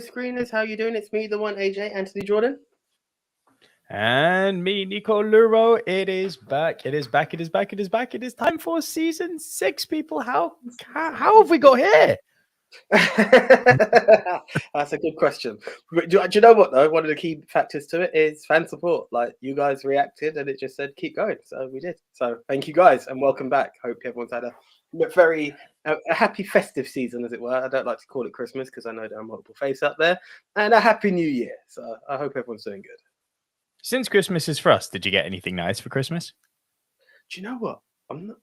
screeners. How you doing? It's me, the one, AJ, Anthony Jordan. And me, Nico Lurot. It is back. It is back. It is back. It is back. It is time for season 6, people. How have we got here? That's a good question. Do you know what, though? One of the key factors to it is fan support. Like, you guys reacted and it just said, keep going. So we did. So thank you, guys, and welcome back. Hope everyone's had a very happy festive season, as it were. I don't like to call it Christmas because I know there are multiple faces out there. And a happy new year. So I hope everyone's doing good. Since Christmas is for us, did you get anything nice for Christmas? Do you know what? I'm not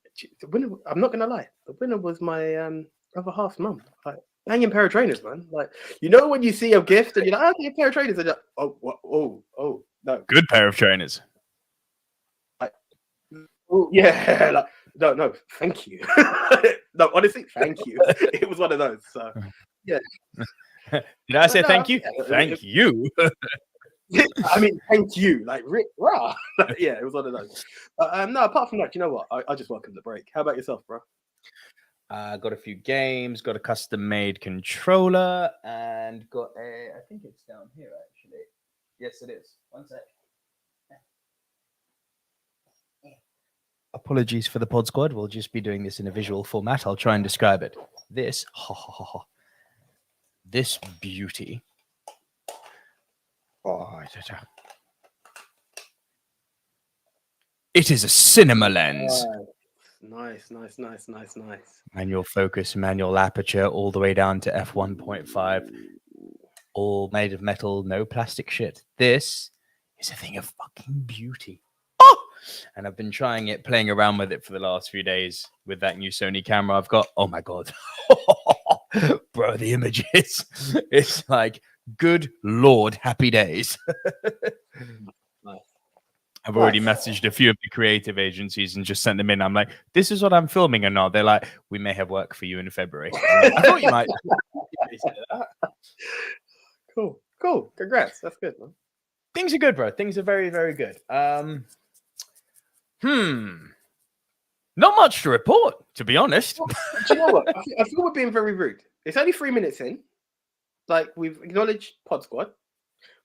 gonna lie. The winner was my other half's mum. Like, hanging pair of trainers, man. Like, you know when you see a gift and you're like, okay, a pair of trainers, and you're like, oh, no. Good pair of trainers. Yeah, like, no, thank you. No, honestly, thank you. It was one of those. So yeah. Did I say thank you? Yeah, thank you. I mean, thank you. Like, rah. Yeah, it was one of those. No, apart from that, you know what? I just welcome the break. How about yourself, bro? Got a few games, got a custom-made controller, and got a... I think it's down here, actually. Yes, it is. One sec. Apologies for the pod squad. We'll just be doing this in a visual format. I'll try and describe it. This beauty... Oh, it is a cinema lens. Nice. Manual focus, manual aperture, all the way down to f1.5. All made of metal, no plastic shit. This is a thing of fucking beauty. Oh! And I've been playing around with it for the last few days with that new Sony camera I've got. Oh my God. Bro, the images. It's like, good Lord, happy days. Nice. I've already messaged a few of the creative agencies and just sent them in. I'm like, this is what I'm filming or not. They're like, we may have work for you in February. I thought you might. Cool. Congrats. That's good, man. Things are good, bro. Things are very, very good. Not much to report, to be honest. Do you know what? I feel we're being very rude. It's only 3 minutes in. Like, we've acknowledged Pod Squad.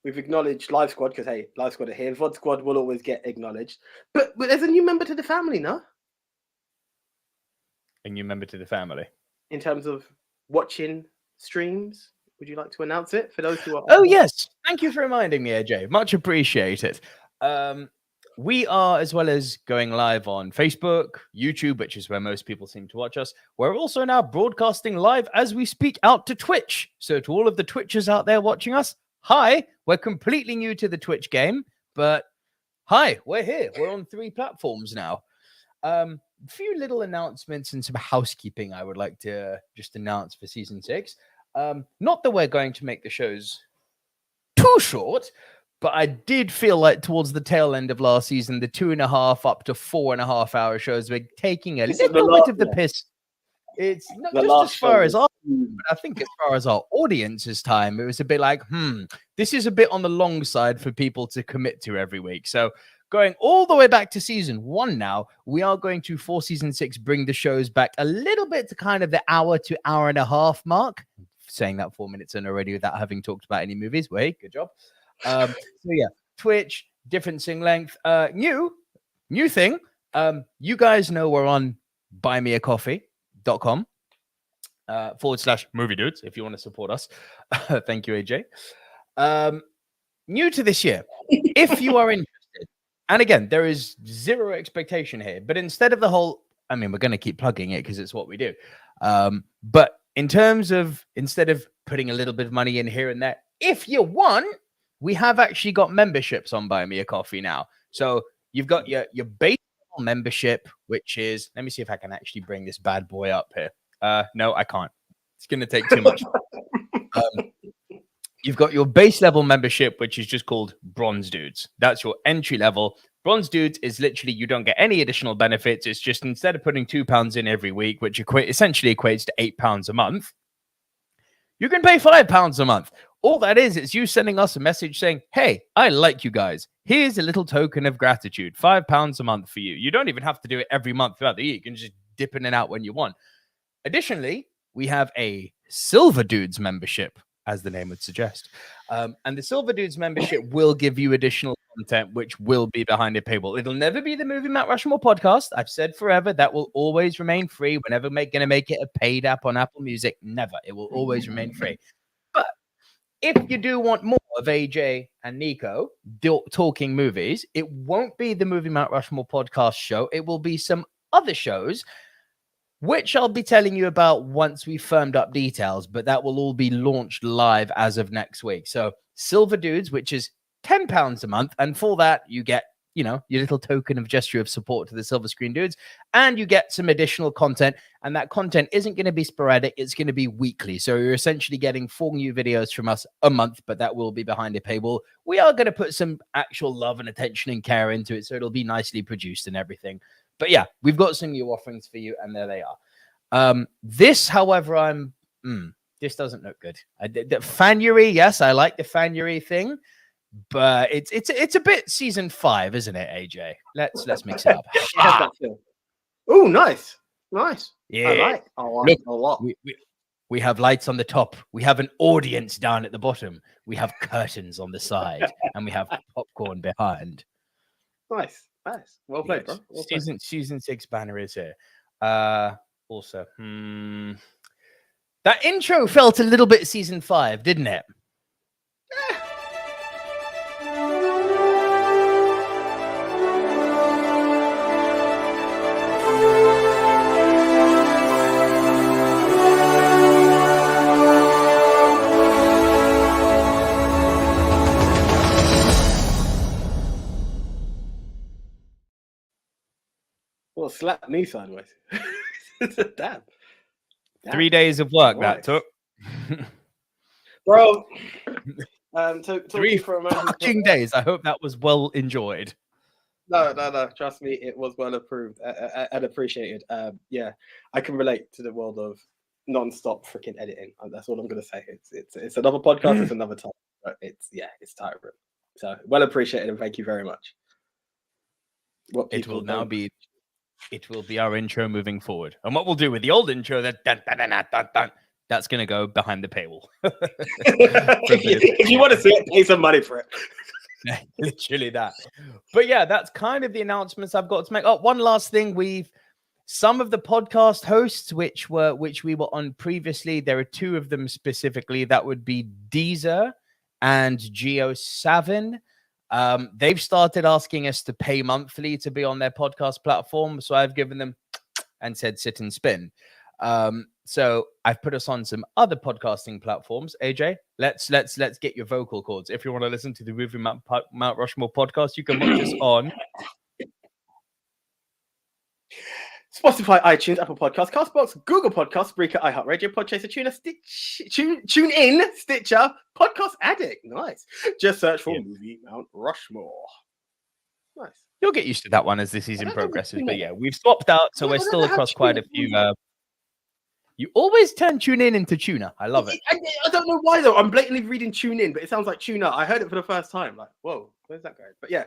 We've acknowledged Live Squad because, hey, Live Squad are here. VOD Squad will always get acknowledged. But there's a new member to the family, no? A new member to the family? In terms of watching streams, would you like to announce it for those who are... Oh, yes. Thank you for reminding me, AJ. Much appreciated. We are, as well as going live on Facebook, YouTube, which is where most people seem to watch us, we're also now broadcasting live as we speak out to Twitch. So to all of the Twitchers out there watching us, hi, we're completely new to the Twitch game, but hi, we're here. We're on 3 platforms now. A few little announcements and some housekeeping I would like to just announce for season 6. Not that we're going to make the shows too short, but I did feel like towards the tail end of last season, the 2.5 up to 4.5 hour shows were taking a little bit of the piss. It's not just as far as our, but I think as far as our audience's time, it was a bit like, this is a bit on the long side for people to commit to every week. So going all the way back to season 1 now, we are going to, for season 6, bring the shows back a little bit to kind of the hour to hour and a half mark. Saying that 4 minutes in already without having talked about any movies. Well, hey, good job. So yeah, Twitch, differencing length. New thing. You guys know we're on buymeacoffee.com /movie dudes if you want to support us. Thank you, AJ. New to this year, if you are interested, and again, there is zero expectation here, but instead of the whole, I mean, we're going to keep plugging it because it's what we do. But in terms of, instead of putting a little bit of money in here and there, if you want, we have actually got memberships on Buy Me a Coffee now. So you've got your base membership, which is, let me see if I can actually bring this bad boy up here. No, I can't. It's going to take too much. You've got your base level membership, which is just called Bronze Dudes. That's your entry level. Bronze Dudes is literally, you don't get any additional benefits. It's just instead of putting £2 in every week, which essentially equates to £8 a month, you can pay £5 a month. All that is you sending us a message saying, hey, I like you guys. Here's a little token of gratitude. £5 a month for you. You don't even have to do it every month throughout the year. You can just dip in and out when you want. Additionally, we have a Silver Dudes membership. as the name would suggest. And the Silver Dudes membership will give you additional content, which will be behind a paywall. It'll never be the Movie Mount Rushmore podcast. I've said forever that will always remain free. We're never going to make it a paid app on Apple Music. Never. It will always remain free. But if you do want more of AJ and Nico talking movies, it won't be the Movie Mount Rushmore podcast show. It will be some other shows, which I'll be telling you about once we've firmed up details, but that will all be launched live as of next week. So Silver Dudes, which is £10 a month. And for that, you get, your little token of gesture of support to the Silver Screen Dudes. And you get some additional content. And that content isn't going to be sporadic. It's going to be weekly. So you're essentially getting 4 new videos from us a month, but that will be behind a paywall. We are going to put some actual love and attention and care into it. So it'll be nicely produced and everything. But yeah, we've got some new offerings for you, and there they are. This, however, this doesn't look good. The Fanuary, yes, I like the Fanuary thing, but it's a bit season 5, isn't it, AJ? Let's mix it up. Oh, nice. Yeah, I like a lot. We have lights on the top. We have an audience down at the bottom. We have curtains on the side, and we have popcorn behind. Nice. Well played, bro. Well played. Season 6 banner is here. Also, that intro felt a little bit season 5, didn't it? Well, slap me sideways. Damn. 3 days of work that took. Bro. So 3 fucking days. I hope that was well enjoyed. No. Trust me, it was well approved and appreciated. Yeah, I can relate to the world of non-stop freaking editing. That's all I'm going to say. It's another podcast. It's another time. But it's tiring. So well appreciated, and thank you very much. It will be our intro moving forward. And what we'll do with the old intro, that dun, dun, dun, dun, dun, dun, that's going to go behind the paywall. If you want to see it, pay some money for it. Literally that. But yeah, that's kind of the announcements I've got to make. Oh, one last thing. Some of the podcast hosts, which we were on previously, there are 2 of them specifically. That would be Deezer and Geo7. They've started asking us to pay monthly to be on their podcast platform. So I've given them and said, sit and spin. So I've put us on some other podcasting platforms. AJ, let's get your vocal cords. If you want to listen to the Movie Mount Rushmore podcast, you can watch us on Spotify, iTunes, Apple Podcasts, Castbox, Google Podcasts, Breaker, iHeartRadio, Podchaser, Tune In, Stitcher, Podcast Addict. Nice. Just search for Movie Mount Rushmore. Nice. You'll get used to that one as the season progresses. But yeah, we've swapped out, so we're still across quite a few. You always turn Tune In into Tuna. I love it. I don't know why though. I'm blatantly reading Tune In, but it sounds like Tuna. I heard it for the first time. Like, whoa, where's that going? But yeah.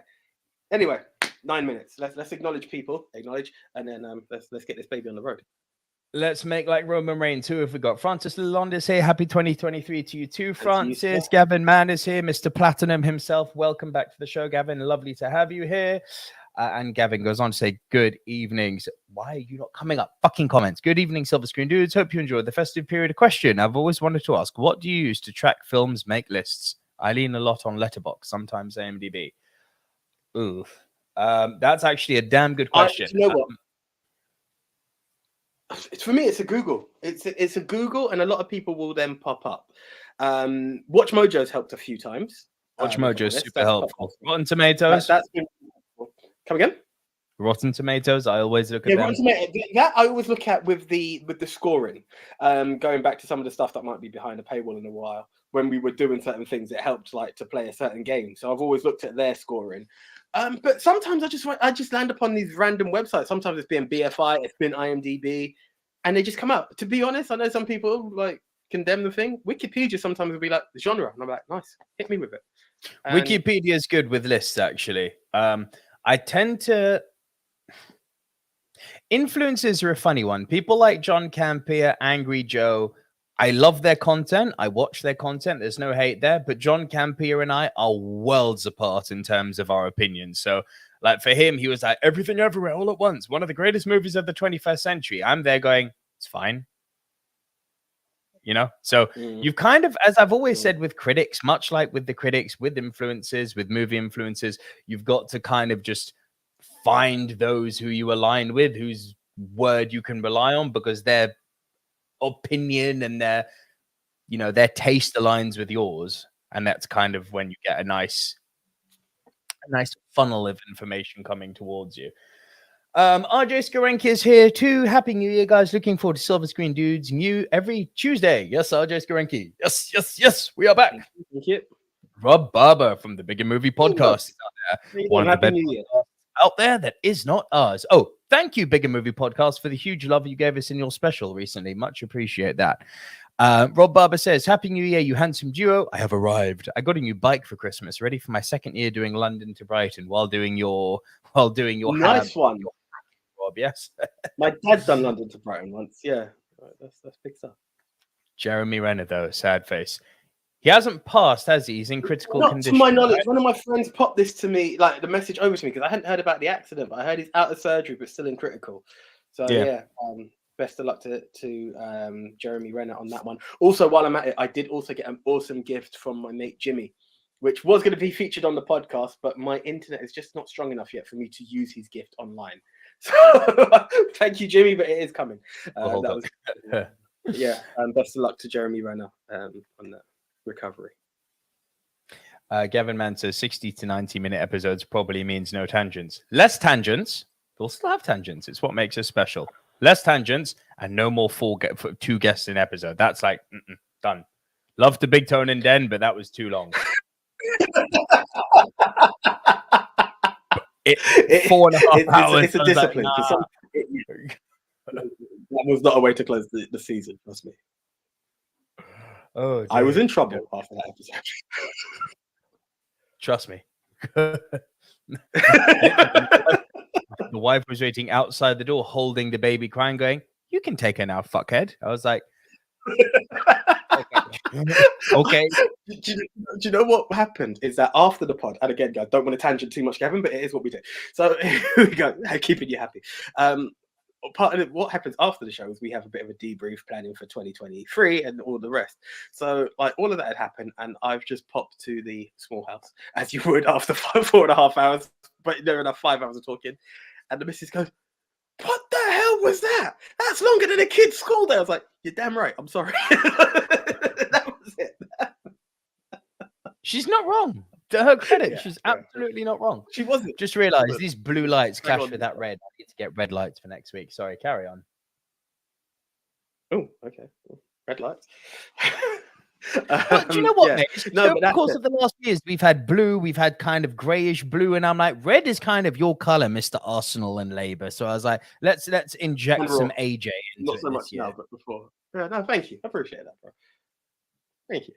Anyway. 9 minutes. Let's acknowledge people, and then let's get this baby on the road. Let's make like Roman Reigns too. If we got Francis Lalonde is here, happy 2023 to you too, Francis. Gavin Mann is here, Mr. Platinum himself. Welcome back to the show, Gavin. Lovely to have you here. And Gavin goes on to say, "Good evening." Why are you not coming up? Fucking comments. Good evening, Silver Screen Dudes. Hope you enjoyed the festive period. A question I've always wanted to ask: what do you use to track films, make lists? I lean a lot on Letterboxd, sometimes IMDb. Oof. That's actually a damn good question. You know what? For me, it's a Google. It's a Google, and a lot of people will then pop up. Watch Mojo's helped a few times. Watch Mojo is super helpful. Rotten Tomatoes. That's been come again. Rotten Tomatoes. I always look at them. That I always look at with the scoring. Going back to some of the stuff that might be behind a paywall in a while. When we were doing certain things, it helped like to play a certain game. So I've always looked at their scoring. But sometimes I just land upon these random websites. Sometimes it's been BFI, it's been IMDb, and they just come up. To be honest, I know some people like condemn the thing. Wikipedia sometimes will be like the genre, and I'm like, nice, hit me with it. Wikipedia is good with lists, actually. I tend to. Influencers are a funny one. People like John Campea, Angry Joe I love their content. I watch their content. There's no hate there. But John Campea and I are worlds apart in terms of our opinions. So, like, for him, he was like, everything everywhere all at once. One of the greatest movies of the 21st century. I'm there going, it's fine. You know? So you've kind of, as I've always said with critics, much like with the critics, with influencers, with movie influencers, you've got to kind of just find those who you align with, whose word you can rely on, because their opinion and their taste aligns with yours, and that's kind of when you get a nice funnel of information coming towards you. RJ Skarenki is here too. Happy New Year, guys. Looking forward to Silver Screen Dudes new every Tuesday. Yes, RJ Skarenki. Yes, we are back. Thank you. Rob Barber from the Bigger Movie Podcast is out there. One of the best podcasts out there that is not ours. Oh, thank you, Bigger Movie Podcast, for the huge love you gave us in your special recently. Much appreciate that. Rob Barber says, Happy New Year, you handsome duo. I have arrived. I got a new bike for Christmas, ready for my second year doing London to Brighton while doing your nice one. Rob, yes. My dad's done London to Brighton once. Yeah, that's big stuff. Jeremy Renner, though, sad face. He hasn't passed, has he? He's in critical condition. To my knowledge, right? One of my friends popped this to me, like the message over to me, because I hadn't heard about the accident, but I heard he's out of surgery but still in critical. So yeah, best of luck to Jeremy Renner on that one. Also, while I'm at it, I did also get an awesome gift from my mate Jimmy, which was going to be featured on the podcast, but my internet is just not strong enough yet for me to use his gift online. So thank you, Jimmy, but it is coming. Yeah, best of luck to Jeremy Renner on that recovery. Gavin Mann says 60 to 90-minute episodes probably means no tangents. Less tangents. We'll still have tangents. It's what makes us special. Less tangents and no more two guests in episode. That's like done. Love the Big Tone and Den, but that was too long. 4.5 hours. It's a discipline. Like, that was not a way to close the season. Trust me. Oh, dear. I was in trouble after that episode. Trust me. The wife was waiting outside the door, holding the baby, crying, going, "You can take her now, fuckhead." I was like, okay. Do you know what happened? Is that after the pod, and again, guys, don't want to tangent too much, Gavin, but it is what we did. So here we go, keeping you happy. Part of what happens after the show is we have a bit of a debrief planning for 2023 and all the rest. So like all of that had happened, and I've just popped to the small house as you would after 4.5 hours, but there enough 5 hours of talking, and the missus goes, "What the hell was that? That's longer than a kid's school day." I was like, "You're damn right. I'm sorry." That was it. She's not wrong. To her credit, she's absolutely not wrong. She wasn't. Just realized these blue lights clash with that red. I need to get red lights for next week. Sorry, carry on. Oh, okay. Red lights. But do you know what, mate? Over the course of the last years, we've had blue, we've had kind of grayish blue, and I'm like, red is kind of your color, Mr. Arsenal and Labour. So I was like, let's inject some AJ into not so much now, but before. Yeah, no, thank you. I appreciate that, bro. Thank you.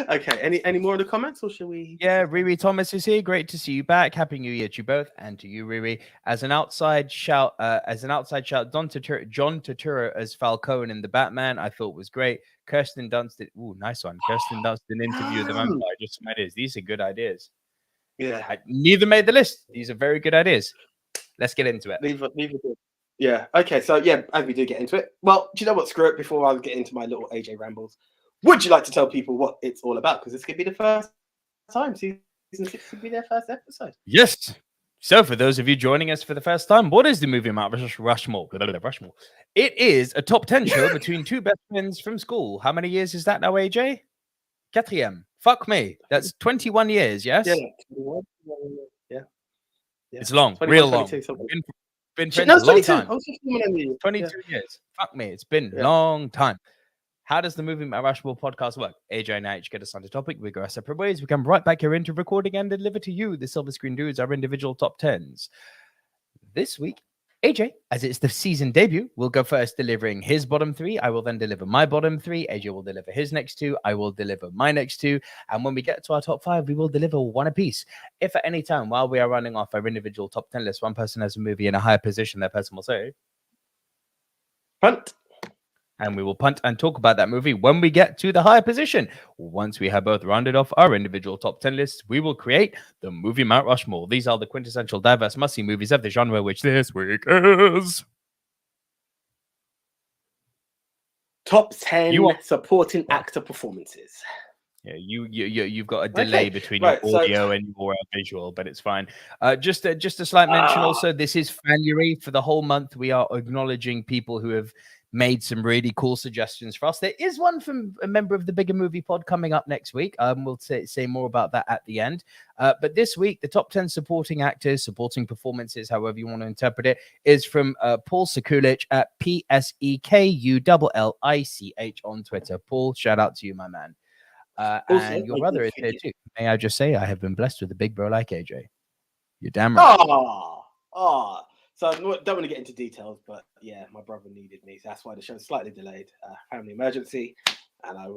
Okay, any more of the comments, or shall we? Yeah, Riri Thomas is here. Great to see you back. Happy New Year to you both, and to you, Riri. As an outside shout, John Turturro as Falcone in the Batman, I thought was great. Kirsten Dunst did. Ooh, nice one. Kirsten Dunst an interview with the vampire. Just some ideas. These are good ideas. Yeah, neither made the list. These are very good ideas. Let's get into it. Leave it. Yeah. Okay. So yeah, as we do get into it, well, do you know what? Screw it. Before I get into my little AJ rambles, would you like to tell people what it's all about? Because this could be the first time. Season 6 could be their first episode. Yes. So for those of you joining us for the first time, what is the Movie Mount Rushmore? It is a top 10 show between two best friends from school. How many years is that now, AJ? Quatrième. Fuck me. That's 21 years, yes? Yeah. It's long. Real long. Been friends a long time. 22 years. Fuck me. It's been a long time. How does the Movie Mount Rushmore podcast work? AJ and I each get us on the topic. We go our separate ways. We come right back here into recording and deliver to you, the Silver Screen Dudes, our individual top 10s. This week, AJ, as it's the season debut, will go first delivering his bottom 3. I will then deliver my bottom 3. AJ will deliver his next 2. I will deliver my next 2. And when we get to our top 5, we will deliver one apiece. If at any time while we are running off our individual top 10 list, one person has a movie in a higher position, that person will say, Punt. And we will punt and talk about that movie when we get to the higher position. Once we have both rounded off our individual top 10 lists, we will create the Movie Mount Rushmore. These are the quintessential diverse must-see movies of the genre, which this week is... Top 10 supporting actor performances. Yeah, you've got a delay between your audio and your visual, but it's fine. Just a slight mention also, this is January. For the whole month, we are acknowledging people who have made some really cool suggestions for us. There is one from a member of the Bigger Movie Pod coming up next week. We'll say more about that at the end. But this week, the top 10 supporting actors, supporting performances, however you want to interpret it, is from Paul Sekulich at PSEKULLICH on Twitter. Paul, shout out to you, my man. And your brother is here too. May I just say, I have been blessed with a big bro like AJ. You're damn right. So I don't want to get into details, but yeah, my brother needed me. So that's why the show's slightly delayed. Family emergency. And I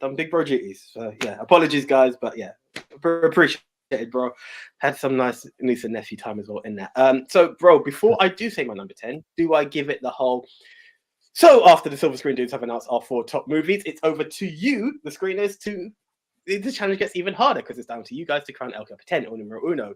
done big bro duties. So yeah, apologies, guys. But yeah, appreciate it, bro. Had some nice niece and nephew time as well in that. So, bro, before I do say my number 10, do I give it the whole... So after the Silver Screen Dudes have announced our 4 top movies, it's over to you, the screeners, the challenge gets even harder because it's down to you guys to crown El Capitan, o numero uno.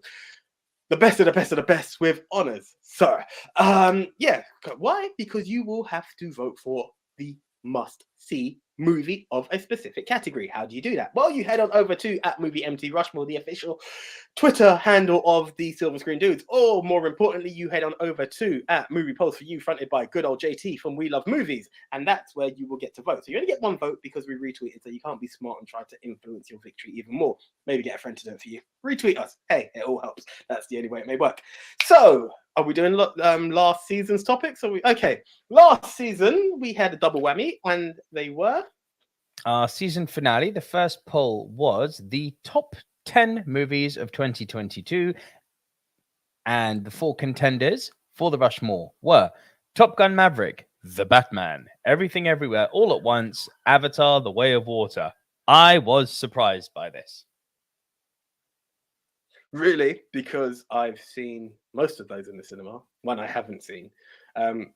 The best of the best of the best with honors, sir. Yeah. Why? Because you will have to vote for the must-see movie of a specific category. How do you do that? Well, you head on over to @MovieMT_Rushmore, the official Twitter handle of the Silver Screen Dudes, or more importantly, you head on over to @MoviePolls4You, fronted by good old JT from We Love Movies, and that's where you will get to vote. So you only get one vote because we retweeted, so you can't be smart and try to influence your victory even more. Maybe get a friend to do it for you. Retweet us. Hey, it all helps. That's the only way it may work. So, are we doing last season's topics? Okay, last season we had a double whammy, and they were our season finale. The first poll was the top 10 movies of 2022, and the 4 contenders for the Rushmore were Top Gun Maverick, The Batman, Everything Everywhere All at Once, Avatar: The Way of Water. I was surprised by this. Really? Because I've seen most of those in the cinema. One I haven't seen. I'm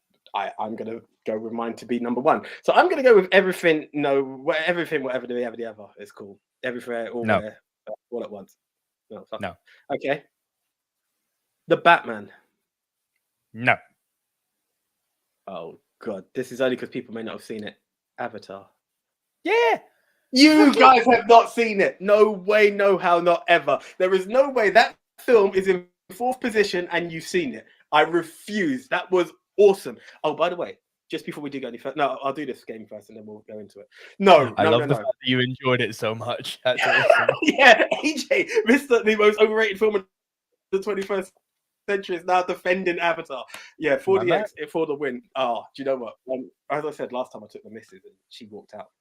going to go with mine to be number 1. So I'm going to go with Everything, Whatever the Ever. It's cool. Everywhere, all there, all at once. No. Okay. The Batman. No. Oh, God. This is only because people may not have seen it. Avatar. Yeah. You guys have not seen it. No way, no how, not ever. There is no way that film is in 4th position and you've seen it. I refuse. That was awesome. Oh, by the way, just before we do go any further, no, I'll do this game first and then we'll go into it. I love the fact that you enjoyed it so much. That's awesome. Yeah, AJ, the most overrated film in the 21st century, is now defending Avatar. Yeah, 4DX for the win. Oh, do you know what? As I said last time, I took the missus and she walked out.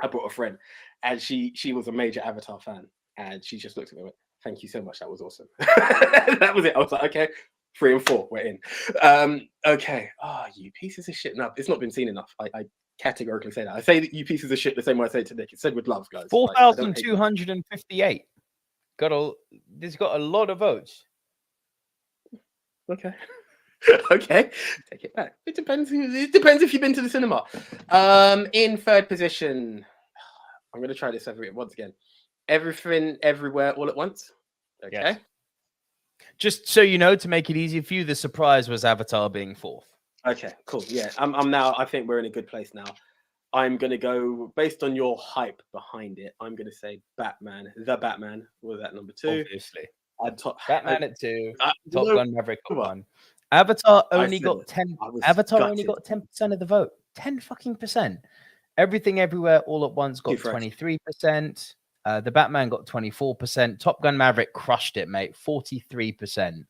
I brought a friend, and she was a major Avatar fan, and she just looked at me and went, "Thank you so much, that was awesome." That was it. I was like, okay, 3 and 4, we're in. Okay. Oh, you pieces of shit. No, it's not been seen enough. I categorically say that. I say that you pieces of shit the same way I say it to Nick. It's said with love, guys. 4,258. This got a lot of votes. Okay. Okay, take it back. It depends if you've been to the cinema. In 3rd position, I'm going to try this once again. Everything, Everywhere, All at Once. Okay. Yes. Just so you know, to make it easy for you, the surprise was Avatar being 4th. Okay, cool. Yeah, I'm now. I think we're in a good place now. I'm going to go based on your hype behind it. I'm going to say Batman. The Batman was at number 2. Obviously, Batman at 2. Top Gun Maverick at 1. Avatar only got 10. Avatar only got 10% of the vote. 10 fucking percent. Everything Everywhere All at Once got 23%. The Batman got 24%. Top Gun Maverick crushed it, mate. 43%.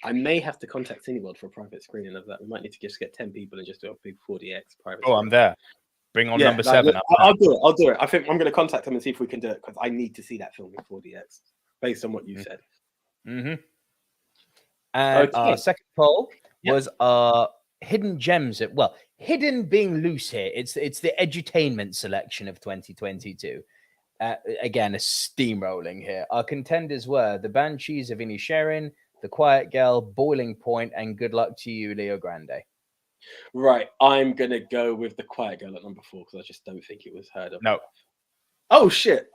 I may have to contact Cineworld for a private screening of that. We might need to just get 10 people and just do a big 4DX private. Oh, I'm there. Bring on number 7. I'll do it. I think I'm going to contact them and see if we can do it because I need to see that film in 4DX based on what you said. Mm-hmm. And our second poll was hidden gems. Hidden being loose here. It's the edutainment selection of 2022. Again, a steamrolling here. Our contenders were The Banshees of Inisherin, The Quiet Girl, Boiling Point, and Good Luck to You, Leo Grande. Right, I'm gonna go with The Quiet Girl at number 4 because I just don't think it was heard of. No. Oh shit!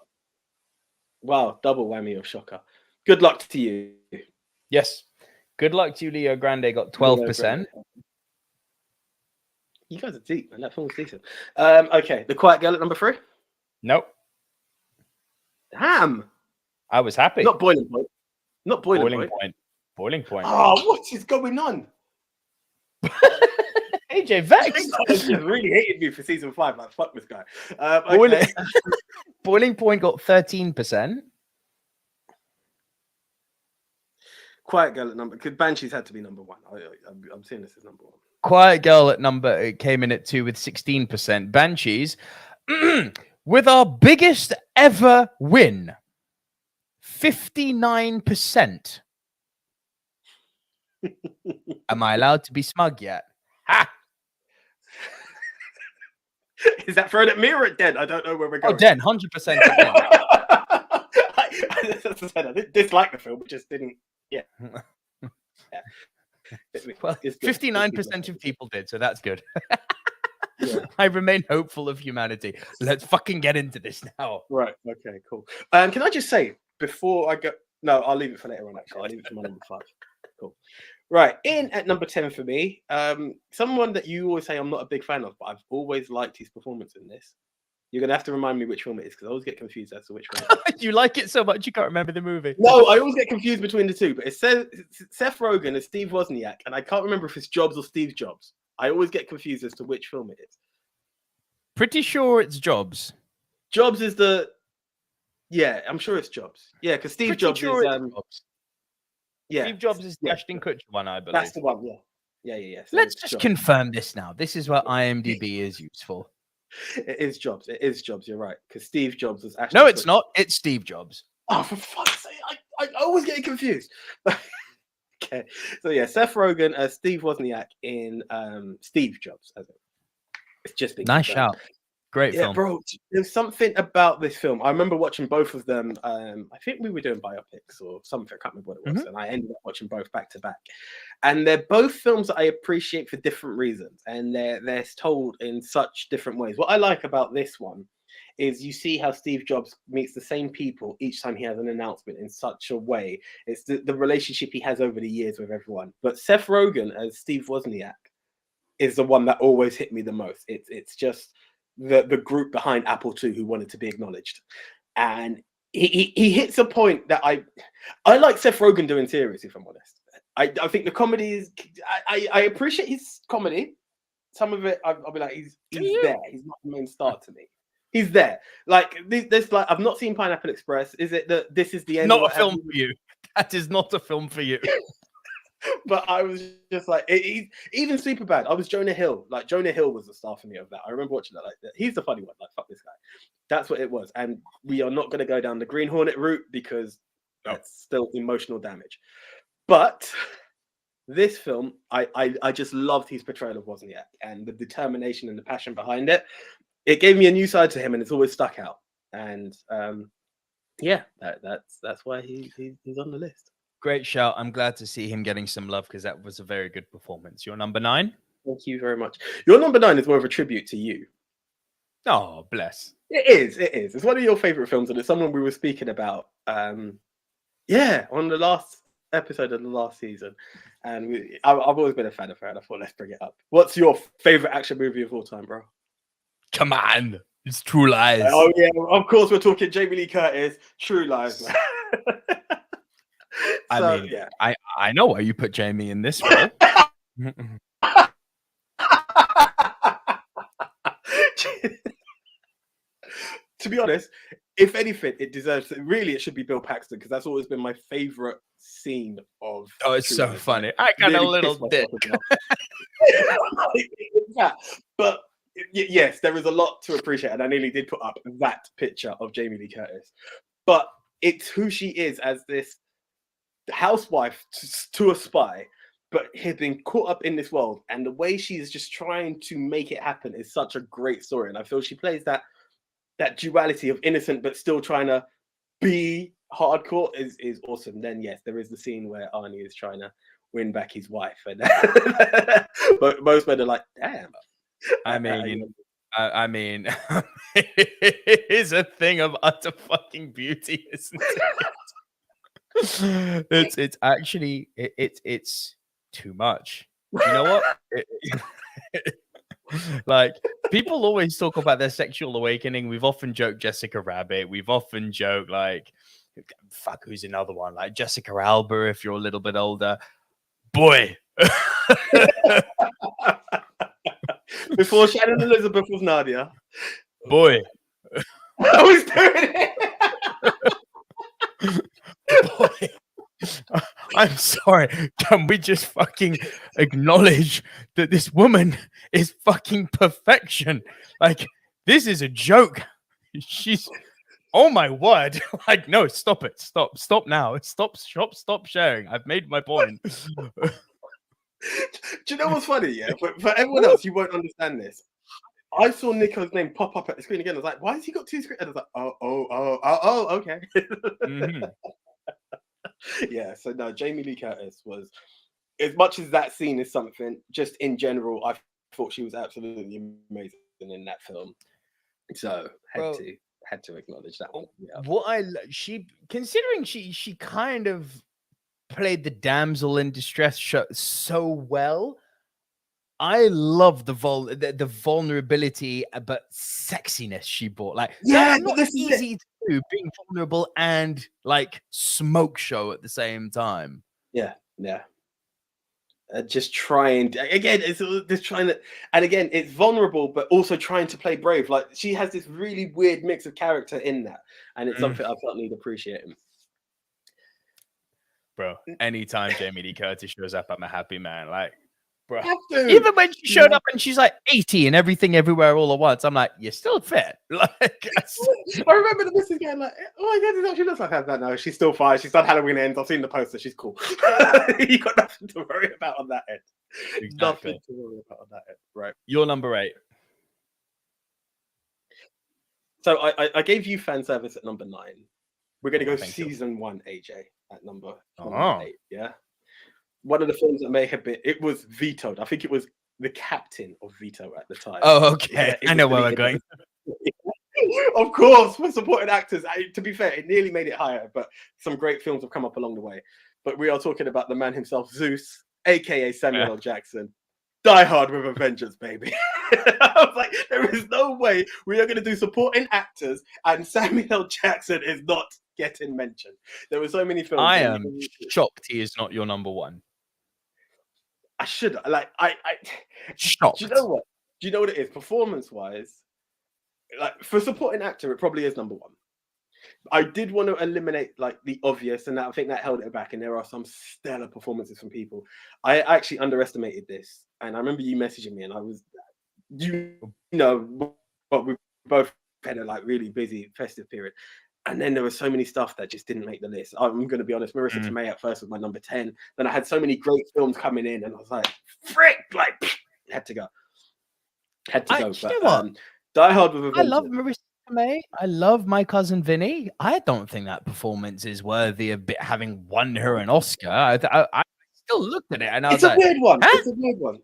Wow, double whammy of shocker. Good luck to you. Yes. Good luck to you, Leo Grande. Got 12%. You guys are deep, man. That film's decent. Okay, The Quiet Girl at number 3. Nope. Damn. I was happy. Not Boiling Point. Not Boiling Point. Boiling Point. Oh, what is going on? AJ Vex just really hated me for season 5. Like, fuck this guy. Okay. Boiling Point got 13%. Quiet Girl at number. Because Banshees had to be number 1. I'm seeing this as number 1. Quiet Girl at it came in at 2 with 16%. Banshees, with our biggest ever win, 59%. Am I allowed to be smug yet? Ha! Is that thrown at me or at Den? I don't know where we're going. Oh, Den, 100% at Den. As I said, I didn't dislike the film, but just didn't. Yeah. Well, 59% of people did, so that's good. Yeah. I remain hopeful of humanity. Let's fucking get into this now. Right. Okay. Cool. Can I just say before I go? No, I'll leave it for later on. Actually, I'll leave it for my number 5. Cool. Right. In at number 10 for me, someone that you always say I'm not a big fan of, but I've always liked his performance in this. You're gonna have to remind me which film it is because I always get confused as to which one. You like it so much you can't remember the movie. No, I always get confused between the two. But it says Seth Rogen as Steve Wozniak, and I can't remember if it's Jobs or Steve Jobs. I always get confused as to which film it is. Pretty sure it's Jobs. Jobs is the. Yeah, I'm sure it's Jobs. Yeah, because Steve Jobs is. Jobs. Yeah, Steve Jobs is the Ashton Kutcher one, I believe. That's the one. Yeah. So let's just confirm this now. This is what IMDb is useful. It is Jobs. You're right. Because Steve Jobs was Ashton. No, it's not. It's Steve Jobs. Oh, for fuck's sake! I always get confused. Okay, so yeah, Seth Rogen as Steve Wozniak in Steve Jobs. It's just been nice shout. Great film. Bro, there's something about this film. I remember watching both of them. I think we were doing biopics or something. I can't remember what it was. And I ended up watching both back to back. And they're both films that I appreciate for different reasons. And they're told in such different ways. What I like about this one is you see how Steve Jobs meets the same people each time he has an announcement in such a way. It's the relationship he has over the years with everyone. But Seth Rogen as Steve Wozniak is the one that always hit me the most. It's just the group behind Apple II who wanted to be acknowledged. And he hits a point that I like Seth Rogen doing series, if I'm honest. I think the comedy is I appreciate his comedy. Some of it I'll be like, he's there. He's not the main star to me. He's there. Like this like I've not seen Pineapple Express. Is it that this is the end? Not a film for you. That is not a film for you. But I was just like, even Superbad. I was Jonah Hill. Like Jonah Hill was the star for me of that. I remember watching that. Like he's the funny one. Like fuck this guy. That's what it was. And we are not going to go down the Green Hornet route because that's still emotional damage. But this film, I just loved his portrayal of Wozniak and the determination and the passion behind it. It gave me a new side to him, and it's always stuck out. And that's why he's on the list. Great shout. I'm glad to see him getting some love because that was a very good performance. Your number 9? Thank you very much. Your number 9 is more of a tribute to you. Oh, bless. It is. It's one of your favorite films, and it's someone we were speaking about. On the last episode of the last season, and I've always been a fan of her, and I thought let's bring it up. What's your favorite action movie of all time, bro? Come on, it's True Lies. Oh yeah, of course we're talking Jamie Lee Curtis, True Lies. I know why you put Jamie in this role. To be honest, if anything, it deserves. Really, it should be Bill Paxton because that's always been my favorite scene of. Oh, it's so funny. I got a little dick. But yes, there is a lot to appreciate, and I nearly did put up that picture of Jamie Lee Curtis. But it's who she is as this housewife to a spy, but has been caught up in this world, and the way she's just trying to make it happen is such a great story. And I feel she plays that duality of innocent but still trying to be hardcore is awesome. Then yes, there is the scene where Arnie is trying to win back his wife. And but most men are like, damn. I mean, it is a thing of utter fucking beauty, isn't it? It's actually it's too much. You know what? Like, people always talk about their sexual awakening. We've often joked Jessica Rabbit. We've often joked like, fuck, who's another one? Like Jessica Alba, if you're a little bit older. Boy. Before Shannon Elizabeth was Nadia. Boy. I was doing it. Boy. I'm sorry. Can we just fucking acknowledge that this woman is fucking perfection? Like, this is a joke. She's, oh my word. Like, no, stop it. Stop now. Stop sharing. I've made my point. Do you know what's funny? Yeah, but for everyone else, you won't understand this. I saw Nico's name pop up at the screen again. I was like, why has he got 2 screens? And I was like, oh, okay. Mm-hmm. Yeah, so no, Jamie Lee Curtis was, as much as that scene is something, just in general, I thought she was absolutely amazing in that film. So had to acknowledge that one. Yeah. Considering she kind of played the damsel in distress so well. I love the vulnerability, but sexiness she brought. Like, yeah, that's not easy to do, being vulnerable and like smoke show at the same time. Yeah. Just trying again. It's just trying to, and again, it's vulnerable, but also trying to play brave. Like, she has this really weird mix of character in that, and it's something I certainly appreciate. Bro, anytime Jamie Lee Curtis shows up, I'm a happy man. Like, bro, even when she showed up and she's like 80 and everything everywhere all at once, I'm like, you're still fit. Like, I remember the missus going like, oh my god, no, she looks like that. No, she's still fine. She's done Halloween Ends. I've seen the poster. She's cool. You got nothing to worry about on that end. Exactly. Nothing to worry about on that end. Right. You're number 8. So I gave you fan service at number 9. We're going to go season 1, AJ, at number 8. Yeah. One of the films that may have been, it was vetoed. I think it was the captain of veto at the time. Oh, okay. Yeah, I know where we're going. Of course, for supporting actors. To be fair, it nearly made it higher, but some great films have come up along the way. But we are talking about the man himself, Zeus, aka Samuel L. Jackson. Die Hard with a vengeance, baby. I was like, there is no way we are going to do supporting actors and Samuel L. Jackson is not getting mentioned. There were so many films. I am shocked he is not your number 1. I should like I shocked. Do you know what? Do you know what it is? Performance-wise, like for supporting actor, it probably is number 1. I did want to eliminate like the obvious, and I think that held it back. And there are some stellar performances from people. I actually underestimated this, and I remember you messaging me, and I was, but we both had a like really busy festive period. And then there was so many stuff that just didn't make the list. I'm going to be honest. Marissa Tomei at first was my number 10. Then I had so many great films coming in, and I was like, frick, like, had to go. But, you know what? Die Hard with a Vengeance. I love Marissa Tomei. I love My Cousin Vinny. I don't think that performance is worthy of having won her an Oscar. I still looked at it, and I was like, weird one. Huh? It's a weird one.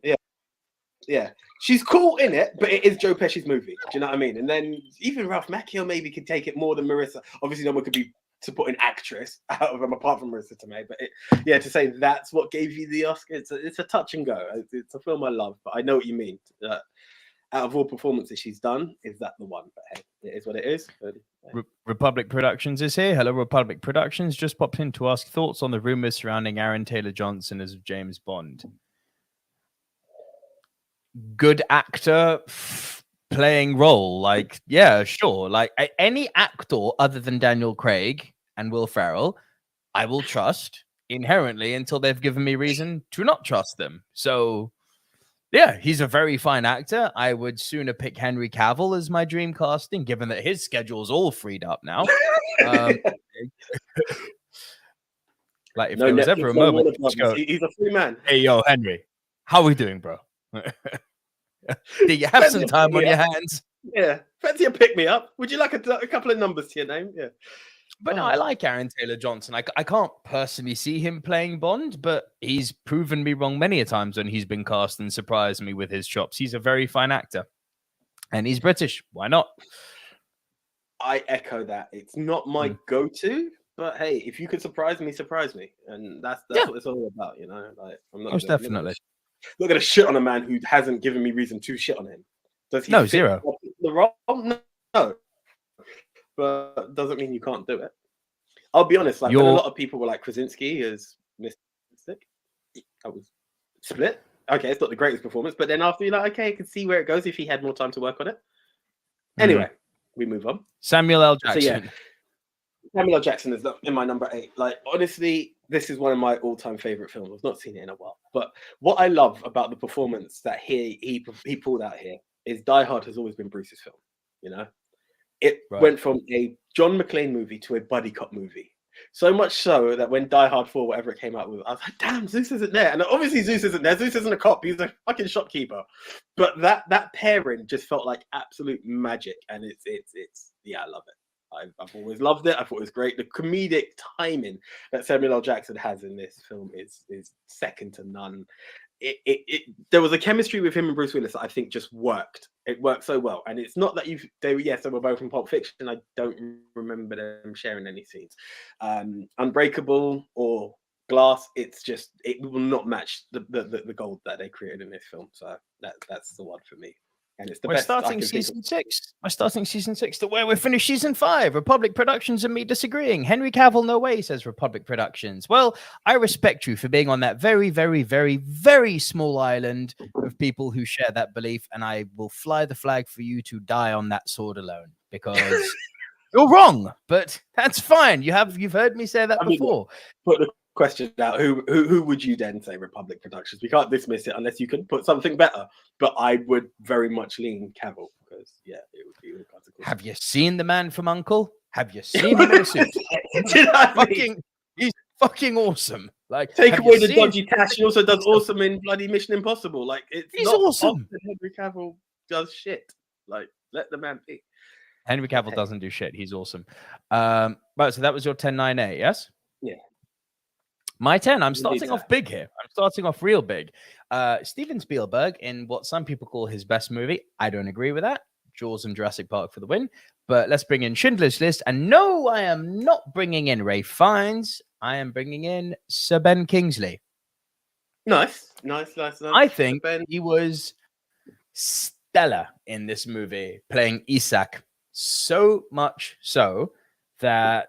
Yeah. She's cool in it, but it is Joe Pesci's movie. Do you know what I mean? And then even Ralph Macchio maybe could take it more than Marissa. Obviously, no one could be supporting actress out of them apart from Marissa Tomei. But to say that's what gave you the Oscar, it's a touch and go. It's a film I love, but I know what you mean. Out of all performances she's done, is that the one? But hey, it is what it is. But, Republic Productions is here. Hello, Republic Productions. Just popped in to ask thoughts on the rumors surrounding Aaron Taylor Johnson as James Bond. Good actor playing role, like, yeah, sure. Like, any actor other than Daniel Craig and Will Ferrell, I will trust inherently until they've given me reason to not trust them. So, yeah, he's a very fine actor. I would sooner pick Henry Cavill as my dream casting, given that his schedule is all freed up now. Like, if there was ever a moment, he's a free man. Hey, yo, Henry, how we doing, bro? Do you have some time on your hands? Yeah, fancy a pick me up? Would you like a couple of numbers to your name? Yeah. But no, I like Aaron Taylor-Johnson. I can't personally see him playing Bond, but he's proven me wrong many a times when he's been cast and surprised me with his chops. He's a very fine actor. And he's British. Why not? I echo that. It's not my go-to, but hey, if you could surprise me, surprise me. And that's what it's all about, you know? Like, I'm not most definitely. Not gonna shit on a man who hasn't given me reason to shit on him. Does he fit zero. The role? No. But doesn't mean you can't do it. I'll be honest, like when a lot of people were like Krasinski is mystic. I was split. Okay, it's not the greatest performance, but then after you're like, okay, I can see where it goes if he had more time to work on it. Anyway, we move on. Samuel L. Jackson. So, yeah, Samuel L. Jackson is in my number 8. Like, honestly, this is one of my all-time favorite films. I've not seen it in a while, but what I love about the performance that he pulled out here is Die Hard has always been Bruce's film. You know, it went from a John McClane movie to a buddy cop movie. So much so that when Die Hard 4, whatever it came out with, I was like, damn, Zeus isn't there. And obviously Zeus isn't there. Zeus isn't a cop. He's a fucking shopkeeper. But that pairing just felt like absolute magic. And it's I love it. I've always loved it. I thought it was great. The comedic timing that Samuel L. Jackson has in this film is second to none. There was a chemistry with him and Bruce Willis that I think just worked. It worked so well, and it's not that they were both in Pulp Fiction. I don't remember them sharing any scenes. Unbreakable or Glass, it will not match the gold that they created in this film. So that's the one for me. And it's the best. We're starting season 6 to where we finished season 5. Republic Productions and me disagreeing. Henry Cavill, no way, says Republic Productions. Well, I respect you for being on that very, very, very, very small island of people who share that belief, and I will fly the flag for you to die on that sword alone because you're wrong. But that's fine. You've heard me say that before. Put the question out. Who would you then say Republic Productions? We can't dismiss it unless you can put something better. But I would very much lean Cavill because it would be all kinds of cool. Have you seen the man from Uncle? Have you seen him in a suit? He's fucking awesome. Like, take away the dodgy cash. He also does awesome in bloody Mission Impossible. Like, he's not awesome. Henry Cavill does shit. Like, let the man be. Henry Cavill doesn't do shit. He's awesome. Right, so that was your 10-9-8, yes? Yeah. My 10, I'm starting off big here. I'm starting off real big. Steven Spielberg in what some people call his best movie. I don't agree with that. Jaws and Jurassic Park for the win. But let's bring in Schindler's List. And no, I am not bringing in Ralph Fiennes. I am bringing in Sir Ben Kingsley. Nice. I think he was stellar in this movie, playing Isaac. So much so that...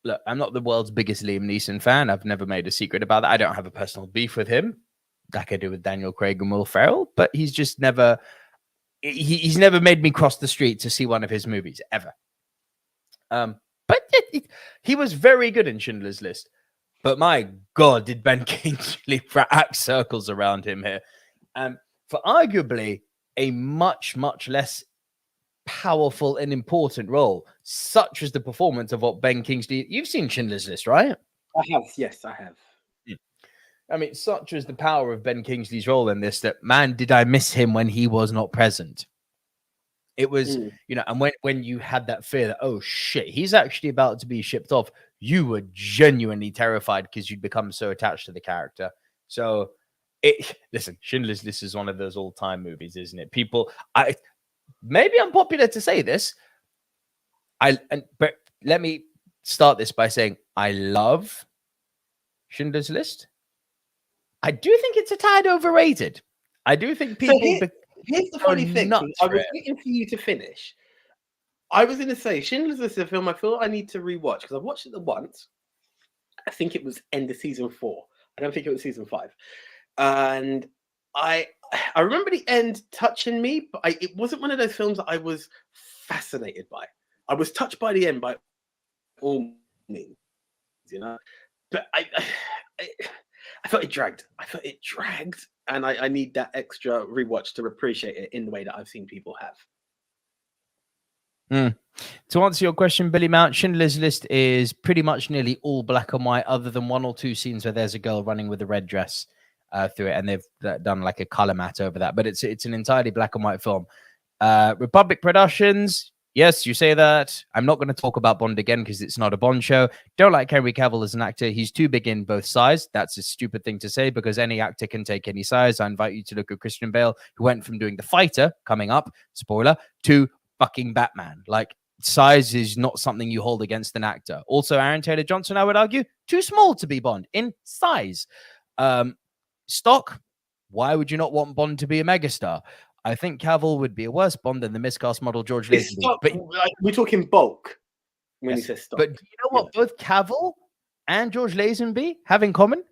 Look, I'm not the world's biggest Liam Neeson fan. I've never made a secret about that. I don't have a personal beef with him, like I do with Daniel Craig and Will Ferrell. But he's just never, he's never made me cross the street to see one of his movies ever. But he was very good in Schindler's List. But my God, did Ben Kingsley act circles around him here? For arguably a much, much less powerful and important role, such as the performance of what Ben Kingsley... You've seen Schindler's List, right? I have, yes, I have. I mean, such as the power of Ben Kingsley's role in this, that, man, did I miss him when he was not present. It was, and when you had that fear that, oh, shit, he's actually about to be shipped off, you were genuinely terrified because you'd become so attached to the character. So, listen, Schindler's List is one of those all-time movies, isn't it? Maybe I'm popular to say this. But let me start this by saying I love Schindler's List. I do think it's a tad overrated. I do think people... Here's the funny thing. I was waiting for you to finish. I was going to say, Schindler's List is a film I feel I need to rewatch because I've watched it once. I think it was end of season 4. I don't think it was season 5. And I remember the end touching me, but it wasn't one of those films that I was fascinated by. I was touched by the end by all means, But I felt it dragged. And I need that extra rewatch to appreciate it in the way that I've seen people have. To answer your question, Billy Mount, Schindler's List is pretty much nearly all black and white, other than one or two scenes where there's a girl running with a red dress through it, and they've done like a color mat over that. But it's an entirely black and white film. Republic Productions, Yes, you say that. I'm not going to talk about Bond again because it's not a Bond show. Don't like Henry Cavill as an actor. He's too big in both sides. That's a stupid thing to say because any actor can take any size. I invite you to look at Christian Bale, who went from doing The Fighter, coming up, spoiler, to fucking Batman. Like, size is not something you hold against an actor. Also, Aaron Taylor Johnson, I would argue, too small to be Bond in size. Stock, why would you not want Bond to be a megastar? I think Cavill would be a worse Bond than the miscast model George Lazenby. But we're talking bulk when yes, he says stock. But do you know what both Cavill and George Lazenby have in common?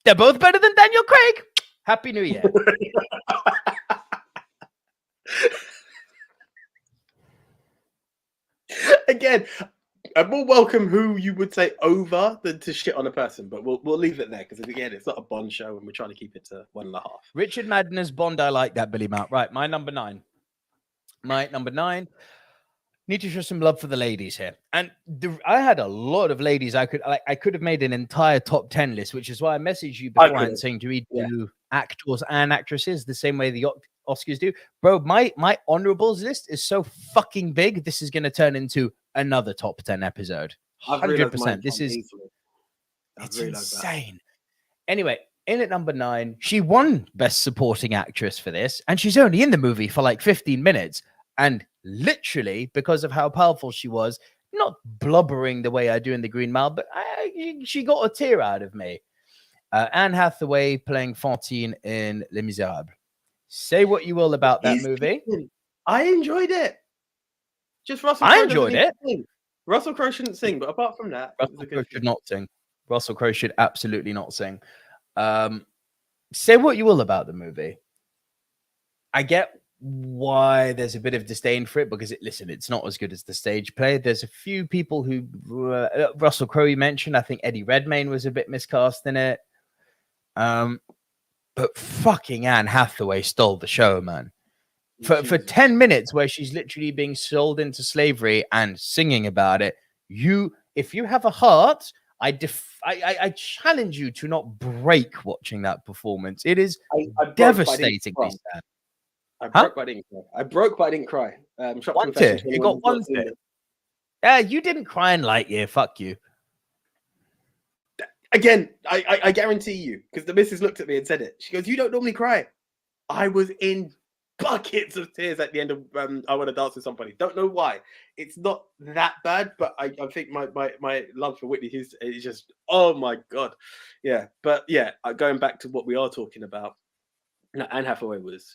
They're both better than Daniel Craig. Happy New Year. Again, I more welcome who you would say over than to shit on a person, but we'll leave it there because again, it's not a Bond show and we're trying to keep it to 1.5. Richard Madden's Bond, I like that, Billy Mount. Right, my number 9. Need to show some love for the ladies here, and I had a lot of ladies. I could have made an entire top 10 list, which is why I messaged you beforehand saying, do we do actors and actresses the same way the Oscars do? Bro, my honorables list is so fucking big. This is going to turn into another top 10 episode. 100%. This is it's insane. Anyway, in at number 9, she won Best Supporting Actress for this, and she's only in the movie for like 15 minutes. And literally, because of how powerful she was, not blubbering the way I do in The Green Mile, but she got a tear out of me. Anne Hathaway playing Fantine in Les Miserables. Say what you will about that movie. I enjoyed it. Just Russell Crowe. I enjoyed it. Russell Crowe shouldn't sing, but apart from that, Russell Crowe should not sing. Russell Crowe should absolutely not sing. Say what you will about the movie. I get why there's a bit of disdain for it because it's not as good as the stage play. There's a few people who Russell Crowe you mentioned. I think Eddie Redmayne was a bit miscast in it. But fucking Anne Hathaway stole the show, man. For 10 minutes where she's literally being sold into slavery and singing about it. If you have a heart, I challenge you to not break watching that performance. It is devastatingly sad. I broke, but I didn't cry. One tear. You got one tear. Yeah, you didn't cry in Lightyear. Fuck you. Again, I guarantee you, because the missus looked at me and said it. She goes, "You don't normally cry." I was in buckets of tears at the end of I Want to Dance with Somebody. Don't know why. It's not that bad, but I think my love for Whitney Houston is just, oh my God. Yeah. But yeah, going back to what we are talking about. No, Anne Hathaway was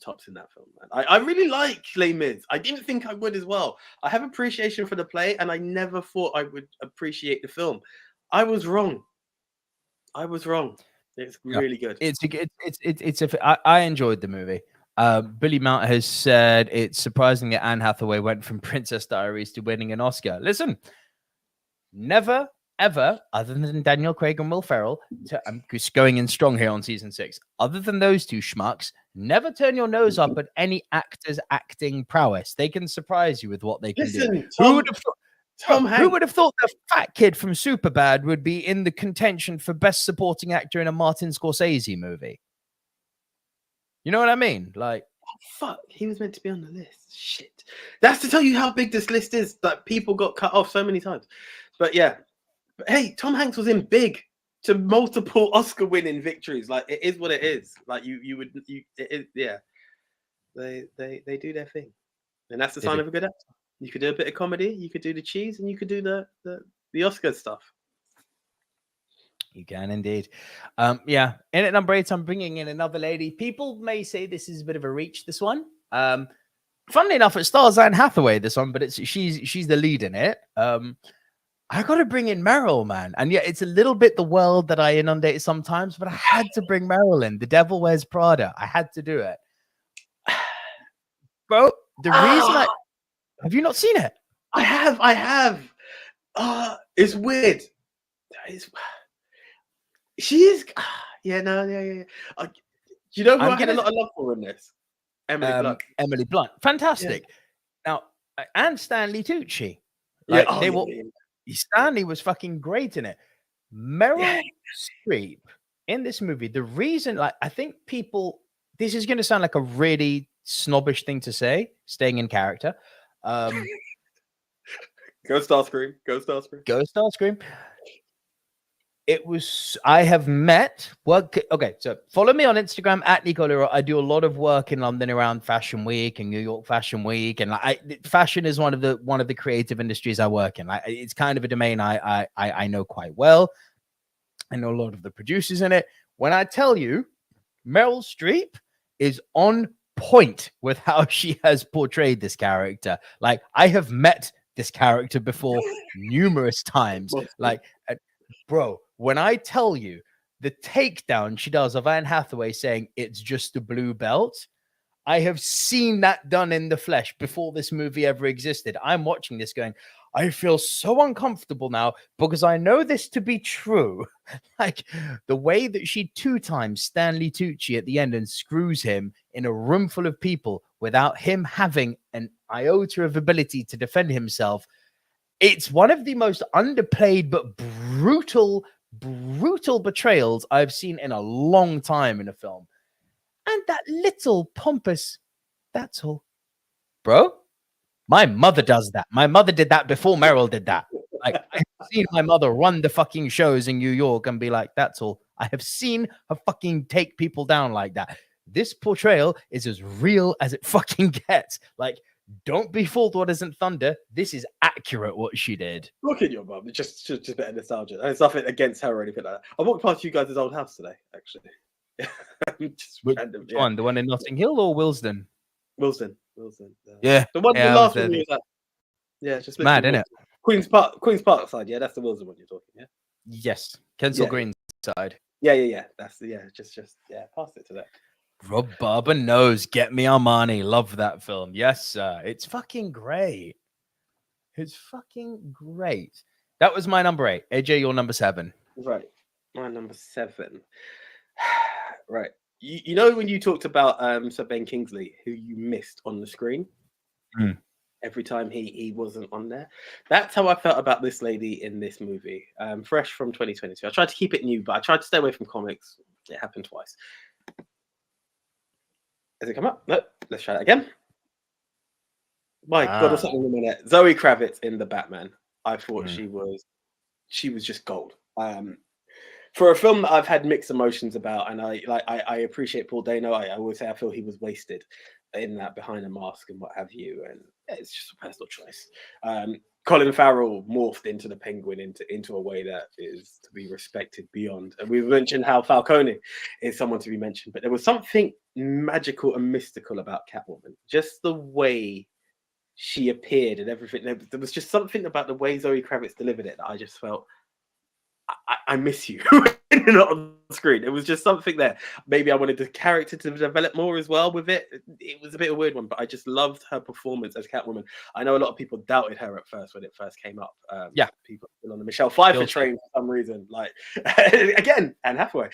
tops in that film, man. I really like Les Mis. I didn't think I would as well. I have appreciation for the play, and I never thought I would appreciate the film. I was wrong. It's really good. I enjoyed the movie. Billy Mount has said it's surprising that Anne Hathaway went from Princess Diaries to winning an Oscar. Listen, never, ever, other than Daniel Craig and Will Ferrell, I'm just going in strong here on season 6. Other than those two schmucks, never turn your nose up at any actor's acting prowess. They can surprise you with what they can do. Who would have thought the fat kid from Superbad would be in the contention for best supporting actor in a Martin Scorsese movie? You know what I mean? Like, oh, fuck, he was meant to be on the list. Shit. That's to tell you how big this list is. That people got cut off so many times. But yeah. But hey, Tom Hanks was in Big to multiple Oscar-winning victories. Like, it is what it is. Like, yeah. They do their thing, and that's the sign of a good actor. You could do a bit of comedy, you could do the cheese, and you could do the Oscar stuff. You can indeed. Yeah. In at number 8, I'm bringing in another lady. People may say this is a bit of a reach, this one. Funnily enough, it stars Anne Hathaway, this one, but she's the lead in it. I got to bring in Meryl, man. And yeah, it's a little bit the world that I inundate sometimes, but I had to bring Meryl in. The Devil Wears Prada. I had to do it. Bro, the reason have you not seen it? I have. It's weird. She is. Yeah. Do you know who I had a lot of love for in this? Emily Blunt. Emily Blunt. Fantastic. Yeah. Now, and Stanley Tucci. Stanley was fucking great in it. Meryl Streep in this movie. The reason, I think people, this is going to sound like a really snobbish thing to say, staying in character. Go Starscream. Go Starscream. Go Starscream. It was, I have met work. Okay, so follow me on Instagram at Nico Lurot. I do a lot of work in London around Fashion Week and New York Fashion Week, and fashion is one of the creative industries I work in. It's kind of a domain I know quite well. I know a lot of the producers in it. When I tell you, Meryl Streep is on point with how she has portrayed this character. Like, I have met this character before numerous times. Like, bro, when I tell you the takedown she does of Anne Hathaway saying it's just a blue belt, I have seen that done in the flesh before this movie ever existed. I'm watching this going, I feel so uncomfortable now because I know this to be true. Like, the way that she 2 times Stanley Tucci at the end and screws him in a room full of people without him having an iota of ability to defend himself. It's one of the most underplayed but brutal betrayals I've seen in a long time in a film. And that little pompous, that's all. Bro, my mother does that. My mother did that before Meryl did that. Like, I've seen my mother run the fucking shows in New York and be like, that's all. I have seen her fucking take people down like that. This portrayal is as real as it fucking gets. Like, don't be fooled what isn't thunder. This is accurate what she did. Look at your mum. Just a bit of nostalgia. And it's nothing against her or anything like that. I walked past you guys' old house today, actually. Just random, Which one? The one in Notting Hill or Willesden? Willesden. Yeah. The one, yeah, the last one was that. Yeah, just mad, isn't it? Queen's Park side. Yeah, that's the Willesden one you're talking. Yeah. Yes, Kensal Green side. Yeah. That's just pass it to that. Rob Barber knows. Get me Armani. Love that film. Yes, sir. It's fucking great. It's fucking great. That was my number 8. AJ, your number 7. Right. My number 7. Right. You know when you talked about Sir Ben Kingsley, who you missed on the screen every time he wasn't on there? That's how I felt about this lady in this movie. Fresh from 2022. I tried to keep it new, but I tried to stay away from comics. It happened twice. Has it come up? No. Let's try that again. My God, what's happening in a minute? Zoe Kravitz in The Batman. I thought she was just gold. For a film that I've had mixed emotions about, and I appreciate Paul Dano. I always say I feel he was wasted in that Behind a Mask and what have you, and it's just a personal choice. Colin Farrell morphed into the Penguin into a way that is to be respected beyond. And we've mentioned how Falcone is someone to be mentioned, but there was something magical and mystical about Catwoman. Just the way she appeared and everything. There was just something about the way Zoe Kravitz delivered it that I just felt, I miss you. Not on screen. It was just something there. Maybe I wanted the character to develop more as well with it. It was a bit of a weird one, but I just loved her performance as Catwoman. I know a lot of people doubted her at first when it first came up. People on the Michelle Pfeiffer train for some reason. Like again, Anne Hathaway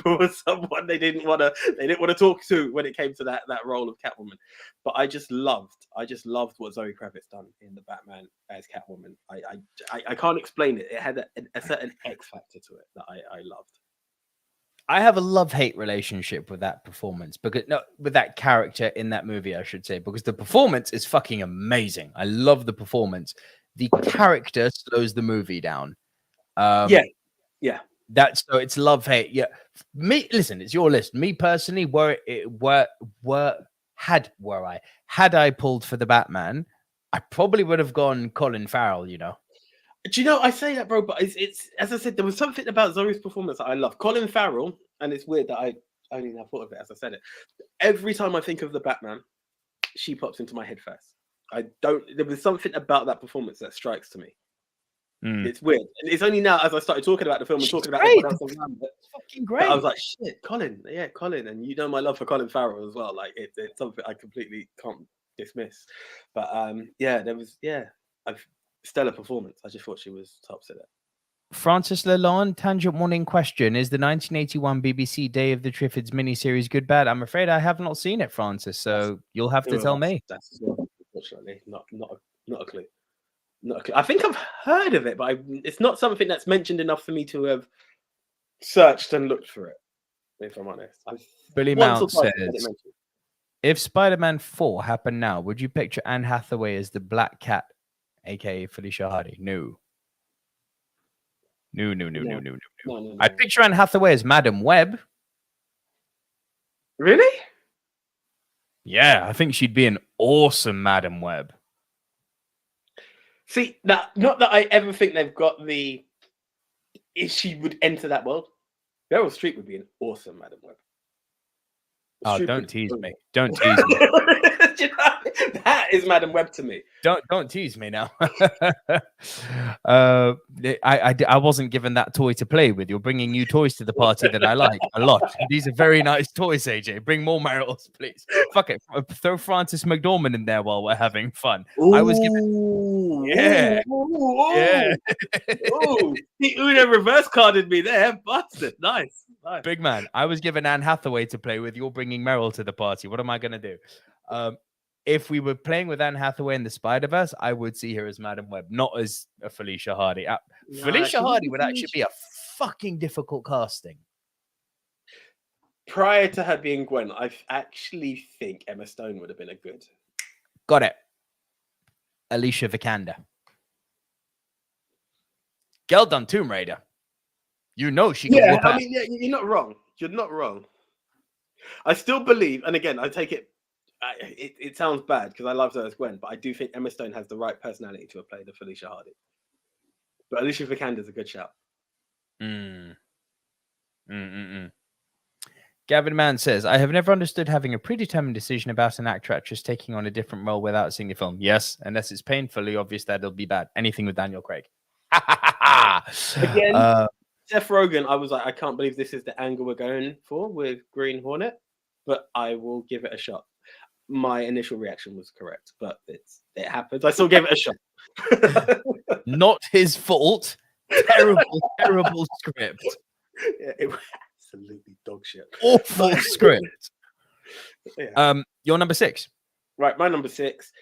was someone they didn't want to talk to when it came to that role of Catwoman. But I just loved what Zoe Kravitz done in The Batman as Catwoman. I can't explain it. It had a certain X factor to it that I loved. I have a love-hate relationship with that performance with that character in that movie, I should say, because the performance is fucking amazing. I love the performance. The character slows the movie down. Yeah. It's love-hate. Yeah. Listen, it's your list. Me personally, had I pulled for the Batman, I probably would have gone Colin Farrell, you know. Do you know, I say that, bro, but it's as I said, there was something about Zoe's performance that I love. Colin Farrell, and it's weird that I only now thought of it as I said it. Every time I think of the Batman, she pops into my head first. There was something about that performance that strikes to me. It's weird. And it's only now as I started talking about the film and talking about everyone else around it. Fucking great. I was like, shit, Colin. And you know my love for Colin Farrell as well. Like it's something I completely can't dismiss. But stellar performance. I just thought she was tops at it. Francis Lalonde, tangent warning question. Is the 1981 BBC Day of the Triffids miniseries good, bad? I'm afraid I have not seen it, Francis, so you'll have to tell me. That's unfortunately not a clue. Not a clue. I think I've heard of it, but it's not something that's mentioned enough for me to have searched and looked for it, if I'm honest. Billy Mount says, If Spider-Man 4 happened now, would you picture Anne Hathaway as the Black Cat, aka Felicia Hardy? No. No. No. I'd picture Anne Hathaway as Madam Web. Really? Yeah, I think she'd be an awesome Madam Web. See, now, not that I ever think they've got the... If she would enter that world, Meryl Streep would be an awesome Madam Web. Oh, don't tease me. Don't tease me. That is Madam Web to me. Don't tease me now. I wasn't given that toy to play with. You're bringing new toys to the party that I like a lot. These are very nice toys, AJ. Bring more Meryls, please. Fuck it. Throw Frances McDormand in there while we're having fun. Ooh, I was given... Yeah. Yeah. The Uno reverse carded me there. Busted. Nice. Big man. I was given Anne Hathaway to play with. You're bringing Meryl to the party. What am I going to do? If we were playing with Anne Hathaway in the Spider-Verse, I would see her as Madam Web, not as a Felicia Hardy. Felicia Hardy would actually be a fucking difficult casting. Prior to her being Gwen, I actually think Emma Stone would have been a good. Got it. Alicia Vikander. Girl done Tomb Raider. You know she can whoop ass. You're not wrong. You're not wrong. I still believe, and again, I take it. It sounds bad because I love her as Gwen, but I do think Emma Stone has the right personality to have played the Felicia Hardy. But Alicia Vikander is a good shout. Gavin Mann says, I have never understood having a predetermined decision about an actor actress taking on a different role without seeing the film. Yes, unless it's painfully obvious that it'll be bad. Anything with Daniel Craig. Again, Seth Rogen, I was like, I can't believe this is the angle we're going for with Green Hornet, but I will give it a shot. My initial reaction was correct, but it happens. I still gave it a shot. Not his fault. Terrible script. Yeah, it was absolutely dog shit. Awful script. Yeah. Your number 6. Right, my number 6.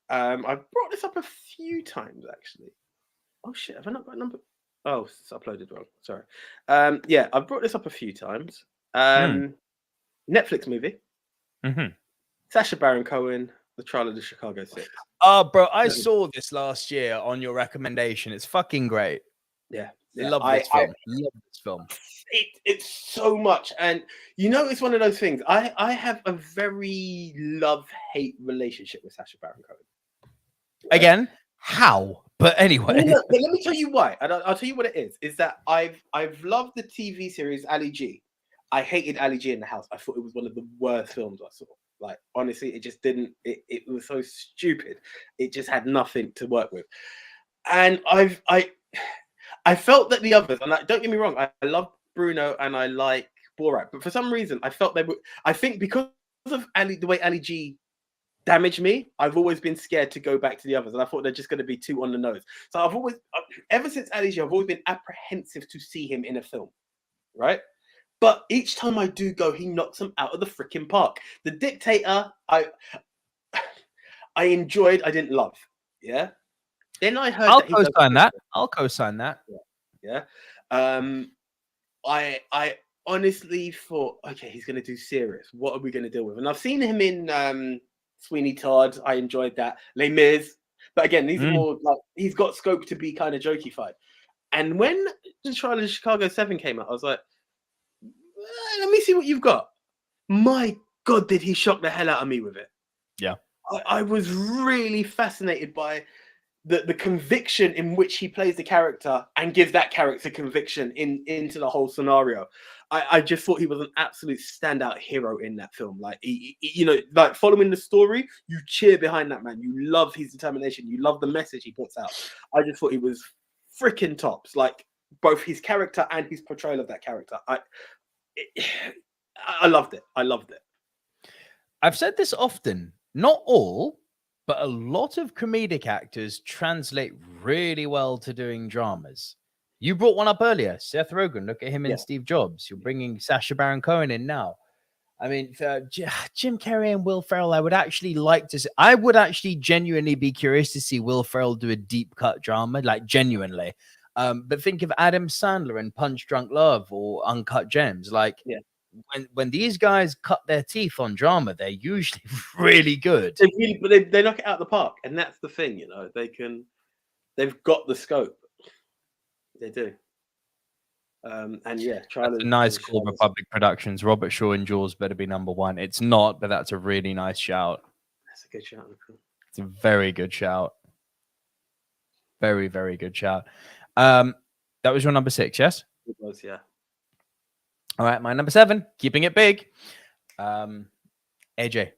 I've brought this up a few times actually. Oh shit, have I not got a number? Oh, it's uploaded wrong. Sorry. Yeah, I've brought this up a few times. Netflix movie. Sacha Baron Cohen, The Trial of the Chicago 6. Oh, bro, I saw this last year on your recommendation. It's fucking great. Yeah. Love this film. It's so much. And you know, it's one of those things. I have a very love-hate relationship with Sacha Baron Cohen. Right? Again, how? But anyway. Let me tell you why. And I'll tell you what it is. Is that I've loved the TV series Ali G. I hated Ali G in the House. I thought it was one of the worst films I saw. Like, honestly, it just didn't. It was so stupid. It just had nothing to work with. And I felt that the others, and don't get me wrong, I love Bruno and I like Borat, but for some reason I felt they were. I think because of the way Ali G damaged me, I've always been scared to go back to the others, and I thought they're just going to be too on the nose. So I've always, ever since Ali G, I've always been apprehensive to see him in a film, right? But each time I do go, he knocks them out of the freaking park. The Dictator, I enjoyed, I didn't love. Yeah. Then I heard I'll co-sign that. I'll co-sign that. Yeah. I honestly thought, okay, he's going to do serious. What are we going to deal with? And I've seen him in Sweeney Todd. I enjoyed that. Les Mis. But again, these are more like, he's got scope to be kind of jokey-fied. And when the Trial of Chicago 7 came out, I was like, let me see what you've got. My God, did he shock the hell out of me with it? Yeah. I was really fascinated by the conviction in which he plays the character and gives that character conviction into the whole scenario. I just thought he was an absolute standout hero in that film. Like, you know, like following the story, you cheer behind that man. You love his determination. You love the message he puts out. I just thought he was freaking tops. Like, both his character and his portrayal of that character. I loved it. I loved it. I've said this often. Not all, but a lot of comedic actors translate really well to doing dramas. You brought one up earlier, Seth Rogen. Look at him in Steve Jobs. You're bringing Sacha Baron Cohen in now. I mean, Jim Carrey and Will Ferrell, I would actually like to see. I would actually genuinely be curious to see Will Ferrell do a deep cut drama, like genuinely. But think of Adam Sandler in Punch Drunk Love or Uncut Gems. Like, when these guys cut their teeth on drama, they're usually really good. They knock it out of the park, and that's the thing, you know. They've got the scope. They do. And yeah, that's a nice call. Republic Productions. Robert Shaw and Jaws better be number one. It's not, but that's a really nice shout. That's a good shout. It's a very good shout. Very, very good shout. That was your number 6, yes? It was, yeah. All right, my number 7, keeping it big. AJ.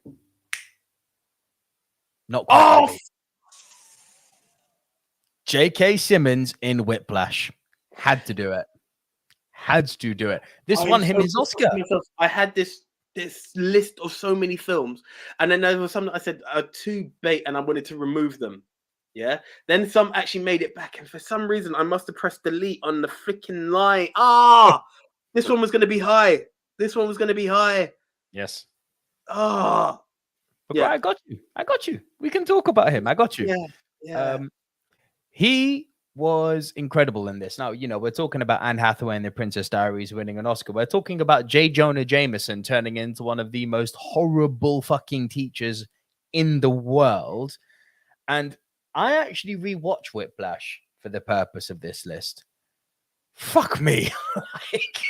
Not quite. Oh! J.K. Simmons in Whiplash. Had to do it. This won him his Oscar. I had this list of so many films, and then there was some that I said are too bait, and I wanted to remove them. Yeah. Then some actually made it back, and for some reason I must have pressed delete on the freaking line. This one was going to be high. Yes. But yeah, I got you. We can talk about him. I got you. Yeah. He was incredible in this. Now, you know, we're talking about Anne Hathaway and The Princess Diaries winning an Oscar. We're talking about J. Jonah Jameson turning into one of the most horrible fucking teachers in the world. And I actually rewatched Whiplash for the purpose of this list. Fuck me.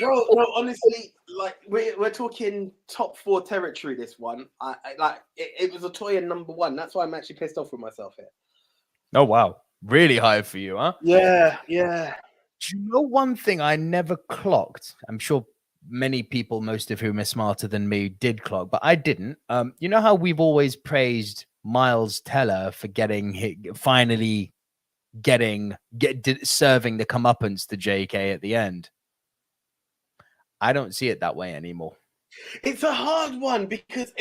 No, honestly, like we're talking top 4 territory. This one, I like it was a toy in number 1. That's why I'm actually pissed off with myself here. Oh wow, really high for you, huh? Yeah. Do you know one thing I never clocked? I'm sure many people, most of whom are smarter than me, did clock, but I didn't. You know how we've always praised Miles Teller for finally serving the comeuppance to JK at the end? I don't see it that way anymore. It's a hard one because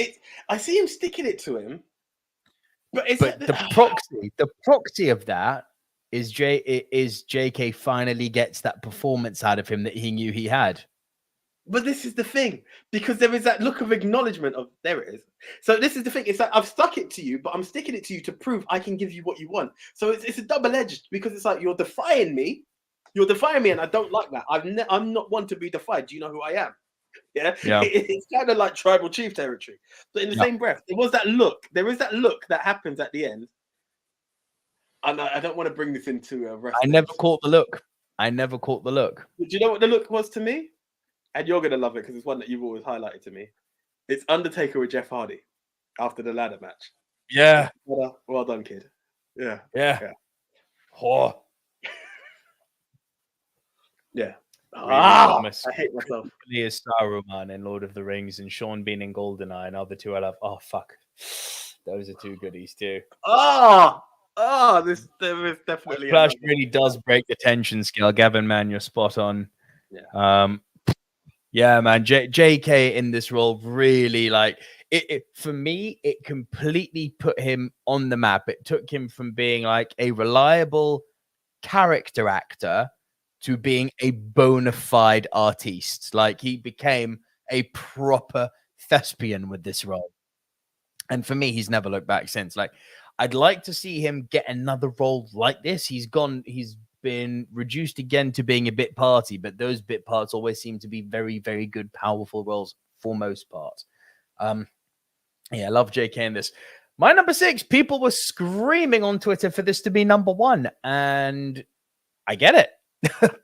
I see him sticking it to him, but the proxy of that is JK finally gets that performance out of him that he knew he had. But this is the thing, because there is that look of acknowledgement of there it is. So this is the thing. It's like I've stuck it to you, but I'm sticking it to you to prove I can give you what you want. So it's a double-edged, because it's like you're defying me, and I don't like that. I'm not one to be defied. Do you know who I am? Yeah. It's kind of like tribal chief territory. But in the same breath, there is that look that happens at the end. And I don't want to bring this into a I never caught the look. Do you know what the look was to me? And you're going to love it because it's one that you've always highlighted to me. It's Undertaker with Jeff Hardy after the ladder match. Yeah. Well done, kid. Yeah. Oh. Yeah. Really I hate myself. He is Saruman in Lord of the Rings and Sean Bean in GoldenEye, and other two I love. Oh, fuck. Those are two goodies, too. There is definitely... Flash really does break the tension scale. Gavin, man, you're spot on. Yeah. Yeah, man. JK in this role really, like, it for me, it completely put him on the map. It took him from being like a reliable character actor to being a bona fide artiste. Like, he became a proper thespian with this role. And for me, he's never looked back since. Like, I'd like to see him get another role like this. He's been reduced again to being a bit party, but those bit parts always seem to be very, very good, powerful roles for most parts. I love JK in this. My number 6, people were screaming on Twitter for this to be number 1, and I get it,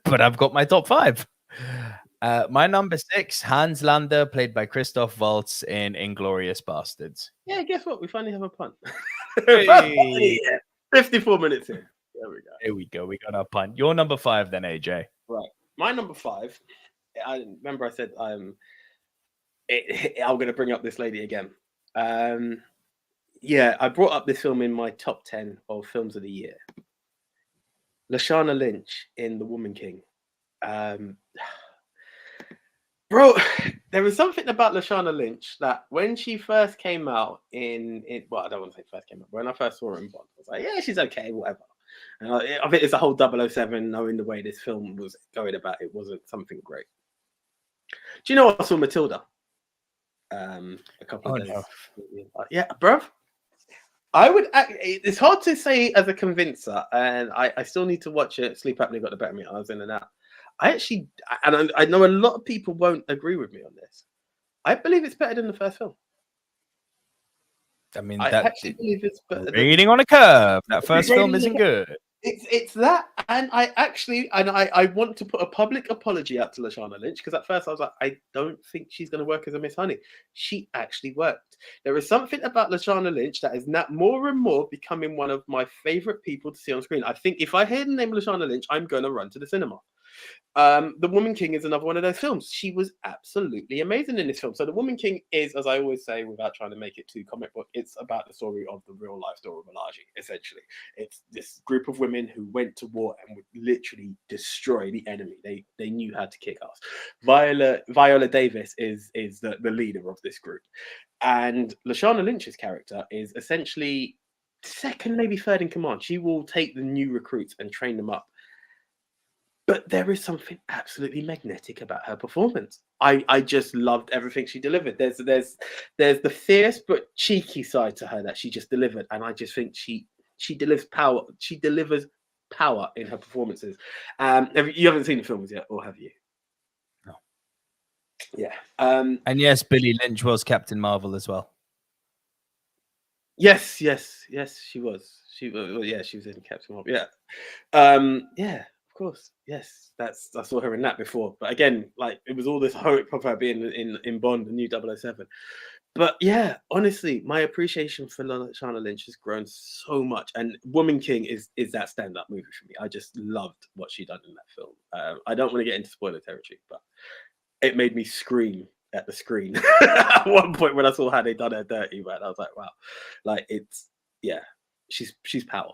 but I've got my top 5. My number 6, Hans Lander, played by Christoph Waltz in Inglorious Basterds. Yeah, guess what? We finally have a punt. Hey. 54 minutes in. There we go. We got our punt. Your number 5 then, AJ. Right. My number 5. I remember I said I'm going to bring up this lady again. I brought up this film in my top 10 of films of the year. Lashana Lynch in The Woman King. Bro, there was something about Lashana Lynch that when she first came out well, I don't want to say first came out, but when I first her in Bond, I was like, yeah, she's okay, whatever. And I think it's a whole 007, knowing the way this film was going about, it wasn't something great. Do you know I saw Matilda? A couple of days. No. Yeah, bruv. It's hard to say as a convincer, and I still need to watch it. Sleep apnea got the better of me. I was in and out. I know a lot of people won't agree with me on this. I believe it's better than the first film. I mean, I that actually believe it's better. reading on a curve. That first film isn't good. It's that, and I want to put a public apology out to Lashana Lynch, because at first I was like, I don't think she's going to work as a Miss Honey. She actually worked. There is something about Lashana Lynch that is now more and more becoming one of my favorite people to see on screen. I think if I hear the name Lashana Lynch, I'm going to run to the cinema. The Woman King is another one of those films. She was absolutely amazing in this film. So The Woman King is, as I always say, without trying to make it too comic book, it's about the story of the real life story of Malaji, essentially. It's this group of women who went to war and would literally destroy the enemy. They knew how to kick ass. Viola Davis is the leader of this group. And Lashana Lynch's character is essentially second, maybe third in command. She will take the new recruits and train them up. But there is something absolutely magnetic about her performance. I just loved everything she delivered. There's the fierce but cheeky side to her that she just delivered, and I just think she delivers power. She delivers power in her performances. You haven't seen the films yet, or have you? No. Yeah. And yes, Billie Lynch was Captain Marvel as well. Yes, she was. She was in Captain Marvel. Yeah. Yeah. Of course, yes. I saw her in that before, but again, like, it was all this hope of her being in Bond, the new 007. But yeah, honestly, my appreciation for Lashana Lynch has grown so much, and Woman King is that stand-up movie for me. I just loved what she done in that film. I don't want to get into spoiler territory, but it made me scream at the screen at one point when I saw how they done her dirty. Man, I was like, wow, like, she's power.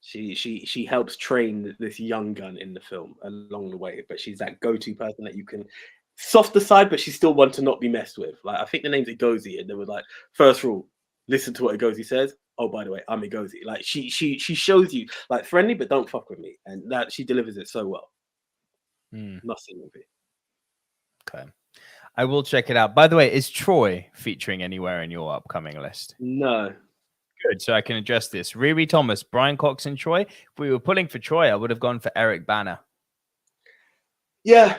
She helps train this young gun in the film along the way, but she's that go-to person that you can soft aside, but she still want to not be messed with. Like, I think the name's Igozi, and they were like, first rule, listen to what Igozi says. Oh, by the way, I'm Igozi. Like, she shows you, like, friendly, but don't fuck with me, and that she delivers it so well. Must-see movie. Okay, I will check it out. By the way, is Troy featuring anywhere in your upcoming list? No. Good, so I can address this. Riri Thomas, Brian Cox, and Troy. If we were pulling for Troy, I would have gone for Eric Bana. Yeah,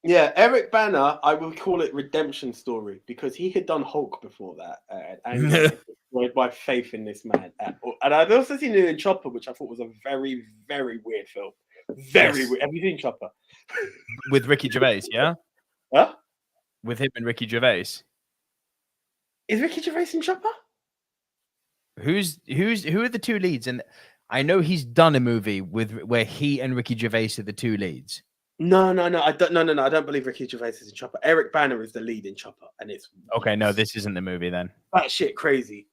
Eric Bana, I would call it redemption story, because he had done Hulk before that, and destroyed my faith in this man. And I'd also seen him in Chopper, which I thought was a very, very weird film. Very weird. Have you seen Chopper? With Ricky Gervais, yeah? Huh? With him and Ricky Gervais. Is Ricky Gervais in Chopper? Who are the two leads? And I know he's done a movie where he and Ricky Gervais are the two leads. No. I don't believe Ricky Gervais is in Chopper. Eric Bana is the lead in Chopper, and it's okay. No, this isn't the movie then. Batshit crazy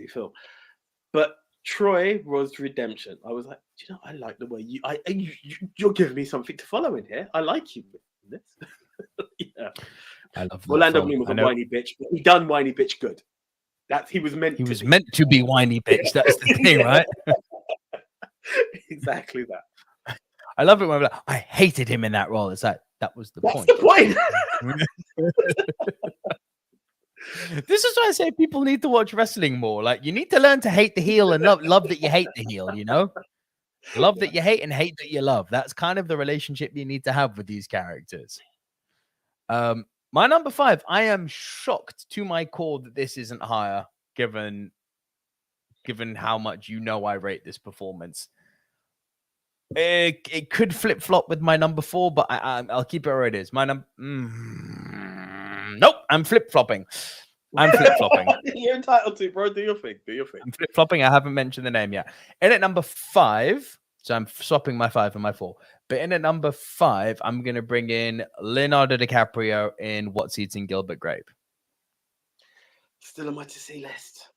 film. But Troy was redemption. I was like, do you know, I like the way you're giving me something to follow in here. I like you in this. Yeah. I love Orlando Bloom was a whiny bitch, but he done whiny bitch good. He was meant to be whiny bitch. That's the thing, right? Exactly that. I love it when we're like, I hated him in that role. It's like, that was the point. That's the point. This is why I say people need to watch wrestling more. Like, you need to learn to hate the heel and love that you hate the heel, you know? Love that you hate and hate that you love. That's kind of the relationship you need to have with these characters. My number 5, I am shocked to my core that this isn't higher, given how much I rate this performance. It could flip-flop with my number 4, but I'll keep it where it is. My number... Nope, I'm flip-flopping. You're entitled to, bro. Do your thing. I'm flip-flopping. I haven't mentioned the name yet. In at number 5, so I'm swapping my 5 and my 4. But in at number 5, I'm going to bring in Leonardo DiCaprio in What's Eating Gilbert Grape. Still on my to-see list.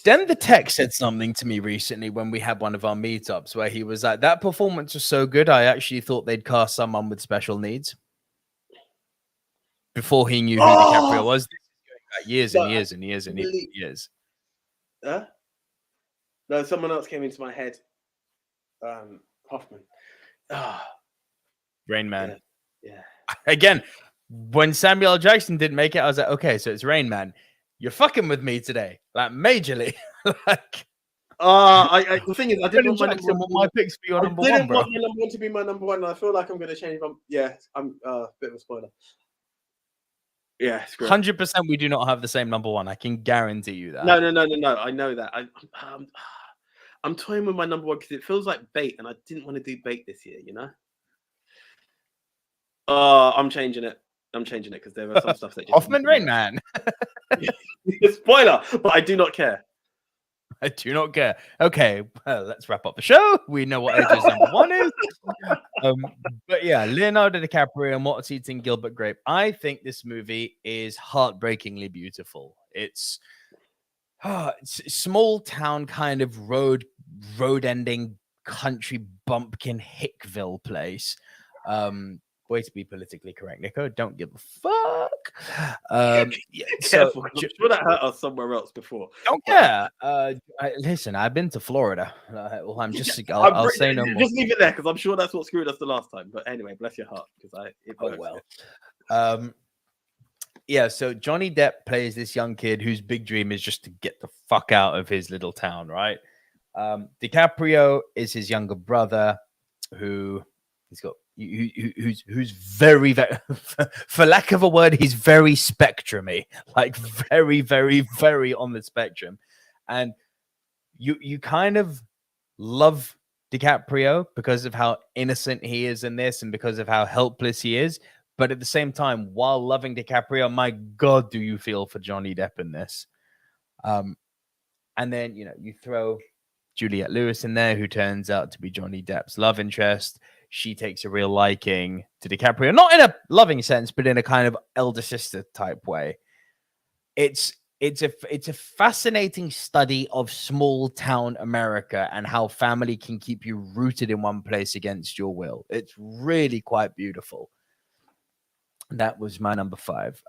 Den the Tech said something to me recently when we had one of our meetups where he was like, that performance was so good, I actually thought they'd cast someone with special needs. Before he knew who DiCaprio was. This is going back years and years and years and years. No, someone else came into my head. Hoffman. Rain Man. Yeah. Again, when Samuel L. Jackson didn't make it, I was like, okay, so it's Rain Man. You're fucking with me today, like majorly. Like, the thing is, I didn't want my picks for your number 1, bro. I didn't want my number 1 to be my number 1, and I feel like I'm going to change. I'm a bit of a spoiler. Yeah, screw it. 100% we do not have the same number one. I can guarantee you that. No. I know that. I'm toying with my number one because it feels like bait, and I didn't want to do bait this year. You know. I'm changing it. Because there are some stuff that just Hoffman Rain Man. Spoiler, but I do not care. I do not care. Okay, well, let's wrap up the show. We know what AJ's number one is. But yeah, Leonardo DiCaprio and What's Eating Gilbert Grape. I think this movie is heartbreakingly beautiful. It's small town kind of road ending country bumpkin Hickville place. Way to be politically correct, Nico. Don't give a fuck. Careful, I'm sure that hurt us somewhere else before. Don't care. Listen, I've been to Florida. Well, I'm just. I'll say no more. Just leave it there because I'm sure that's what screwed us the last time. But anyway, bless your heart because Yeah. So Johnny Depp plays this young kid whose big dream is just to get the fuck out of his little town, right? DiCaprio is his younger brother, who's very, very, for lack of a word, he's very spectrumy, like very, very, very on the spectrum. And you kind of love DiCaprio because of how innocent he is in this and because of how helpless he is. But at the same time, while loving DiCaprio, my God, do you feel for Johnny Depp in this? And then, you throw Juliette Lewis in there, who turns out to be Johnny Depp's love interest. She takes a real liking to DiCaprio, not in a loving sense, but in a kind of elder sister type way. It's a fascinating study of small town America and how family can keep you rooted in one place against your will. It's really quite beautiful. That was my number 5.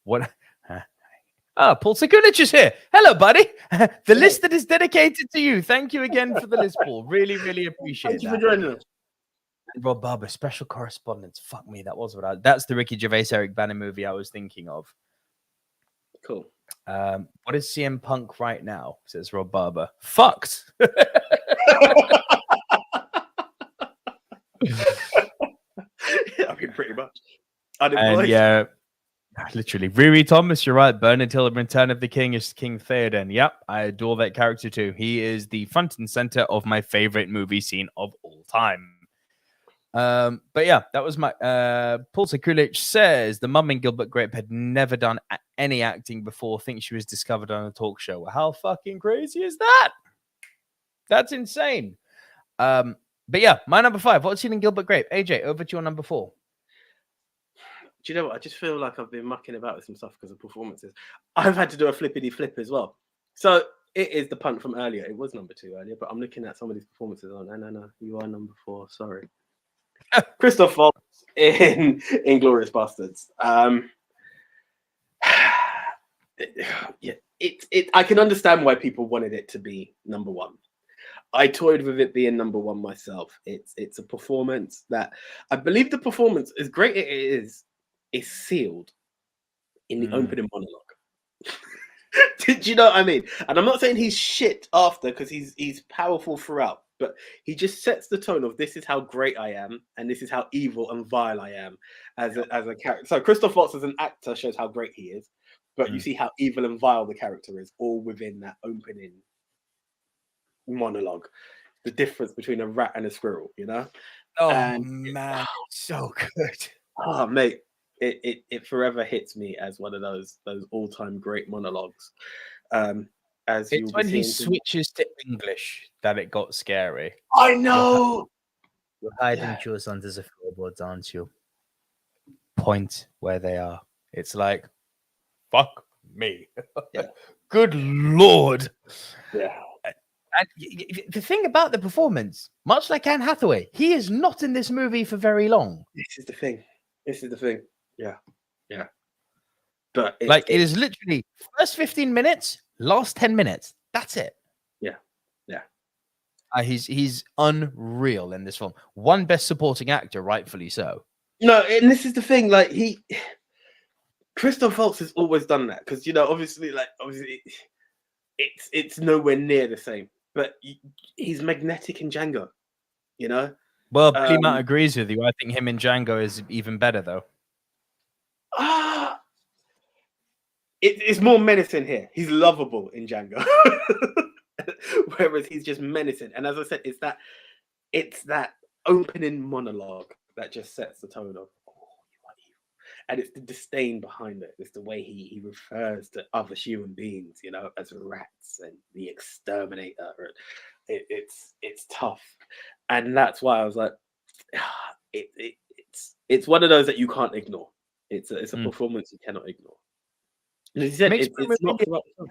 What? Paul Sekulic is here. Hello, buddy. The list that is dedicated to you. Thank you again for the list, Paul. Really, really appreciate Thank you for joining us. Rob Barber, special correspondence. Fuck me, that's the Ricky Gervais, Eric Bana movie I was thinking of. Cool. What is CM Punk right now? Says Rob Barber. Fucked. I mean, pretty much. And yeah. Literally, Riri Thomas, you're right. Burn until the return of the king is King Theoden. Yep, I adore that character too. He is the front and center of my favorite movie scene of all time. But yeah, that was my Paul Sekulic says the mum in Gilbert Grape had never done any acting before. Thinks she was discovered on a talk show. How fucking crazy is that? That's insane. But yeah, my number 5. What's in Gilbert Grape? AJ, over to your number 4. Do you know what? I just feel like I've been mucking about with some stuff because of performances. I've had to do a flippity flip as well. So it is the punt from earlier. It was number 2 earlier, but I'm looking at some of these performances. Oh, no. You are number 4. Sorry. Christoph Waltz in Inglorious Basterds. Yeah, I can understand why people wanted it to be number 1. I toyed with it being number 1 myself. It's a performance that I believe the performance, as great as it is sealed in the opening monologue. Did you know what I mean? And I'm not saying he's shit after, because he's powerful throughout, but he just sets the tone of this is how great I am, and this is how evil and vile I am as a character. So Christoph Waltz as an actor shows how great he is, but you see how evil and vile the character is, all within that opening monologue. The difference between a rat and a squirrel, Oh, man, so good. Oh, mate. It forever hits me as one of those all-time great monologues. As it's when he switches to English that it got scary. I know. You're hiding yours under the floorboards, aren't you? Point where they are. It's like, fuck me. Yeah. Good Lord. Yeah. And the thing about the performance, much like Anne Hathaway, he is not in this movie for very long. This is the thing. Yeah. But it is literally first 15 minutes, last 10 minutes. That's it. Yeah. He's unreal in this film. One best supporting actor, rightfully so. No, and this is the thing. Like Christoph Waltz has always done that because obviously, it's nowhere near the same. But he's magnetic in Django. Well, Billy Matt agrees with you. I think him in Django is even better, though. It's more menacing here. He's lovable in Django, whereas he's just menacing. And as I said, it's that opening monologue that just sets the tone of, oh, you are evil. And it's the disdain behind it. It's the way he refers to other human beings, as rats and the exterminator. It's tough, and that's why I was like, it's one of those that you can't ignore. It's a performance you cannot ignore. And as you said, it's not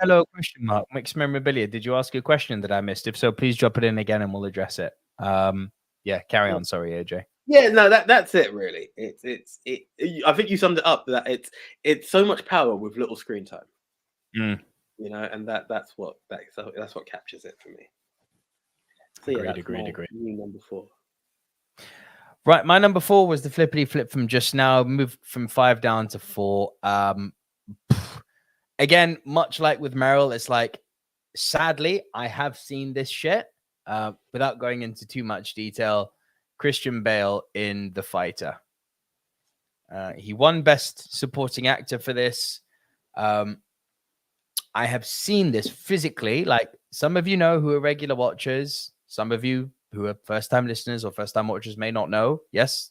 hello question mark. Mixed memorabilia. Did you ask a question that I missed? If so, please drop it in again and we'll address it. Yeah, carry on. Sorry, AJ. Yeah, no, that's it really. I think you summed it up. That it's so much power with little screen time. And that's what captures it for me. So yeah, agreed. Number 4. Right, my number 4 was the flippity flip from just now. Moved from 5 down to 4. Again, much like with Meryl, it's like, sadly, I have seen this shit. Without going into too much detail, Christian Bale in The Fighter. He won Best Supporting Actor for this. I have seen this physically. Like, some of you know who are regular watchers. Some of you who are first-time listeners or first-time watchers may not know. Yes.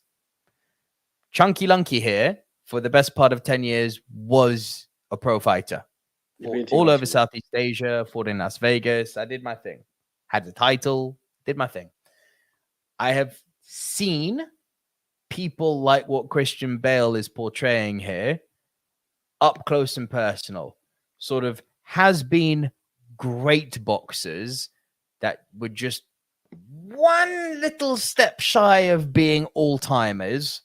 Chunky Lunky here, for the best part of 10 years, was a pro fighter. All over Southeast Asia, fought in Las Vegas. I did my thing. Had the title, did my thing. I have seen people like what Christian Bale is portraying here, up close and personal. Sort of has been great boxers that were just one little step shy of being all-timers,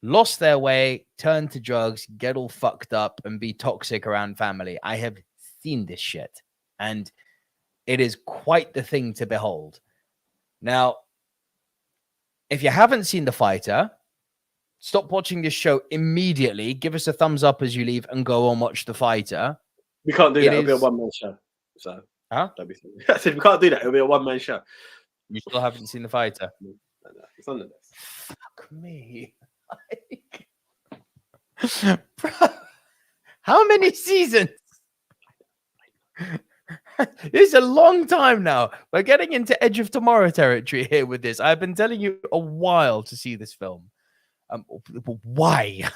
lost their way, turned to drugs, get all fucked up, and be toxic around family. I have seen this shit, and it is quite the thing to behold. Now, if you haven't seen The Fighter, stop watching this show immediately. Give us a thumbs up as you leave and go and watch The Fighter. We can't do that. It'll be a one-man show. So, don't be silly. I said we can't do that. It'll be a one-man show. You still haven't seen The Fighter? No, it's on the list. Fuck me. Bro, how many seasons? This is a long time now. We're getting into Edge of Tomorrow territory here with this. I've been telling you a while to see this film. Why?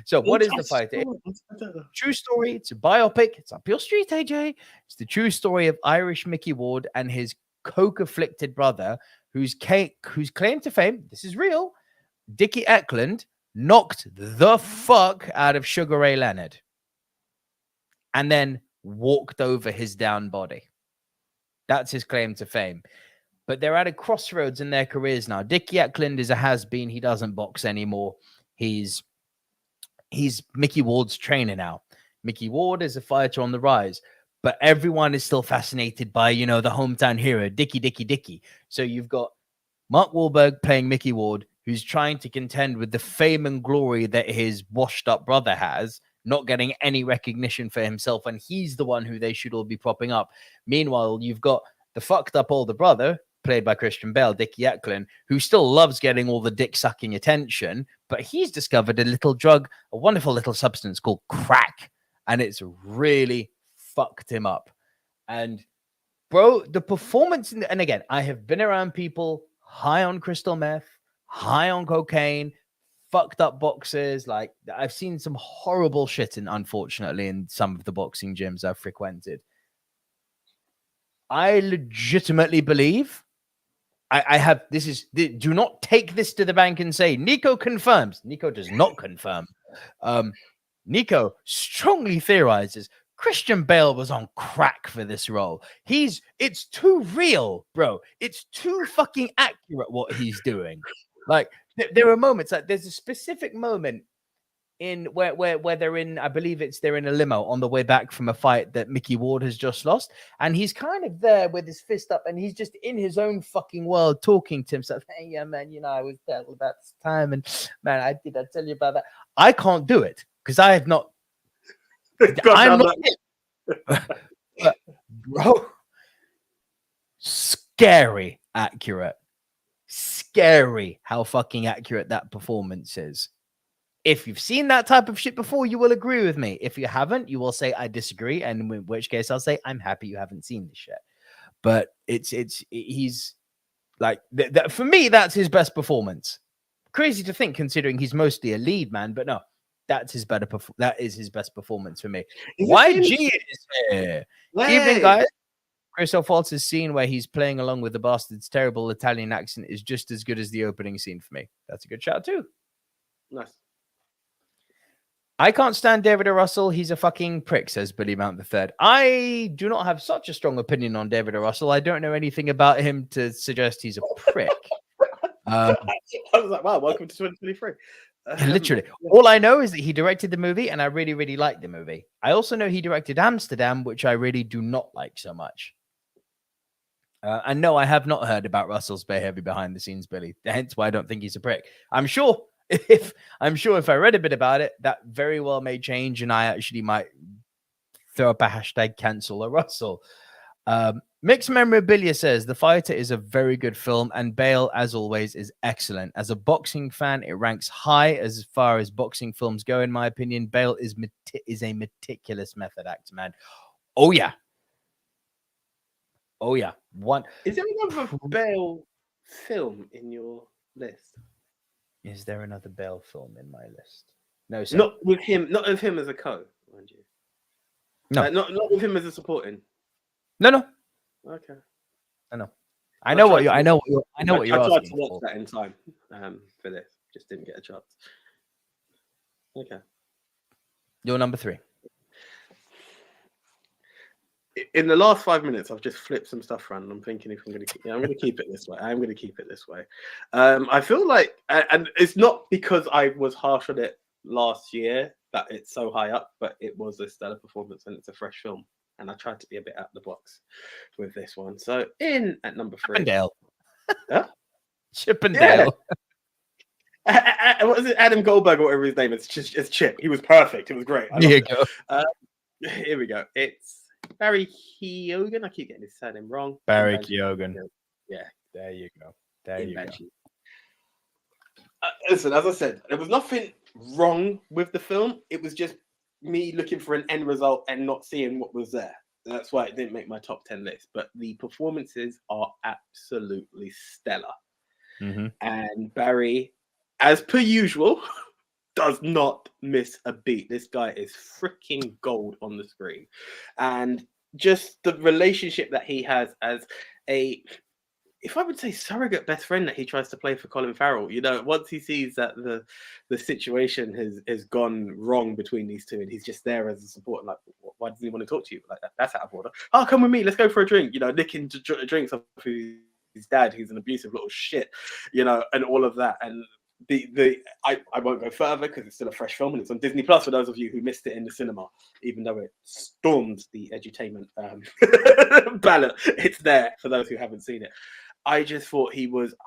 So what is The Fighter? True story. It's a biopic. It's up your street, AJ. It's the true story of Irish Mickey Ward and his coke-afflicted brother, whose claim to fame, this is real, Dickie Eklund, knocked the fuck out of Sugar Ray Leonard and then walked over his down body. That's his claim to fame. But they're at a crossroads in their careers now. Dickie Eklund is a has-been. He doesn't box anymore. He's Mickey Ward's trainer now. Mickey Ward is a fighter on the rise, but everyone is still fascinated by, the hometown hero, Dickie. So you've got Mark Wahlberg playing Mickey Ward, who's trying to contend with the fame and glory that his washed-up brother has, not getting any recognition for himself, and he's the one who they should all be propping up. Meanwhile, you've got the fucked-up older brother, played by Christian Bale, Dickie Eklund, who still loves getting all the dick-sucking attention, but he's discovered a little drug, a wonderful little substance called crack, and it's really fucked him up. And, bro, the performance, and again, I have been around people high on crystal meth, high on cocaine, fucked up boxers. Like, I've seen some horrible shit, unfortunately, in some of the boxing gyms I've frequented. I legitimately believe I have, do not take this to the bank and say, Nico confirms. Nico does not confirm. Nico strongly theorizes Christian Bale was on crack for this role. It's too real, bro. It's too fucking accurate what he's doing. Like, there are moments, like there's a specific moment in where they're in, I believe they're in a limo on the way back from a fight that Mickey Ward has just lost, and he's kind of there with his fist up, and he's just in his own fucking world talking to himself. Hey, yeah, man, I was there about this time, and man, I tell you about that. I can't do it because I have not. I'm not it. But, bro, scary accurate. Scary how fucking accurate that performance is. If you've seen that type of shit before, you will agree with me. If you haven't, you will say I disagree, and in which case I'll say I'm happy you haven't seen this shit. But he's like for me, that's his best performance. Crazy to think, considering he's mostly a lead man, but no, that's his that is his best performance for me. YG is here. Hey. Evening, guys. Christoph Waltz's scene where he's playing along with the bastard's terrible Italian accent is just as good as the opening scene for me. That's a good shout too. Nice. I can't stand David O. Russell. He's a fucking prick, says Billy Mount III. I do not have such a strong opinion on David O. Russell. I don't know anything about him to suggest he's a prick. I was like, wow, welcome to 2023. Literally. All I know is that he directed the movie, and I really, really liked the movie. I also know he directed Amsterdam, which I really do not like so much. And no, I have not heard about Russell's behavior behind the scenes, Billy. Hence why I don't think he's a prick. I'm sure if I read a bit about it, that very well may change, and I actually might throw up a hashtag cancel a Russell. Mixed Memorabilia says The Fighter is a very good film, and Bale, as always, is excellent. As a boxing fan, it ranks high as far as boxing films go, in my opinion. Bale is a meticulous method actor, man. Oh yeah. One. Is there another Bale film in your list? Is there another Bale film in my list? No, sir. Not with him as a co, mind you. No, not with him as a supporting. No. Okay. I know. I know what you're asking. I tried to watch that in time for this. Just didn't get a chance. Okay. You're number 3. In the last 5 minutes, I've just flipped some stuff around, and I'm thinking if I'm going to keep it this way. I'm going to keep it this way. I feel like, and it's not because I was harsh on it last year that it's so high up, but it was a stellar performance and it's a fresh film. And I tried to be a bit out of the box with this one. So in at number 3, Chippendale. Huh? Chippendale. Yeah. What is it? Adam Goldberg or whatever his name is. It's Chip. He was perfect. It was great. There you go. Here we go. It's Barry Keoghan. I keep getting his surname wrong. Barry Keoghan. Yeah. There you go. There you go. Listen, as I said, there was nothing wrong with the film. It was just me looking for an end result and not seeing what was there. That's why it didn't make my top 10 list. But the performances are absolutely stellar. Mm-hmm. And Barry, as per usual, does not miss a beat. This guy is freaking gold on the screen. And just the relationship that he has as if I would say surrogate best friend that he tries to play for Colin Farrell, once he sees that the situation has gone wrong between these two, and he's just there as a support, like, why doesn't he want to talk to you? Like, that's out of order. Oh, come with me, let's go for a drink. Nicking drinks off his dad, who's an abusive little shit, and all of that. And I won't go further because it's still a fresh film and it's on Disney Plus for those of you who missed it in the cinema, even though it stormed the edutainment ballot. It's there for those who haven't seen it. I just thought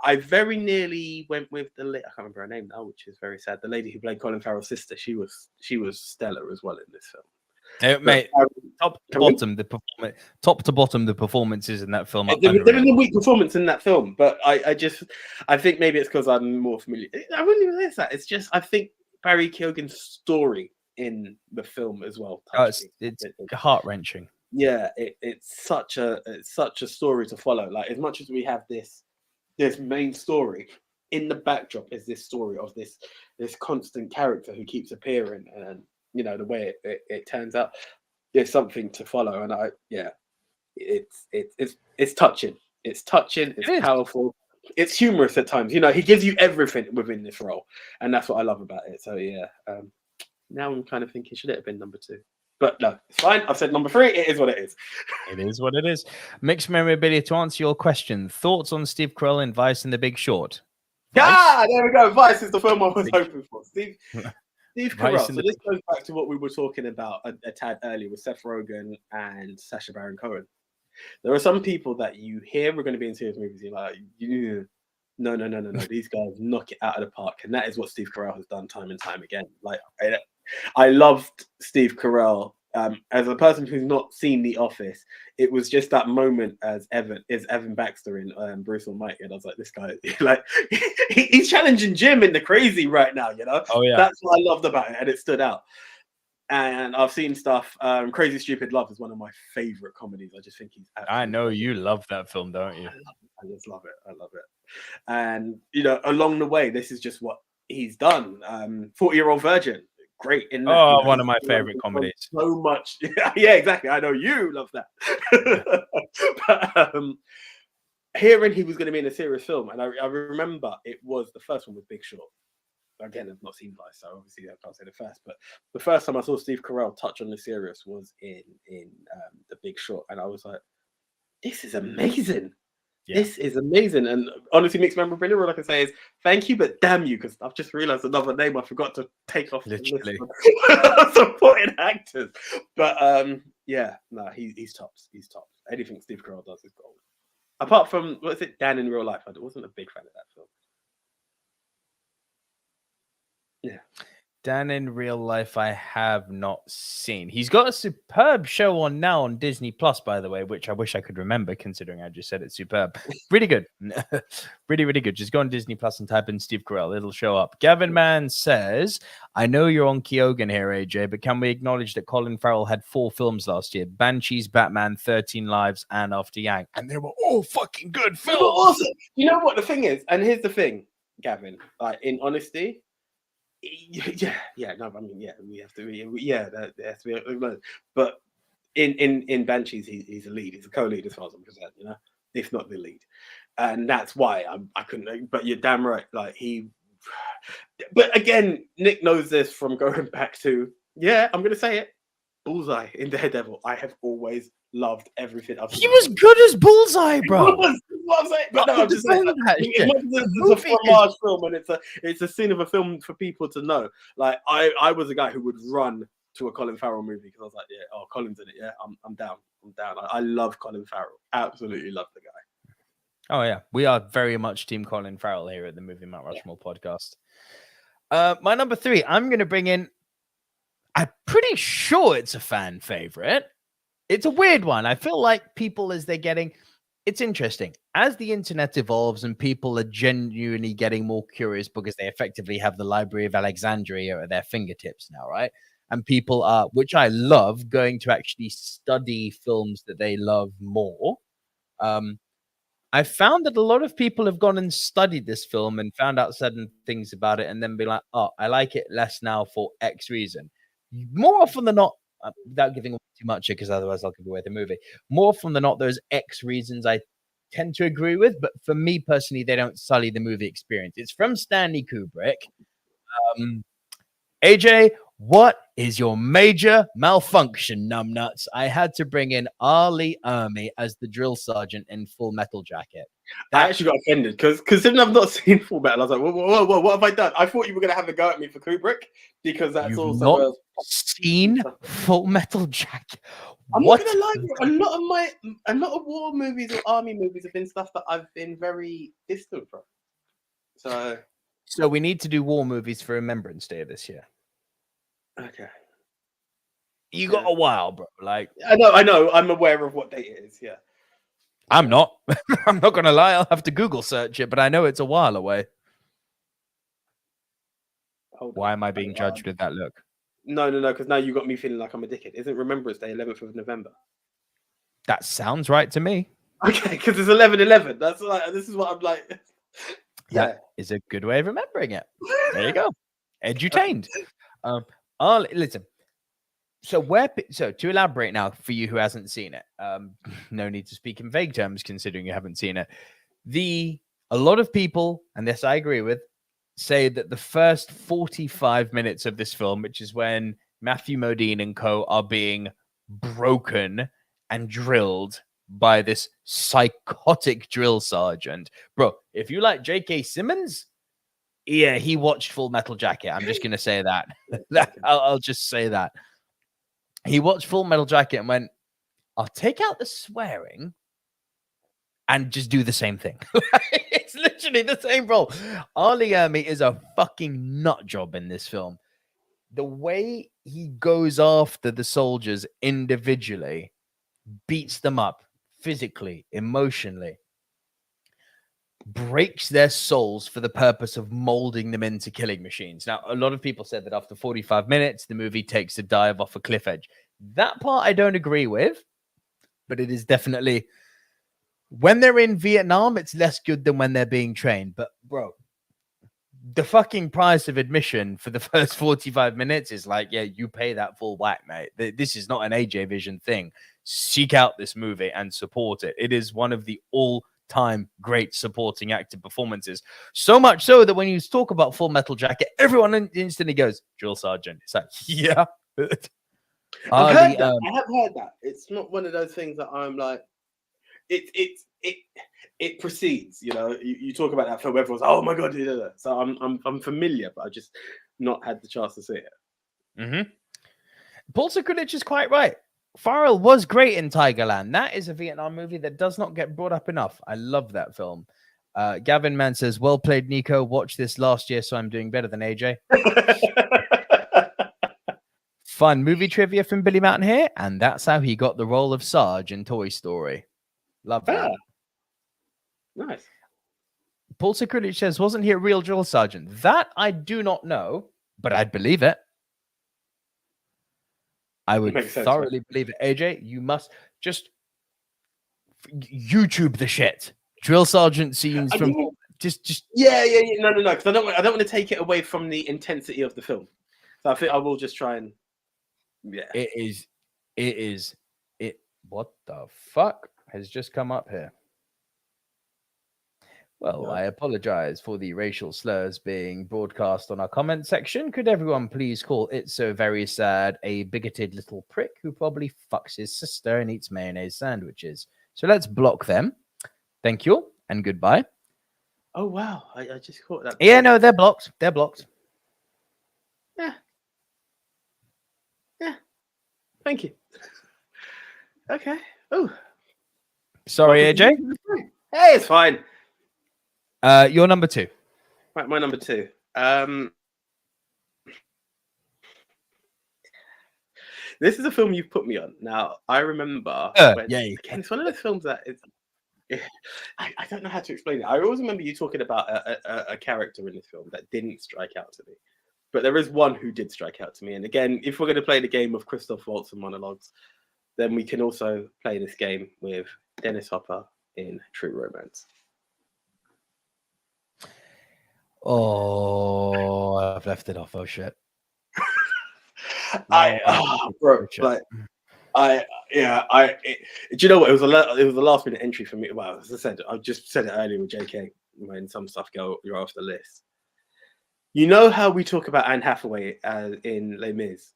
I very nearly went with I can't remember her name now, which is very sad. The lady who played Colin Farrell's sister, she was stellar as well in this film. Mate, top to bottom, the performances in that film. There was a weak performance in that film, but I think maybe it's because I'm more familiar. I wouldn't even say that. It's just I think Barry Keoghan's story in the film as well. It's heart-wrenching. Yeah, it's such a story to follow. Like, as much as we have this main story, in the backdrop is this story of this constant character who keeps appearing, and the way it turns out, there's something to follow. And it's touching. It's touching. It's powerful. It's humorous at times. He gives you everything within this role, and that's what I love about it. So yeah, now I'm kind of thinking, should it have been number 2? But no, it's fine. I've said number 3. It is what it is. It is what it is. Mixed Memorabilia, to answer your question, thoughts on Steve Carell in Vice and The Big Short? There we go. Vice is the film I was hoping for. Steve Carell. So this goes back to what we were talking about a tad earlier with Seth Rogen and Sacha Baron Cohen. There are some people that you hear we're going to be in serious movies. You're like, no. These guys knock it out of the park. And that is what Steve Carell has done time and time again. Like, I loved Steve Carell As a person who's not seen The Office, it was just that moment as Evan Baxter in Bruce Almighty, and I was like, this guy, like, he's challenging Jim in the crazy right now, you know. Oh yeah, that's what I loved about it, and it stood out. And I've seen stuff. Crazy Stupid Love is one of my favorite comedies. I just think he's. I know you love that film, don't you? I just love it. I love it. And you know, along the way, this is just what he's done. 40-Year-Old Virgin. Great in that, oh, you know, one of my favorite comedies. So much, yeah, exactly. I know you love that. But hearing he was going to be in a serious film, and I remember it was the first one with Big Short. Again, I've not seen Vice, so obviously I can't say the first. But the first time I saw Steve Carell touch on the serious was in The Big Short, and I was like, "This is amazing." Yeah. This is amazing. And honestly, mixed memorabilia, all I can say is thank you, but damn you, because I've just realized another name I forgot to take off Literally. the list of supporting actors. But yeah, no, he's tops. He's tops. Anything Steve Carell does is gold. Apart from, what is it, Dan in Real Life? I wasn't a big fan of that film. Yeah. Dan in Real Life, I have not seen. He's got a superb show on now on Disney Plus, by the way, which I wish I could remember, considering I just said it's superb. Really good. Really, really good. Just go on Disney Plus and type in Steve Carell. It'll show up. Gavin Mann says, I know you're on Kyogen here, AJ, but can we acknowledge that Colin Farrell had 4 films last year? Banshees, Batman, 13 Lives, and After Yang. And they were all fucking good films. Awesome. You know what the thing is? And here's the thing, Gavin. Like, in honesty, no, I mean, yeah, we have to, that has to be, but in Banshees, he's a lead, he's a co-lead as far as I'm concerned, you know, if not the lead, and that's why I couldn't. But you're damn right, like but again, Nick knows this from going back to, I'm gonna say it, Bullseye in Daredevil. I have always loved everything. He was good as Bullseye, bro. What I'm saying, but no, I'm just saying it's a fromage film, and it's a scene of a film for people to know. Like I was a guy who would run to a Colin Farrell movie because I was like, Colin's in it, I'm down. I love Colin Farrell, absolutely love the guy. Oh yeah, we are very much Team Colin Farrell here at the Movie Mount Rushmore podcast. My number 3, I'm going to bring in. I'm pretty sure it's a fan favorite. It's a weird one. I feel like people, as they're getting, it's interesting. As the internet evolves and people are genuinely getting more curious because they effectively have the Library of Alexandria at their fingertips now, right? And people are, which I love, going to actually study films that they love more. I found that a lot of people have gone and studied this film and found out certain things about it and then be like, oh, I like it less now for X reason. More often than not, without giving away too much, because otherwise I'll give away the movie. More often than not, there's X reasons I tend to agree with, but for me personally, they don't sully the movie experience. It's from Stanley Kubrick. AJ, what is your major malfunction, numbnuts? I had to bring in Ali Ermey as the drill sergeant in Full Metal Jacket. I actually got offended because I've not seen Full Metal. I was like, whoa, what have I done? I thought you were going to have a go at me for Kubrick because that's You've also not seen Full Metal Jacket. I'm not going to lie, a lot of war movies or army movies have been stuff that I've been very distant from. So we need to do war movies for Remembrance Day this year. Okay. You got a while, bro. Like I know. I'm aware of what date it is. Yeah. I'm not. I'm not gonna lie. I'll have to Google search it, but I know it's a while away. Why am I being judged with that look? No, because now you got me feeling like I'm a dickhead. Isn't Remembrance Day 11th of November? That sounds right to me. Okay, because it's 11/11. That's like, this is what I'm like. That is a good way of remembering it. There you go. Edutained. Listen. So to elaborate now for you who hasn't seen it, no need to speak in vague terms considering you haven't seen it. A lot of people, and this I agree with, say that the first 45 minutes of this film, which is when Matthew Modine and co are being broken and drilled by this psychotic drill sergeant. Bro, if you like J.K. Simmons, yeah, he watched Full Metal Jacket. I'm just going to say that. I'll just say that. He watched Full Metal Jacket and went, I'll take out the swearing and just do the same thing. It's literally the same role. Ali Ermey is a fucking nut job in this film. the way he goes after the soldiers individually, beats them up physically, emotionally, breaks their souls for the purpose of molding them into killing machines. Now, a lot of people said that after 45 minutes, the movie takes a dive off a cliff edge. That part I don't agree with, but it is definitely, when they're in Vietnam, it's less good than when they're being trained. But bro, the fucking price of admission for the first 45 minutes is like, yeah, you pay that full whack, mate. This is not an AJ Vision thing. Seek out this movie and support it. It is one of the all-time great supporting actor performances. So much so that when you talk about Full Metal Jacket, everyone instantly goes, Drill Sergeant. It's like, yeah. I've heard that. I have heard that. It's not one of those things that I'm like, it precedes, you know. You talk about that film, everyone's like, oh my god, so I'm familiar, but I just not had the chance to see it. Mm-hmm. Paul Sokolic is quite right. Farrell was great in Tigerland. That is a Vietnam movie that does not get brought up enough. I love that film. Gavin Mann says, well played, Nico. Watched this last year, so I'm doing better than AJ. Fun movie trivia from Billy Mountain here, and that's how he got the role of Sarge in Toy Story. Love that. Nice. Paul Sokolic says, wasn't he a real drill sergeant? That I do not know, but I'd believe it. I would thoroughly believe it. AJ, you must just YouTube the shit. Drill sergeant scenes from just yeah. No, because I don't want to take it away from the intensity of the film. So I think I will just try and It is. What the fuck has just come up here? Well, no. I apologize for the racial slurs being broadcast on our comment section. Could everyone please call It's So Very Sad a bigoted little prick who probably fucks his sister and eats mayonnaise sandwiches? So let's block them. Thank you and goodbye. Oh, wow. I just caught that. Yeah, no, they're blocked. They're blocked. Yeah. Thank you. Okay. Oh. Sorry, AJ. Hey, it's fine. You're number 2. Right, my number 2. This is a film you've put me on. Now, I remember. Again, it's one of those films that is. I don't know how to explain it. I always remember you talking about a character in this film that didn't strike out to me. But there is one who did strike out to me. And again, if we're going to play the game of Christoph Waltz and monologues, then we can also play this game with Dennis Hopper in True Romance. Oh, I've left it off. Oh shit! Do you know what? It was a last minute entry for me. Well, as I said, I just said it earlier with JK when some stuff you're off the list. You know how we talk about Anne Hathaway in Les Mis,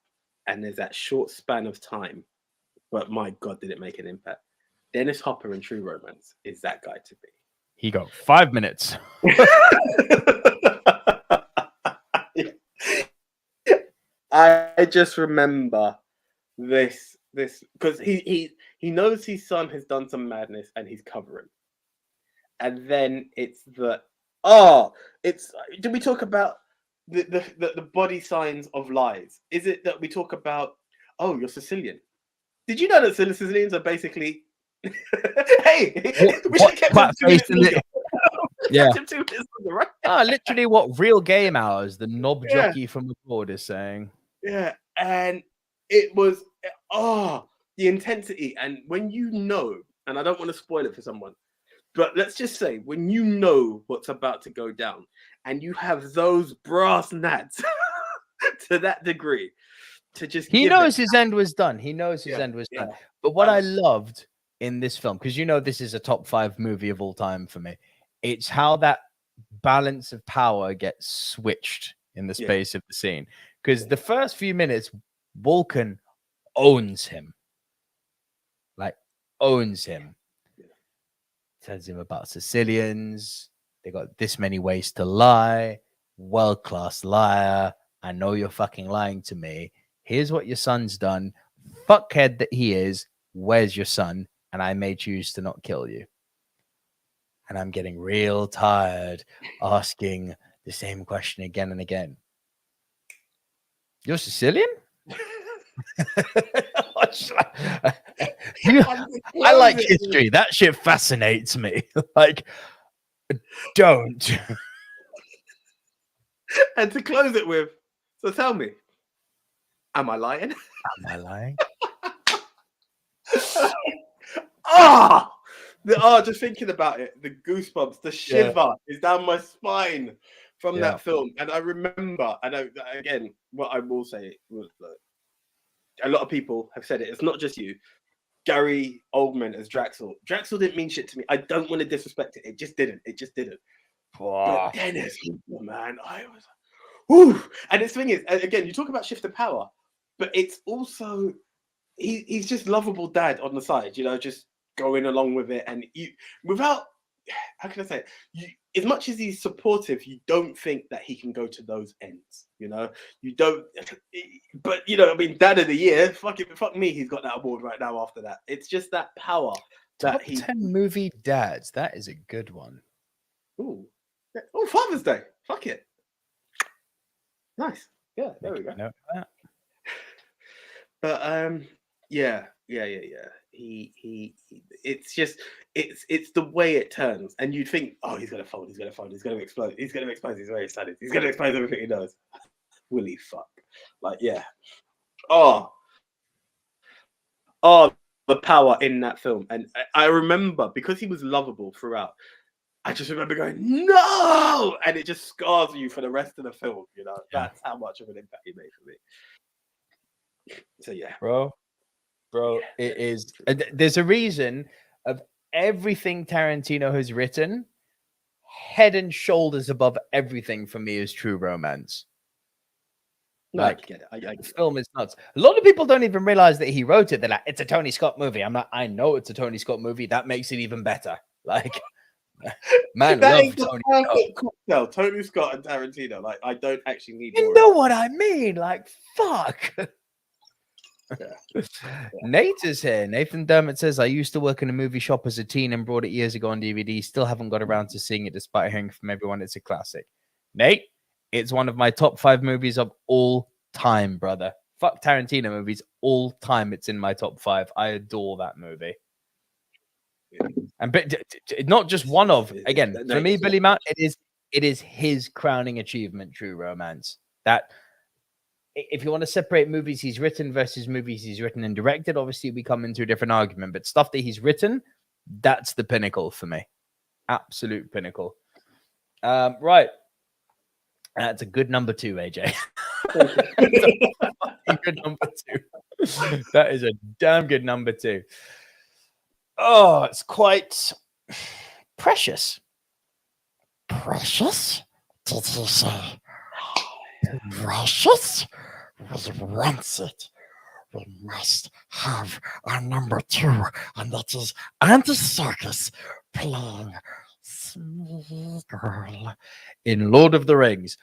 and there's that short span of time, but my God, did it make an impact? Dennis Hopper in True Romance is that guy to me. He got 5 minutes. I just remember this because he knows his son has done some madness and he's covering. And then it's did we talk about the body signs of lies? Is it that we talk about, oh, you're Sicilian? Did you know that Sicilians are basically hey, we should keep yeah. Literally what Real Game Hours, the knob jockey from the board, is saying. Yeah, and it was the intensity, and when you know, and I don't want to spoil it for someone, but let's just say when you know what's about to go down, and you have those brass gnats to that degree, to just he knows his end was done. He knows his end was done. But what I loved in this film, because you know this is a top 5 movie of all time for me, it's how that balance of power gets switched in the space of the scene. Because the first few minutes, Vulcan owns him. Like, owns him. Tells him about Sicilians. They got this many ways to lie. World-class liar. I know you're fucking lying to me. Here's what your son's done. Fuckhead that he is. Where's your son? And I may choose to not kill you. And I'm getting real tired asking the same question again and again. You're Sicilian? I like history. That shit fascinates me. Like, don't. And to close it with, so tell me, am I lying? Am I lying? Just thinking about it, the goosebumps, the shiver is down my spine from that film. And I remember, again, what I will say was, a lot of people have said it. It's not just you. Gary Oldman as Draxel. Draxel didn't mean shit to me. I don't want to disrespect it. It just didn't. But Dennis, man, I was, whoo. And the thing is, again, you talk about shift of power, but it's also he's just lovable dad on the side, just going along with it, and without, how can I say it? As much as he's supportive, you don't think that he can go to those ends. You don't. But I mean, Dad of the Year. Fuck me, he's got that award right now. After that, it's just that power. Top 10 movie dads. That is a good one. Oh, Father's Day. Fuck it. Nice. Yeah, there we go. But yeah. He it's just it's the way it turns, and you'd think, oh, he's gonna fold, he's gonna explode, he's gonna expose his very studies, he's gonna expose everything he knows. Will he fuck? Like, yeah. Oh, the power in that film. And I remember, because he was lovable throughout, I just remember going, no, and it just scars you for the rest of the film. That's how much of an impact he made for me. So yeah, bro, it is. There's a reason of everything Tarantino has written, head and shoulders above everything for me is True Romance. No, I get it. The film is nuts. A lot of people don't even realize that he wrote it. They're like, it's a Tony Scott movie. I know it's a Tony Scott movie. That makes it even better. Like, man, love Tony Scott. Tony Scott and Tarantino. Like, I don't actually need. You know what I mean? Like, fuck. Yeah. Nate is here. Nathan Dermott says, I used to work in a movie shop as a teen and brought it years ago on DVD. Still haven't got around to seeing it despite hearing from everyone it's a classic. Nate, it's one of my top 5 movies of all time, brother. Fuck Tarantino movies all time. It's in my top 5. I adore that movie. And not just one of, again, for me, Billy Mount, it is his crowning achievement, True Romance. That, if you want to separate movies he's written versus movies he's written and directed, obviously we come into a different argument. But stuff that he's written, that's the pinnacle for me. Absolute pinnacle. Right. That's a good number 2, AJ. Good number 2. That is a damn good number 2. Oh, it's quite precious. Precious? Did you say? Precious? We want it. We must have our number 2, and that is Andy Serkis playing Small Girl in Lord of the Rings.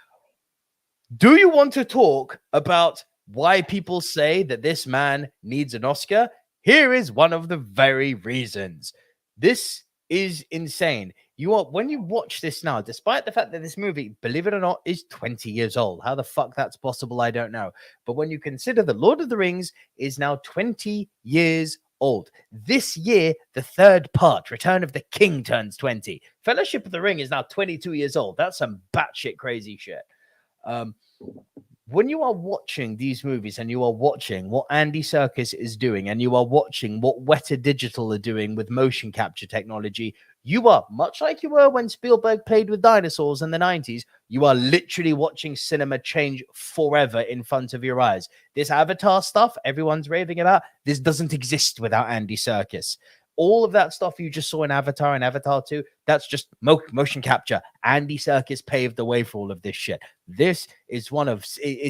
Do you want to talk about why people say that this man needs an Oscar? Here is one of the very reasons. This is insane. When you watch this now, despite the fact that this movie, believe it or not, is 20 years old. How the fuck that's possible, I don't know. But when you consider the Lord of the Rings is now 20 years old. This year, the third part, Return of the King, turns 20. Fellowship of the Ring is now 22 years old. That's some batshit crazy shit. When you are watching these movies and you are watching what Andy Serkis is doing and you are watching what Weta Digital are doing with motion capture technology, you are, much like you were when Spielberg played with dinosaurs in the 90s, you are literally watching cinema change forever in front of your eyes. This Avatar stuff everyone's raving about, this doesn't exist without Andy Serkis. All of that stuff you just saw in Avatar and Avatar 2, that's just motion capture. Andy Serkis paved the way for all of this shit. This is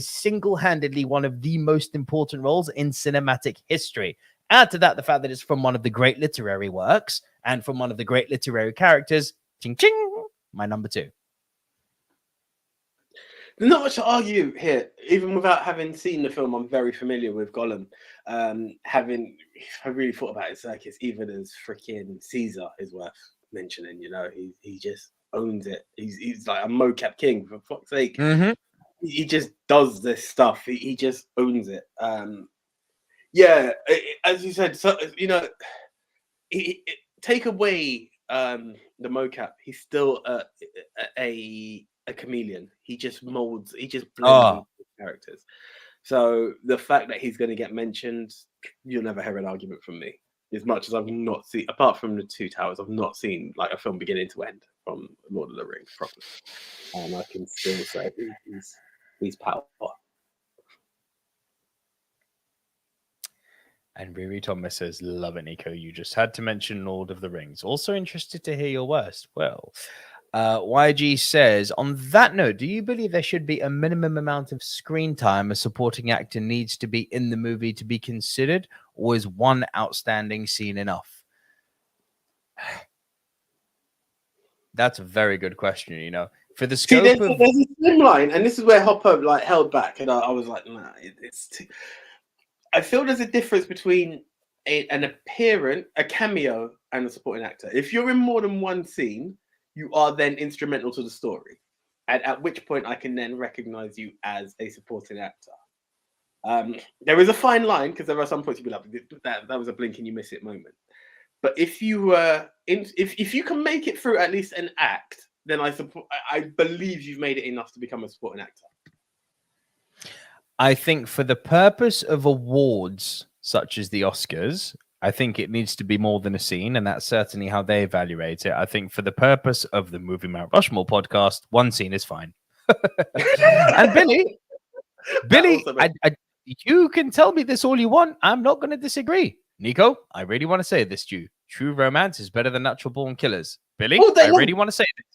single-handedly one of the most important roles in cinematic history. Add to that the fact that it's from one of the great literary works and from one of the great literary characters. Ching, ching, my number 2. There's not much to argue here. Even without having seen the film, I'm very familiar with Gollum. I really thought about it, Serkis, even as freaking Caesar is worth mentioning. He just owns it. He's like a mocap king, for fuck's sake. Mm-hmm. he just does this stuff. He just owns it. Yeah, as you said, so take away the mocap, he's still a chameleon. He just molds. He just blends into characters. So the fact that he's going to get mentioned, you'll never hear an argument from me. As much as I've not seen, apart from the Two Towers, I've not seen like a film beginning to end from Lord of the Rings properly, and I can still say he's power. And Riri Thomas says, "Love it, Nico. You just had to mention Lord of the Rings. Also interested to hear your worst." Well, YG says, on that note, do you believe there should be a minimum amount of screen time a supporting actor needs to be in the movie to be considered, or is one outstanding scene enough? That's a very good question, you know. For the scope there's a slim line, and this is where Hopper like held back, and I was like, nah, it's too... I feel there's a difference between an appearance, a cameo, and a supporting actor. If you're in more than one scene, you are then instrumental to the story, and at which point I can then recognize you as a supporting actor. There is a fine line, because there are some points you'll be like, that was a blink and you miss it moment. But if you if you can make it through at least an act, then I believe you've made it enough to become a supporting actor. I think for the purpose of awards such as the Oscars, I think it needs to be more than a scene, and that's certainly how they evaluate it. I think for the purpose of the Movie Mount Rushmore podcast, one scene is fine. And Billy, you can tell me this all you want. I'm not going to disagree. Nico, I really want to say this to you. True romance is better than natural born killers. Billy, I really want to say this.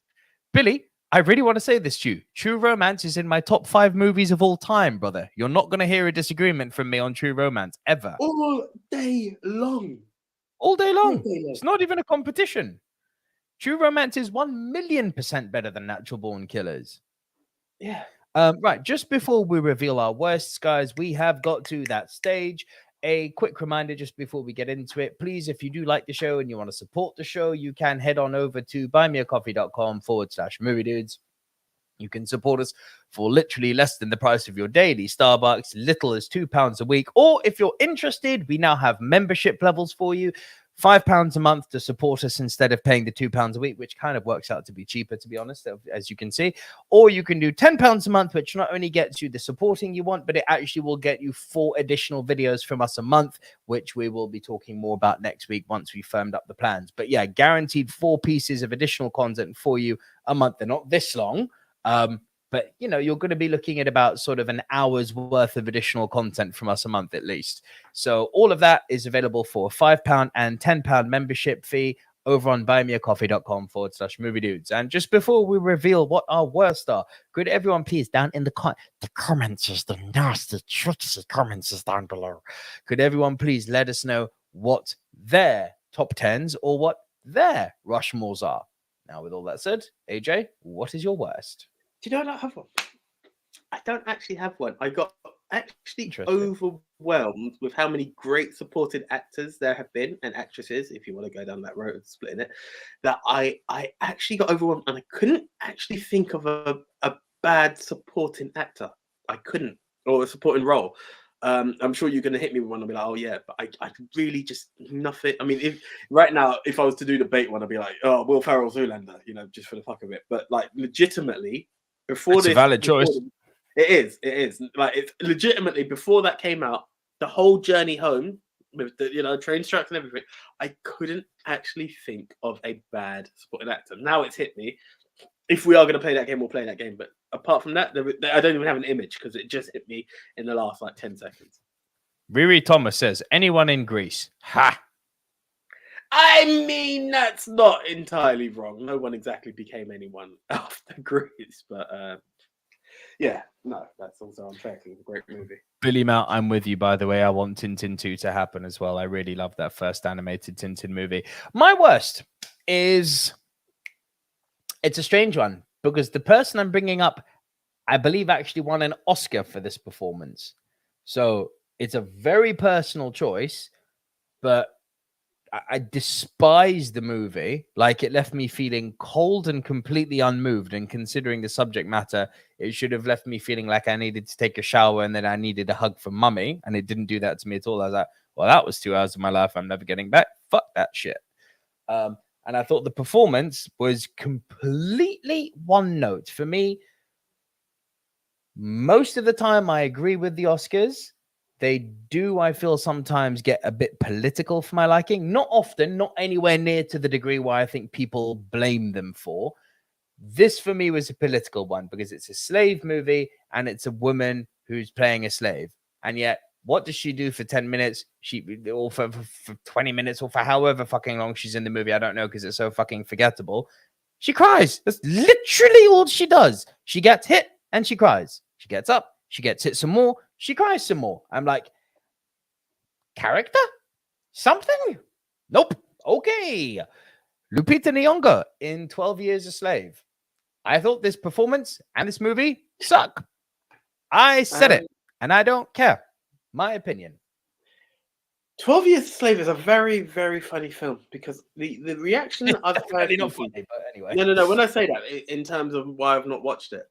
Billy, I really want to say this to you. True Romance is in my top 5 movies of all time, brother. You're not going to hear a disagreement from me on True Romance, ever. All day long. All day long. It's not even a competition. True Romance is 1,000,000% better than Natural Born Killers. Yeah. Right, just before we reveal our worsts, guys, we have got to that stage. A quick reminder just before we get into it, please, if you do like the show and you want to support the show, you can head on over to buymeacoffee.com/movie dudes. You can support us for literally less than the price of your daily Starbucks, little as £2 a week. Or if you're interested, we now have membership levels for you. £5 a month to support us instead of paying the £2 a week, which kind of works out to be cheaper, to be honest, as you can see. Or you can do £10 a month, which not only gets you the supporting you want, but it actually will get you 4 additional videos from us a month, which we will be talking more about next week once we firmed up the plans. But yeah, guaranteed 4 pieces of additional content for you a month. They're not this long. But, you know, you're going to be looking at about sort of an hour's worth of additional content from us a month at least. So all of that is available for a £5 and £10 membership fee over on buymeacoffee.com/movie dudes. And just before we reveal what our worst are, could everyone please down in the comments, the nasty, tricky comments is down below. Could everyone please let us know what their top 10s or what their Rushmores are? Now, with all that said, AJ, what is your worst? Do you know I don't have one? I don't actually have one. I got actually overwhelmed with how many great supported actors there have been, and actresses, if you want to go down that road of splitting it, that I actually got overwhelmed, and I couldn't actually think of a bad supporting actor. I couldn't, or a supporting role. I'm sure you're going to hit me with one and be like, oh yeah, but I really just nothing. I mean, if I was to do the bait one, I'd be like, oh, Will Ferrell's Zoolander, you know, just for the fuck of it. But like legitimately, before it's this, a valid choice. It is like it's legitimately before that came out, the whole journey home with the train strikes and everything. I couldn't actually think of a bad supporting actor. Now it's hit me. If we are going to play that game, we'll play that game. But apart from that, I don't even have an image because it just hit me in the last like 10 seconds. Riri Thomas says, anyone in Greece? Ha! I mean, that's not entirely wrong. No one exactly became anyone after Greece, but yeah, no, that's also unfair. It's a great movie. Billy Mount, I'm with you, by the way. I want Tintin 2 to happen as well. I really love that first animated Tintin movie. My worst is... It's a strange one because the person I'm bringing up, I believe, actually won an Oscar for this performance. So it's a very personal choice, but I despise the movie. Like, it left me feeling cold and completely unmoved. And considering the subject matter, it should have left me feeling like I needed to take a shower and then I needed a hug from mummy. And it didn't do that to me at all. I was like, well, that was 2 hours of my life I'm never getting back. Fuck that shit. And I thought the performance was completely one note. For me, most of the time, I agree with the Oscars. They do, I feel, sometimes get a bit political for my liking. Not often, not anywhere near to the degree where I think people blame them for. This, for me, was a political one because it's a slave movie and it's a woman who's playing a slave. And yet, what does she do for 10 minutes? Or for 20 minutes or for however fucking long she's in the movie. I don't know because it's so fucking forgettable. She cries. That's literally all she does. She gets hit and she cries. She gets up. She gets hit some more. She cries some more. I'm like, character? Something? Nope. Okay. Lupita Nyong'o in 12 Years a Slave. I thought this performance and this movie suck. I said it, and I don't care. My opinion. 12 Years a Slave is a very, very funny film because the reaction I've heard... not funny, but anyway. No. When I say that, in terms of why I've not watched it,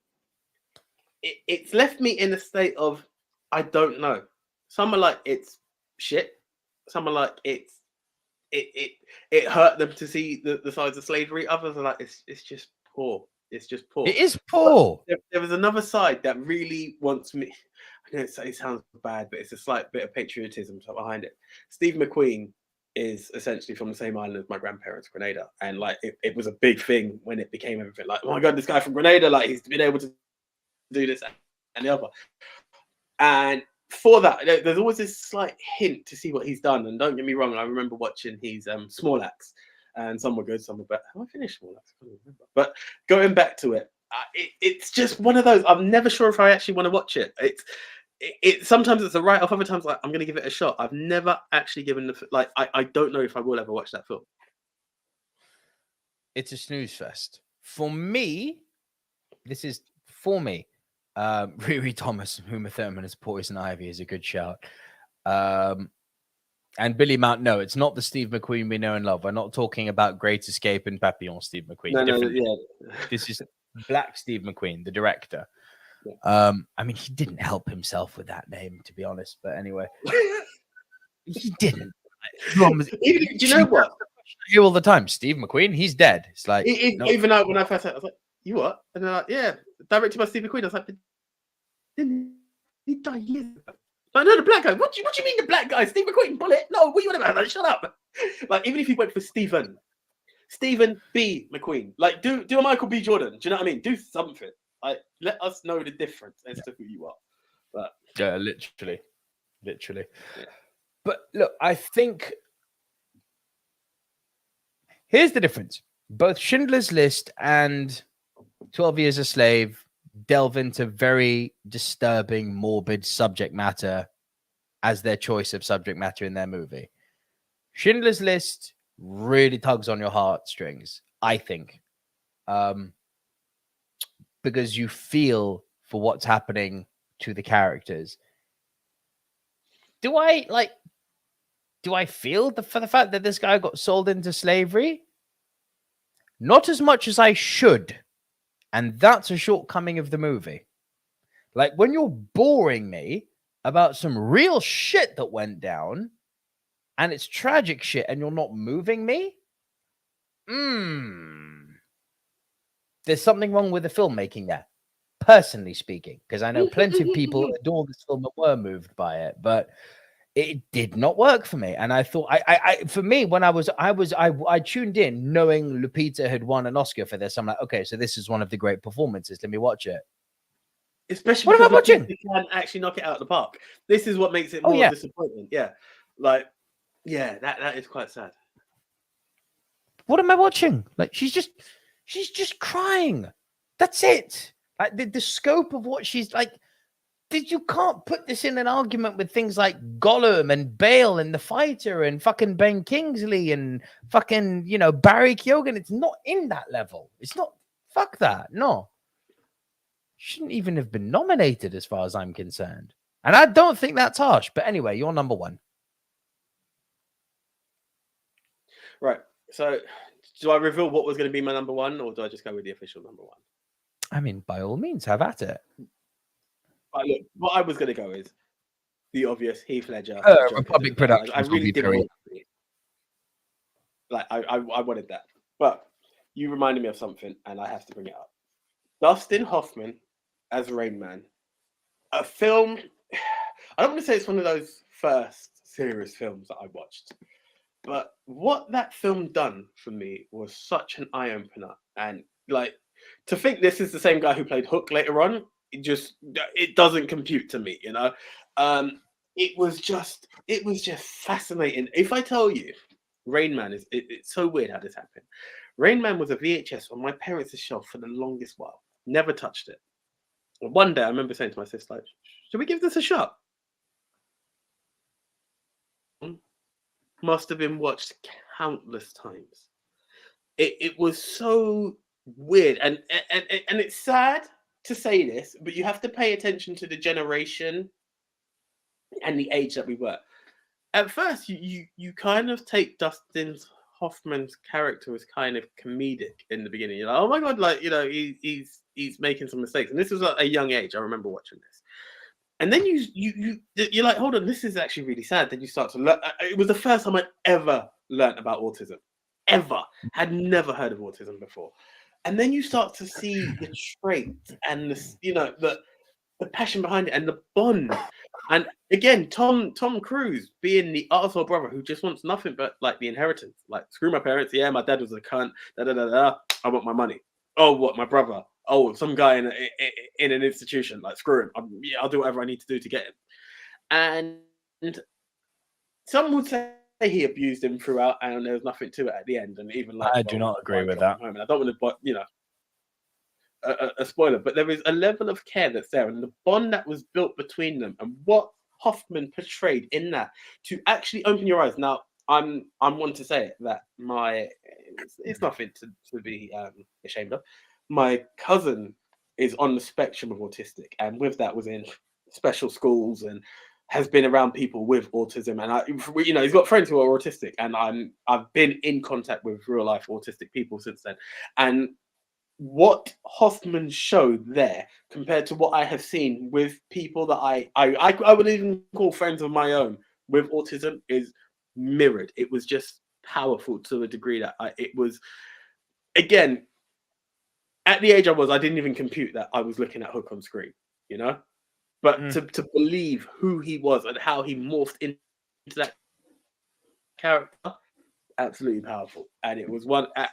it's left me in a state of, I don't know. Some are like, it's shit. Some are like, it hurt them to see the size of slavery. Others are like, it's just poor. It's just poor. It is poor. There was another side that really wants me. I know it sounds bad, but it's a slight bit of patriotism behind it. Steve McQueen is essentially from the same island as my grandparents, Grenada, and like it was a big thing when it became everything. Like, oh my god, this guy from Grenada, like he's been able to do this and the other. And for that, there's always this slight hint to see what he's done. And don't get me wrong, I remember watching his Small Axe, and some were good, some were bad. Have I finished Small Axe? I can't remember. But going back to it, it's just one of those. I'm never sure if I actually want to watch it. It sometimes it's a write-off, other times like I'm going to give it a shot. I've never actually given I don't know if I will ever watch that film. It's a snooze fest. For me, this is for me. Riri Thomas, Uma Thurman as Poison Ivy is a good shout. And Billy Mount, no, it's not the Steve McQueen we know and love. We're not talking about Great Escape and Papillon Steve McQueen. This is Black Steve McQueen, the director. Yeah. I mean, he didn't help himself with that name, to be honest. But anyway, he didn't. Do you know what? I hear all the time, Steve McQueen, he's dead. It's like no. Even though when I first heard it, I was like, you what? And they're like, yeah, directed by Steve McQueen. I was like, didn't he die years ago? Like, no, the black guy. What do you mean the black guy? Steve McQueen, bullet? No, what are you on about? Like, shut up. Like, even if he went for Stephen B. McQueen, like, do a Michael B. Jordan. Do you know what I mean? Do something. Like, let us know the difference as to who you are. But yeah, literally. Yeah. But look, I think here's the difference. Both Schindler's List and 12 Years a Slave delve into very disturbing, morbid subject matter as their choice of subject matter in their movie. Schindler's List really tugs on your heartstrings, I think. Because you feel for what's happening to the characters. Do I feel for the fact that this guy got sold into slavery? Not as much as I should. And that's a shortcoming of the movie. Like, when you're boring me about some real shit that went down, and it's tragic shit, and you're not moving me, there's something wrong with the filmmaking there, personally speaking, because I know plenty of people adore this film and were moved by it, but it did not work for me. And I thought, for me, when I tuned in knowing Lupita had won an Oscar for this. I'm like, okay, so this is one of the great performances. Let me watch it. Especially what am I watching? You can actually knock it out of the park. This is what makes it more disappointing. Yeah, like, yeah, that is quite sad. What am I watching? Like, she's just crying. That's it. Like, the scope of what she's like. You can't put this in an argument with things like Gollum and Bale and The Fighter and fucking Ben Kingsley and fucking, Barry Keoghan. It's not in that level. It's not. Fuck that. No. Shouldn't even have been nominated as far as I'm concerned. And I don't think that's harsh. But anyway, you're number one. Right. So, do I reveal what was going to be my number one, or do I just go with the official number one? I mean, by all means, have at it. Look, what I was going to go is the obvious Heath Ledger. Republic Productions. I really did want it. Like, I wanted that. But you reminded me of something, and I have to bring it up. Dustin Hoffman as Rain Man. A film, I don't want to say it's one of those first serious films that I watched, but what that film done for me was such an eye-opener. And like, to think this is the same guy who played Hook later on, it doesn't compute to me, you know. It was just fascinating. If I tell you, Rain Man it's so weird how this happened. Rain Man was a VHS on my parents' shelf for the longest while. Never touched it. One day I remember saying to my sister, like, should we give this a shot? Must have been watched countless times. It was so weird, and it's sad to say this, but you have to pay attention to the generation and the age that we were. At first, you kind of take Dustin Hoffman's character as kind of comedic in the beginning. You're like, oh my god, like, you know, he's making some mistakes, and this was at a young age. I remember watching this, and then you're like, hold on, this is actually really sad. Then you start to learn. It was the first time I'd ever learned about autism. Ever had never heard of autism before, and then you start to see the traits and the passion behind it and the bond. And again, Tom Cruise being the arsehole brother who just wants nothing but like the inheritance. Like, screw my parents. Yeah, my dad was a cunt. I want my money. Oh, what, my brother? Oh, some guy in an institution. Like, screw him. I'll do whatever I need to do to get him. And some would say he abused him throughout, and there was nothing to it at the end. And even like, I do not agree with that. I don't want to, you know, a spoiler, but there is a level of care that's there, and the bond that was built between them, and what Hoffman portrayed in that to actually open your eyes. Now, I'm one to say it that it's nothing to be ashamed of. My cousin is on the spectrum of autistic, and with that was in special schools and has been around people with autism, and you know, he's got friends who are autistic, and I've been in contact with real life autistic people since then, and what Hoffman showed there compared to what I have seen with people that I would even call friends of my own with autism is mirrored. It was just powerful to a degree that it was, again, at the age I was, I didn't even compute that I was looking at Hook on screen, you know? But to believe who he was and how he morphed into that character, absolutely powerful. And it was one, I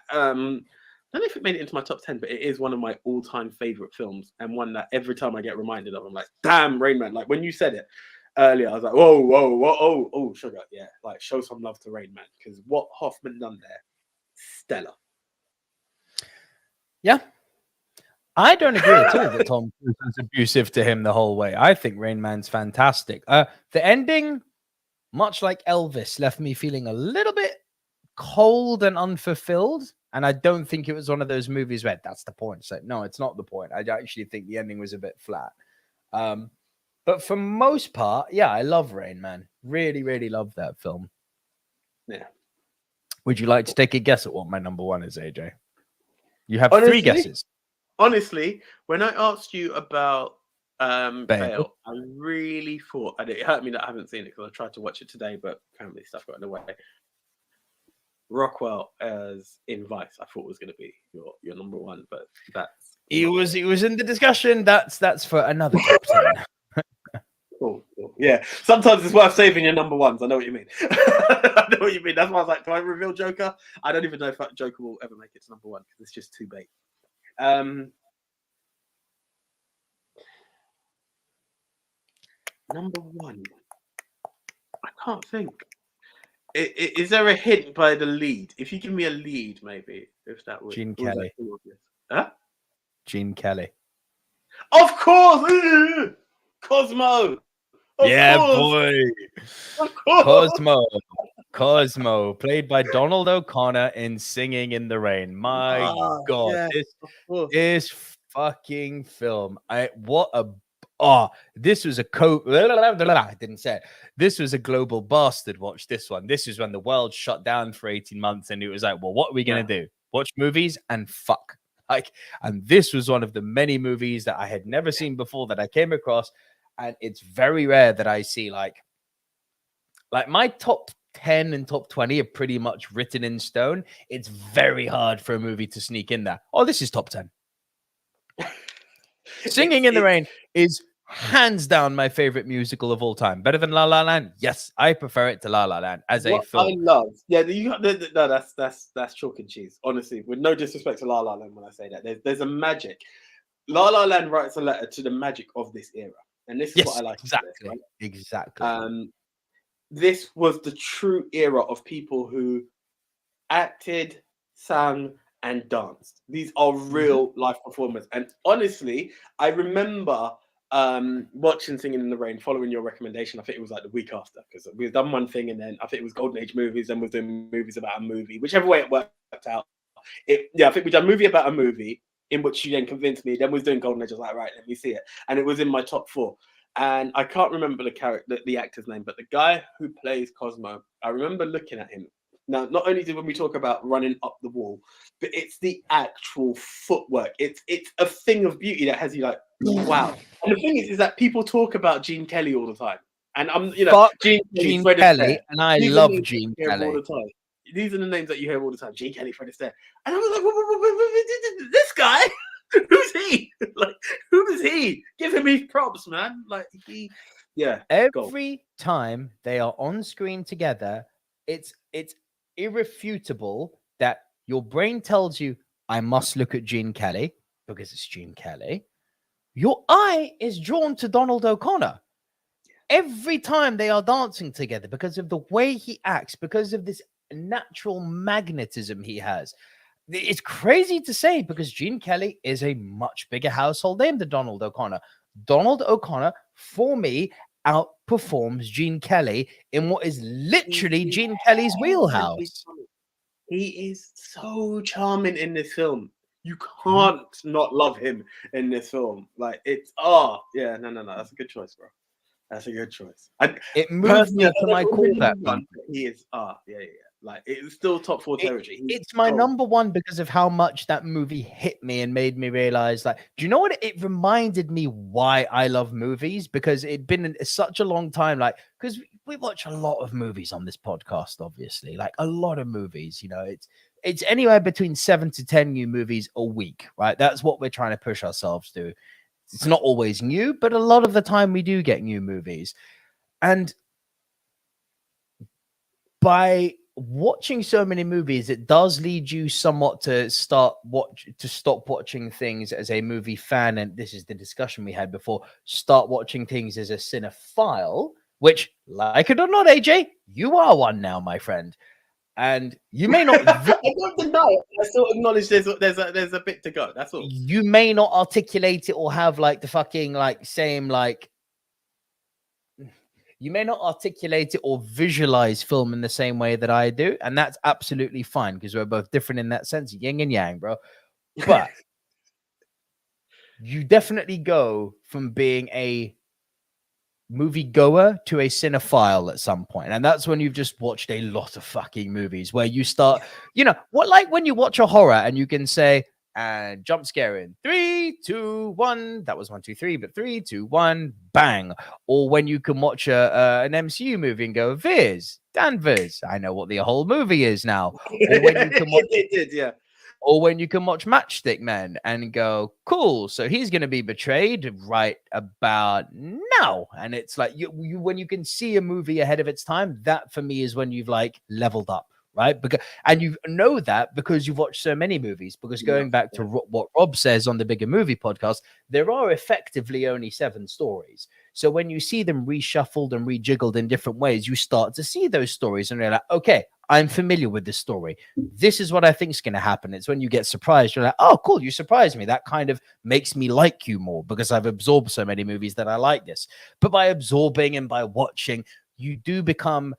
don't know if it made it into my top 10, but it is one of my all-time favorite films, and one that every time I get reminded of, I'm like, damn, Rain Man. Like, when you said it earlier, I was like, whoa, sugar. Yeah, like, show some love to Rain Man, because what Hoffman done there, stellar. Yeah. I don't agree at all that Tom Cruise was abusive to him the whole way. I think Rain Man's fantastic. The ending, much like Elvis, left me feeling a little bit cold and unfulfilled. And I don't think it was one of those movies where that's the point. So no, it's not the point. I actually think the ending was a bit flat. But for most part, yeah, I love Rain Man. Really, really love that film. Yeah. Would you like to take a guess at what my number one is, AJ? You have three guesses. Honestly, when I asked you about Bale, I really thought, and it hurt me that I haven't seen it because I tried to watch it today, but apparently stuff got in the way. Rockwell as in Vice, I thought was going to be your number one, but that's he was in the discussion. That's for another captain. Cool. Yeah, sometimes it's worth saving your number ones. I know what you mean. I know what you mean. That's why I was like, do I reveal Joker? I don't even know if Joker will ever make it to number one because it's just too big. Number one, I can't think. Is there a hint by the lead? If you give me a lead, maybe if that would. Gene Kelly. Huh? Gene Kelly. Of course, Cosmo. Boy. Cosmo, played by Donald O'Connor in Singing in the Rain. My God, this fucking film. What a Oh, this was I didn't say it. This was a global bastard watch. This one. This is when the world shut down for 18 months and it was like, well, what are we going to do? Watch movies and fuck. Like, and this was one of the many movies that I had never seen before that I came across. And it's very rare that I see like my top 10 and top 20 are pretty much written in stone. It's very hard for a movie to sneak in there. Oh, this is top 10. Singing in the Rain is hands down my favorite musical of all time. Better than La La Land? Yes, I prefer it to La La Land as a film. I love, you got no, that's chalk and cheese. Honestly, with no disrespect to La La Land when I say that, there's a magic. La La Land writes a letter to the magic of this era, and this is what I like. Exactly, right? exactly. This was the true era of people who acted, sang, and danced. These are real life performers, and honestly, I remember watching Singing in the Rain following your recommendation. I think it was like the week after, because we've done one thing and then I think it was Golden Age movies, and we're doing movies about a movie, whichever way it worked out. I think we done a movie about a movie in which you then convinced me, then we was doing Golden Age. I was like, right, let me see it, and it was in my top 4, and I can't remember the actor's name, but the guy who plays Cosmo, I remember looking at him. Now, not only did when we talk about running up the wall, but it's the actual footwork. It's a thing of beauty that has you like, wow. And the thing is that people talk about Gene Kelly all the time. And I'm, Gene Kelly, and I love Gene Kelly all the time. These are the names that you hear all the time. Gene Kelly, Fred Astaire. And I was like, this guy? Who's he? Like, who is he? Give him his props, man. Like, every time they are on screen together, it's irrefutable that your brain tells you, I must look at Gene Kelly because it's Gene Kelly. Your eye is drawn to Donald O'Connor every time they are dancing together because of the way he acts, because of this natural magnetism he has. It's crazy to say because Gene Kelly is a much bigger household name than Donald O'Connor. Donald O'Connor, for me, outperforms Gene Kelly in what is literally Gene Kelly's wheelhouse. He is so charming in this film. You can't not love him in this film. Like, it's no. That's a good choice, bro. That's a good choice. It moves me to my core. That he is. Like, it's still top 4 territory. It's my number 1 because of how much that movie hit me and made me realize, like, do you know what? It reminded me why I love movies, because it'd been such a long time, like, because we watch a lot of movies on this podcast, obviously, like a lot of movies, it's anywhere between 7 to 10 new movies a week, right? That's what we're trying to push ourselves to. It's not always new, but a lot of the time we do get new movies. And by watching so many movies, it does lead you somewhat to stop watching things as a movie fan. And this is the discussion we had before. Start watching things as a cinephile, which, like it or not, AJ, you are one now, my friend. And you may not. I don't deny it. I still acknowledge there's a bit to go. That's all. You may not articulate it or have like the fucking like same like. You may not articulate it or visualize film in the same way that I do, and that's absolutely fine because we're both different in that sense, yin and yang, bro. But you definitely go from being a movie goer to a cinephile at some point, and that's when you've just watched a lot of fucking movies where you start, like when you watch a horror and you can say, and jump scare in 3, 2, 1. That was 1, 2, 3, but 3, 2, 1, bang. Or when you can watch an MCU movie and go, Viz, I know what the whole movie is now. Or when you can watch, or when you can watch Matchstick Men and go, cool, so he's going to be betrayed right about now. And it's like you when you can see a movie ahead of its time, that for me is when you've like leveled up. Right. And you know that because you've watched so many movies, because going back to what Rob says on the Bigger Movie podcast, there are effectively only 7 stories. So when you see them reshuffled and rejiggled in different ways, you start to see those stories and you're like, okay, I'm familiar with this story. This is what I think is going to happen. It's when you get surprised. You're like, oh, cool. You surprised me. That kind of makes me like you more because I've absorbed so many movies that I like this. But by absorbing and by watching, you do become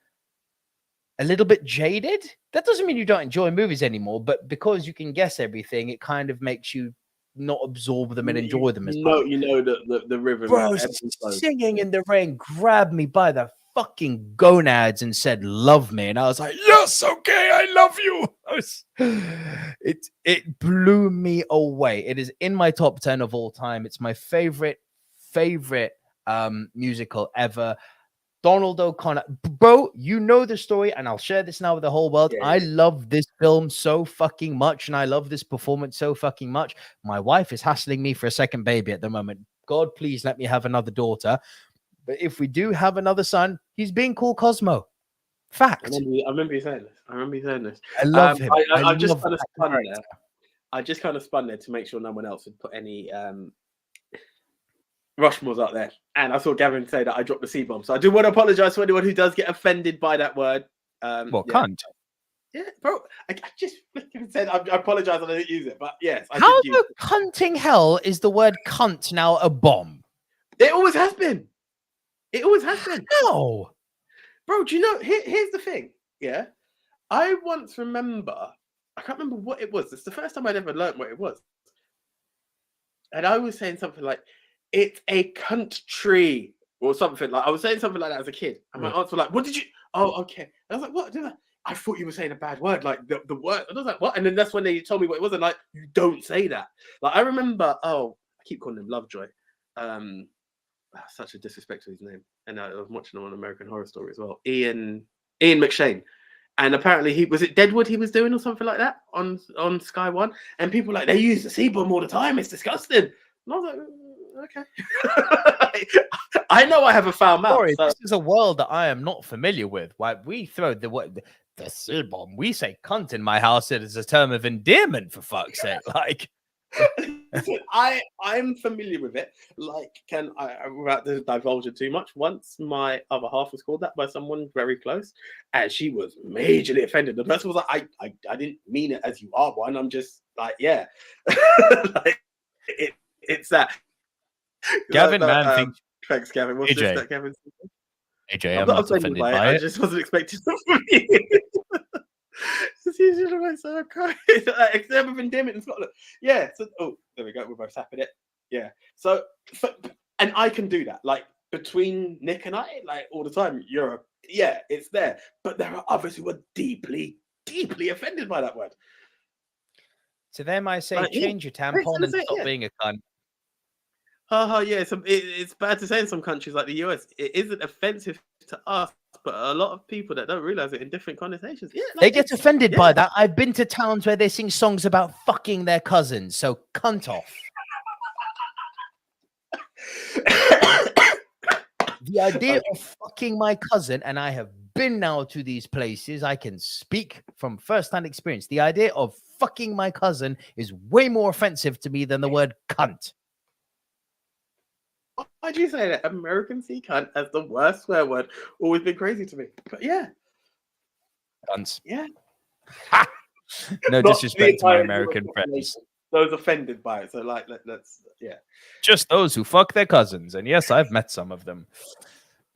a little bit jaded. That doesn't mean you don't enjoy movies anymore, but because you can guess everything, it kind of makes you not absorb them and enjoy them as much. No, you know the rhythm. Bro, singing in the rain grabbed me by the fucking gonads and said, "Love me," and I was like, "Yes, okay, I love you." It blew me away. It is in my top 10 of all time. It's my favorite musical ever. Donald O'Connor, bro, you know the story, and I'll share this now with the whole world. I love this film so fucking much, and I love this performance so fucking much. My wife is hassling me for a second baby at the moment. God, please let me have another daughter. But if we do have another son, he's being called Cosmo. Fact. I remember you saying this. I love him. I just kind of spun there. I just kind of spun there to make sure no one else would put any Rushmore's up there. And I saw Gavin say that I dropped the C-bomb. So I do want to apologize to anyone who does get offended by that word. Cunt? Yeah, bro. I just said I apologize that I didn't use it. But yes. How the cunting hell is the word cunt now a bomb? It always has been. No. Bro, do you know, here's the thing. Yeah. I once remember, I can't remember what it was. It's the first time I'd ever learned what it was. And I was saying something like, it's a country or something. Like I was saying something like that as a kid. And my aunts were like, what did you? Oh, okay. And I was like, what? I thought you were saying a bad word, like the word. And I was like, what? And then that's when they told me what it was. And like, you don't say that. Like I remember, I keep calling him Lovejoy. Such a disrespect to his name. And I was watching him on American Horror Story as well. Ian McShane. And apparently was it Deadwood he was doing or something like that on Sky One? And people like, they use the C-bomb all the time. It's disgusting. And I was like, okay. I know I have a foul mouth. Sorry, this is a world that I am not familiar with. Why we throw the C-bomb, we say cunt in my house. It is a term of endearment, for fuck's sake. Like, I'm familiar with it. Like, without to divulge it too much, once my other half was called that by someone very close, and she was majorly offended. The person was like, I didn't mean it as you are one. I'm just like, yeah. Like, it's that. Gavin, man, thanks, Gavin. What's this that Gavin? AJ, I'm not offended by it. I just wasn't expecting something from you. It's usually the way so cry. Except with endearment in Scotland. Yeah. So, there we go. We're both tapping it. Yeah. So, and I can do that. Like between Nick and I, like all the time. It's there. But there are others who are deeply, deeply offended by that word. To them, I say, change your tampon and stop being a cunt. Yeah. It's bad to say in some countries like the US. It isn't offensive to us, but a lot of people that don't realize it in different connotations. Yeah, like they get offended by that. I've been to towns where they sing songs about fucking their cousins. So cunt off. The idea of fucking my cousin, and I have been now to these places, I can speak from first-hand experience. The idea of fucking my cousin is way more offensive to me than the word cunt. Why do you say that? Americans see cunt as the worst swear word. Always been crazy to me. But yeah. Cunts. Yeah. No disrespect to my American friends. Those offended by it. So let's just those who fuck their cousins. And yes, I've met some of them.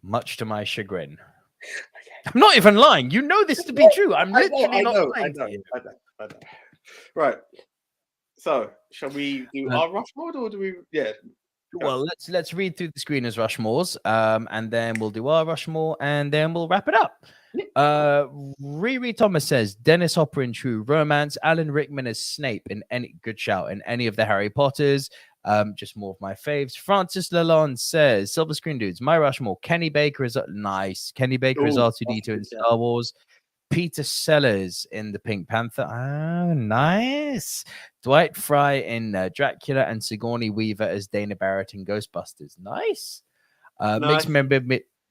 Much to my chagrin. Okay. I'm not even lying. You know this to be true. I'm literally not lying. I know. Right. So shall we do our Rushmore or do we Well, let's read through the screeners Rushmores, and then we'll do our Rushmore, and then we'll wrap it up. Riri Thomas says Dennis Hopper in True Romance, Alan Rickman as Snape in any good shout in any of the Harry Potters. Just more of my faves. Francis Lalonde says Silver Screen Dudes, my Rushmore. Kenny Baker is nice. Kenny Baker is R2D2 in Star Wars. Peter Sellers in the Pink Panther. Oh, nice. Dwight Fry in Dracula and Sigourney Weaver as Dana Barrett in Ghostbusters. Nice. Nice.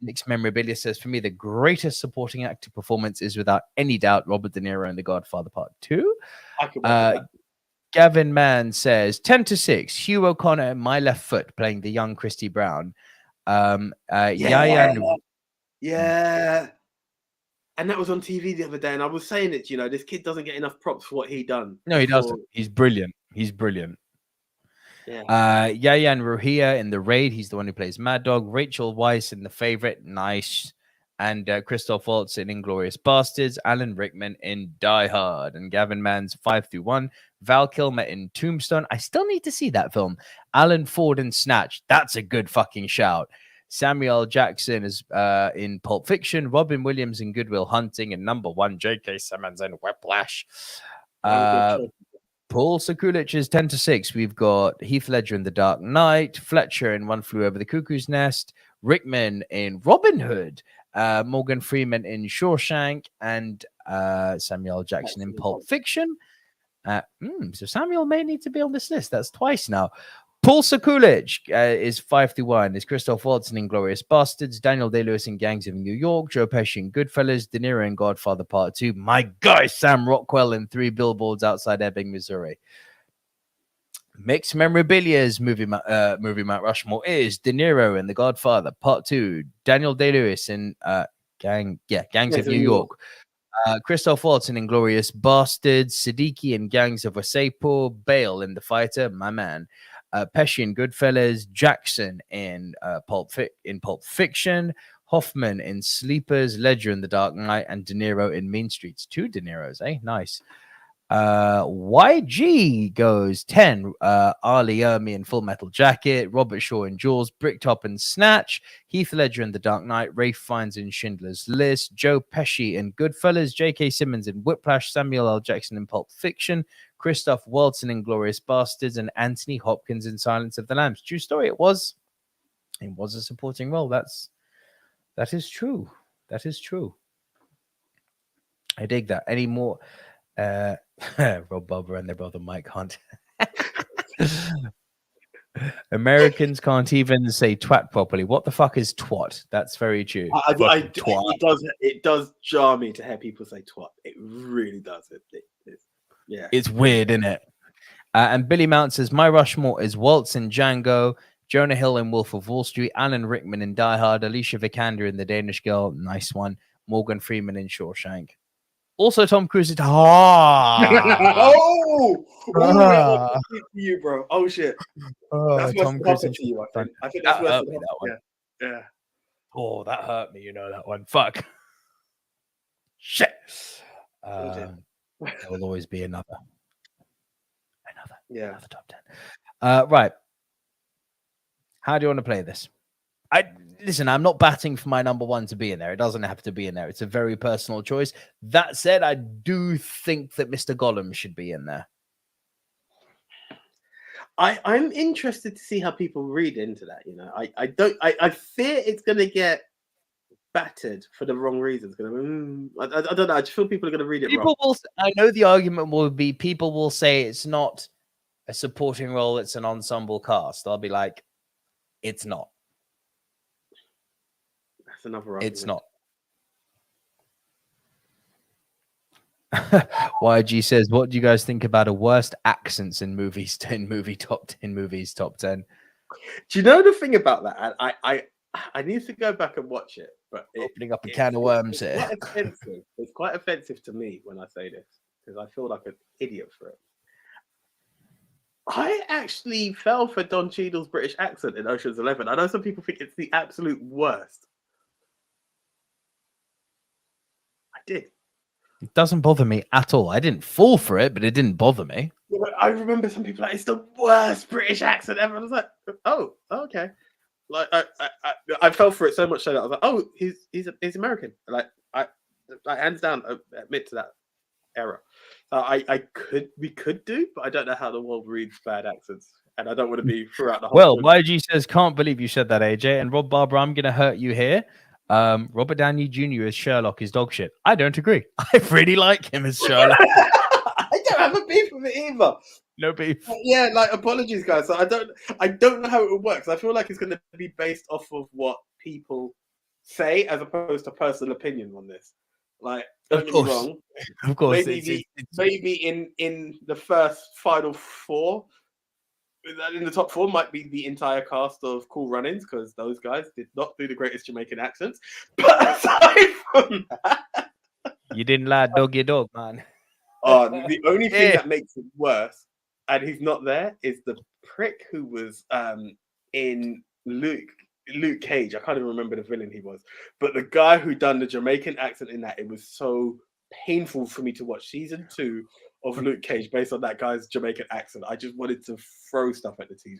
Mixed Memorabilia says, for me, the greatest supporting actor performance is without any doubt Robert De Niro in The Godfather Part 2. Gavin Mann says, 10-6, Hugh O'Connor in My Left Foot playing the young Christy Brown. Yeah. And that was on TV the other day, and I was saying it, this kid doesn't get enough props for what he done. No, he doesn't. He's brilliant. Yeah. Yayan Ruhia in The Raid. He's the one who plays Mad Dog. Rachel Weisz in The Favorite. Nice. And Christoph Waltz in Inglorious Basterds. Alan Rickman in Die Hard. And Gavin Mann's 5-1. Val Kilmer in Tombstone. I still need to see that film. Alan Ford in Snatch. That's a good fucking shout. Samuel L. Jackson is in Pulp Fiction. Robin Williams in Good Will Hunting. And number 1, J.K. Simmons in Whiplash. Paul Sekulic is 10-6. We've got Heath Ledger in The Dark Knight, Fletcher in One Flew Over the Cuckoo's Nest, Rickman in Robin Hood, Morgan Freeman in Shawshank, and Samuel L. Jackson in Pulp Fiction. So Samuel may need to be on this list. That's twice now. Paul Sekulic is 5-1. Is Christoph Waltz in Inglorious Basterds, Daniel Day-Lewis in Gangs of New York, Joe Pesci in Goodfellas, De Niro in Godfather Part 2, my guy Sam Rockwell in 3 Billboards Outside Ebbing, Missouri. Mixed Memorabilia's movie Mount Rushmore is De Niro in The Godfather Part 2, Daniel Day-Lewis in Gangs of New York, Christoph Waltz in Inglorious Basterds, Siddiqui in Gangs of Wasseypur, Bale in The Fighter, my man. Pesci in Goodfellas, Jackson in Pulp Fiction, Hoffman in Sleepers, Ledger in The Dark Knight, and De Niro in Mean Streets. 2 De Niros, eh? Nice. YG goes 10. Ali Ermey in Full Metal Jacket, Robert Shaw in Jaws, Bricktop in Snatch, Heath Ledger in The Dark Knight, Ralph Fiennes in Schindler's List, Joe Pesci in Goodfellas, J.K. Simmons in Whiplash, Samuel L. Jackson in Pulp Fiction, Christoph Waltz in Inglorious Basterds, and Anthony Hopkins in Silence of the Lambs. True story. It was a supporting role. That is true. That is true. I dig that. Any more? Rob Bubba and their brother Mike Hunt. Americans can't even say twat properly. What the fuck is twat? That's very true. Twat. It does jar me to hear people say twat. It really does. Yeah, it's weird, isn't it? And Billy Mount says my Rushmore is Waltz in Django, Jonah Hill in Wolf of Wall Street, Alan Rickman in Die Hard, Alicia Vikander in The Danish Girl, nice one, Morgan Freeman in Shawshank. Also, Tom Cruise is you, bro. Oh shit. That's Tom Cruise to you. I think that's worse than that one. Yeah. Oh, that hurt me. You know that one. Fuck. Shit. There will always be another top 10. Right. How do you want to play this? Listen, I'm not batting for my number 1 to be in there. It doesn't have to be in there. It's a very personal choice. That said, I do think that Mr. Gollum should be in there. I'm interested to see how people read into that. You know, I fear it's going to get battered for the wrong reasons. I don't know. I just feel people are going to read it wrong. I know the argument will be people will say it's not a supporting role. It's an ensemble cast. I'll be like, it's not. That's another argument. It's not. YG says, what do you guys think about a worst accents in movies? 10 movie top 10 movies top 10. Do you know the thing about that? I need to go back and watch it, but opening up a can of worms here. Quite offensive. It's quite offensive to me when I say this because I feel like an idiot for it. I actually fell for Don Cheadle's British accent in Ocean's 11. I know some people think it's the absolute worst. I did. It doesn't bother me at all. I didn't fall for it, but it didn't bother me. I remember some people like, it's the worst British accent ever. I was like, oh, okay. Like I fell for it so much so that I was like, oh, he's American. Like I hands down admit to that error. We could do, but I don't know how the world reads bad accents, and I don't want to be throughout the whole. Well, YG says, can't believe you said that, AJ. And Rob Barber, I'm going to hurt you here. Robert Downey Jr. as Sherlock is dog shit. I don't agree. I really like him as Sherlock. I don't have a beef with it either. No beef. Yeah, like apologies, guys. So I don't know how it works. I feel like it's going to be based off of what people say as opposed to personal opinion on this. Like, don't get me wrong. Of course, maybe in the first final 4. In the top 4 might be the entire cast of Cool Runnings because those guys did not do the greatest Jamaican accents. But aside from that, you didn't lie, doggy dog, man. The only thing that makes it worse, and he's not there, is the prick who was in Luke Cage. I can't even remember the villain he was, but the guy who done the Jamaican accent in that, it was so painful for me to watch. Season 2 of Luke Cage based on that guy's Jamaican accent. I just wanted to throw stuff at the TV.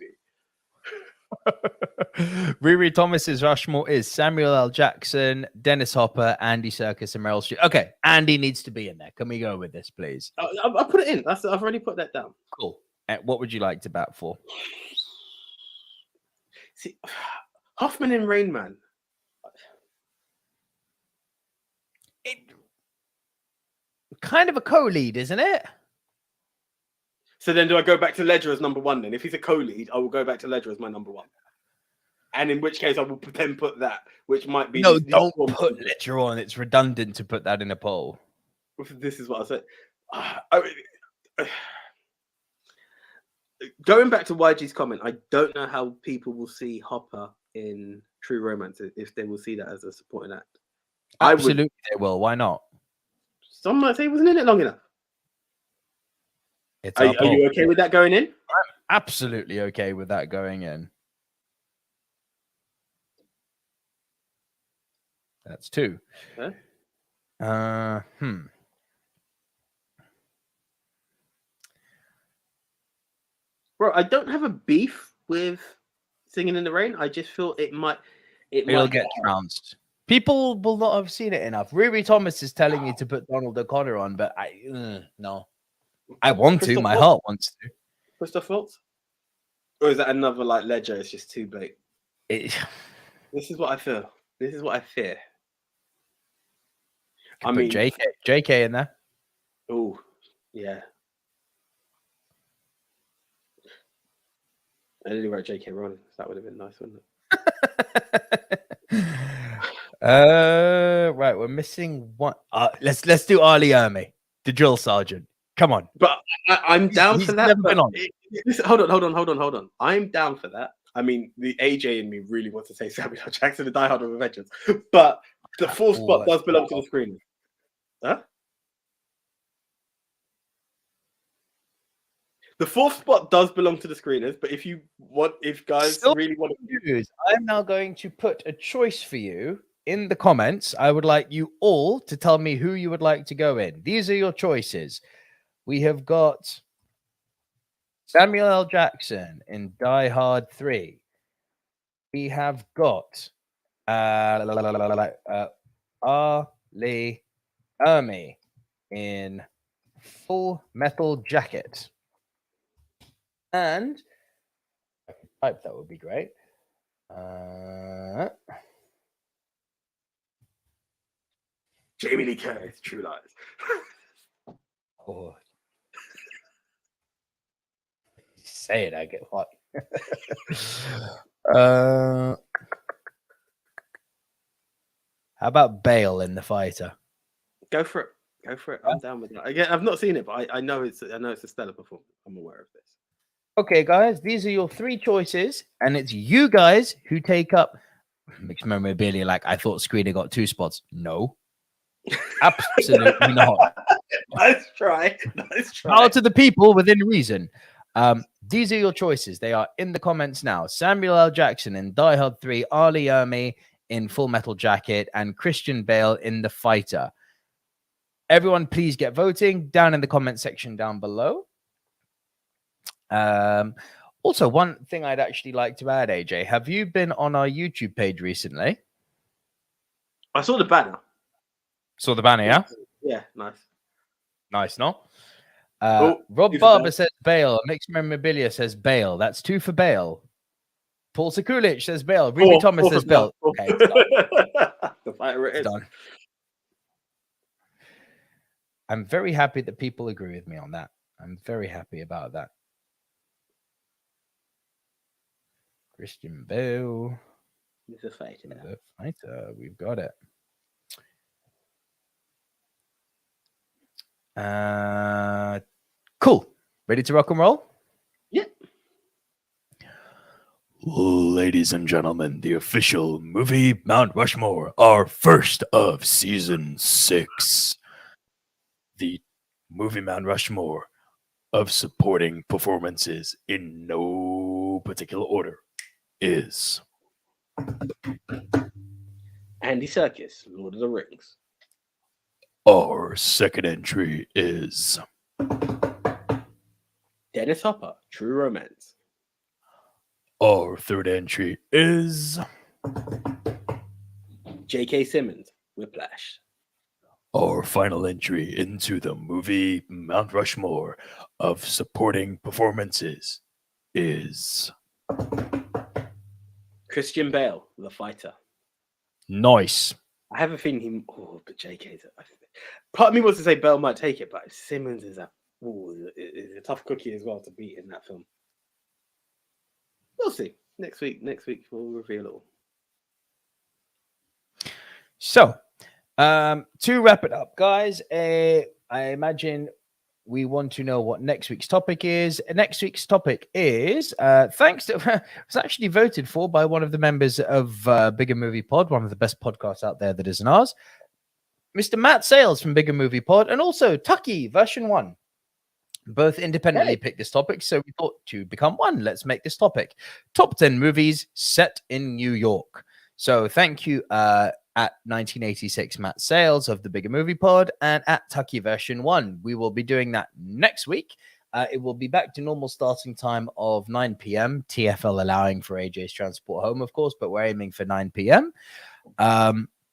Riri Thomas's Rushmore is Samuel L. Jackson, Dennis Hopper, Andy Serkis, and Meryl Streep. Okay, Andy needs to be in there. Can we go with this, please? I put it in. I've already put that down. Cool. What would you like to bat for? See, Hoffman in Rain Man. Kind of a co-lead, isn't it? So then do I go back to Ledger as number one then? If he's a co-lead, I will go back to Ledger as my number one. And in which case I will then put that, which might be... No, don't put Ledger on. It's redundant to put that in a poll. This is what I said. Going back to YG's comment, I don't know how people will see Hopper in True Romance, if they will see that as a supporting act. Absolutely they will. Why not? Some might say he wasn't in it long enough. Are you okay with that going in? I'm absolutely okay with that going in. That's 2. Okay. Bro, I don't have a beef with Singing in the Rain. I just feel it might get trounced. People will not have seen it enough. Riri Thomas is telling me to put Donald O'Connor on, but no. I want to. My heart wants to. Christoph Waltz? Or is that another like Ledger? It's just too big. This is what I feel. This is what I fear. I mean, JK in there. Oh, yeah. I didn't write JK Rowling. That would have been nice, wouldn't it? Right, we're missing one. Let's do Ali Ermi, the drill sergeant. Come on. But I'm down for that. Never been on. Hold on. I'm down for that. I mean, the AJ in me really wants to say Samuel L. Jackson, the Die Hard with a Vengeance, but the 4th spot does belong to the screen. Huh? The 4th spot does belong to the screeners, but if guys really want to use, I'm now going to put a choice for you in the comments. I would like you all to tell me who you would like to go in. These are your choices. We have got Samuel L. Jackson in Die Hard 3. We have got Ali Ermi in Full Metal Jacket. And I could type, that would be great. Jamie Lee Curtis, True Lies. Oh. Say it, I get what. How about Bale in The Fighter? Go for it. I'm down with that. Again, I've not seen it, but I know it's a stellar performance. I'm aware of this. Okay, guys, these are your 3 choices, and it's you guys who take up mixed memorabilia. Like, I thought Screener got 2 spots. No, absolutely not. Nice try. Power to the people within reason. These are your choices. They are in the comments now. Samuel L. Jackson in Die Hard 3, Ali Ermi in Full Metal Jacket, and Christian Bale in The Fighter. Everyone, please get voting down in the comment section down below. Also, one thing I'd actually like to add, AJ, have you been on our YouTube page recently? I saw the banner. Saw the banner, yeah? Yeah, nice. Nice, no? Rob Barber says Bale. Mixed Memorabilia says Bale. That's 2 for Bale. Paul Sekulic says Bale. Ruby Thomas says Bale. Okay, it's done. The Fighter it is. Done. I'm very happy that people agree with me on that. I'm very happy about that. Christian Bale. The Fighter. The Fighter. We've got it. Cool. Ready to rock and roll? Yeah. Ladies and gentlemen, the official Movie Mount Rushmore, our first of season 6. The Movie Mount Rushmore of supporting performances in no particular order is Andy Serkis, Lord of the Rings. Our second entry is Dennis Hopper, True Romance. Our third entry is J.K. Simmons, Whiplash. our final entry into the movie Mount Rushmore of supporting performances is Christian Bale, The Fighter. nice. I have a feeling he. Oh, but J.K.'s. Part of me wants to say Bale might take it, but Simmons is a tough cookie as well to beat in that film. We'll see. Next week we'll reveal it all. So, to wrap it up, guys, I imagine we want to know what next week's topic is. Next week's topic is, thanks to, it was actually voted for by one of the members of Bigger Movie Pod, one of the best podcasts out there that isn't ours, Mr. Matt Sales from Bigger Movie Pod, and also Tucky version 1. Both independently picked this topic, so we thought to become one, let's make this topic. Top 10 movies set in New York. So thank you at 1986 Matt Sales of the Bigger Movie Pod and at Tucky version 1. We will be doing that next week. It will be back to normal starting time of 9 p.m. TFL allowing for AJ's transport home, of course, but we're aiming for 9 p.m.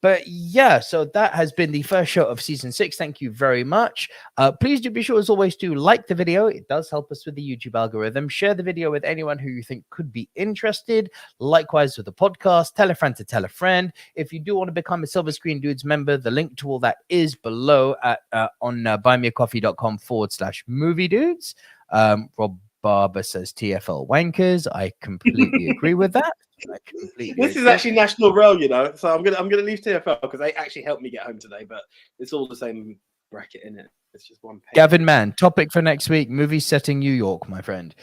But yeah, so that has been the first show of season 6. Thank you very much. Please do be sure, as always, to like the video. It does help us with the YouTube algorithm. Share the video with anyone who you think could be interested. Likewise with the podcast. Tell a friend to tell a friend. If you do want to become a Silver Screen Dudes member, the link to all that is below at on buymeacoffee.com/movie dudes. Rob Barber says TFL wankers. I completely agree with that. This is actually National Rail, you know. So I'm gonna leave TFL because they actually helped me get home today, but it's all the same bracket in it. It's just one page. Gavin Mann, topic for next week: movie setting New York, my friend.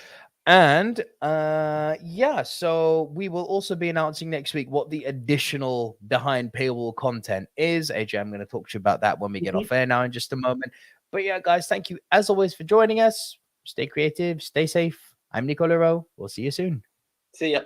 And yeah, so we will also be announcing next week what the additional behind paywall content is. AJ, I'm going to talk to you about that when we get off air now in just a moment. But yeah, guys, thank you as always for joining us. Stay creative, stay safe. I'm Nico Lurot. We'll see you soon. See ya.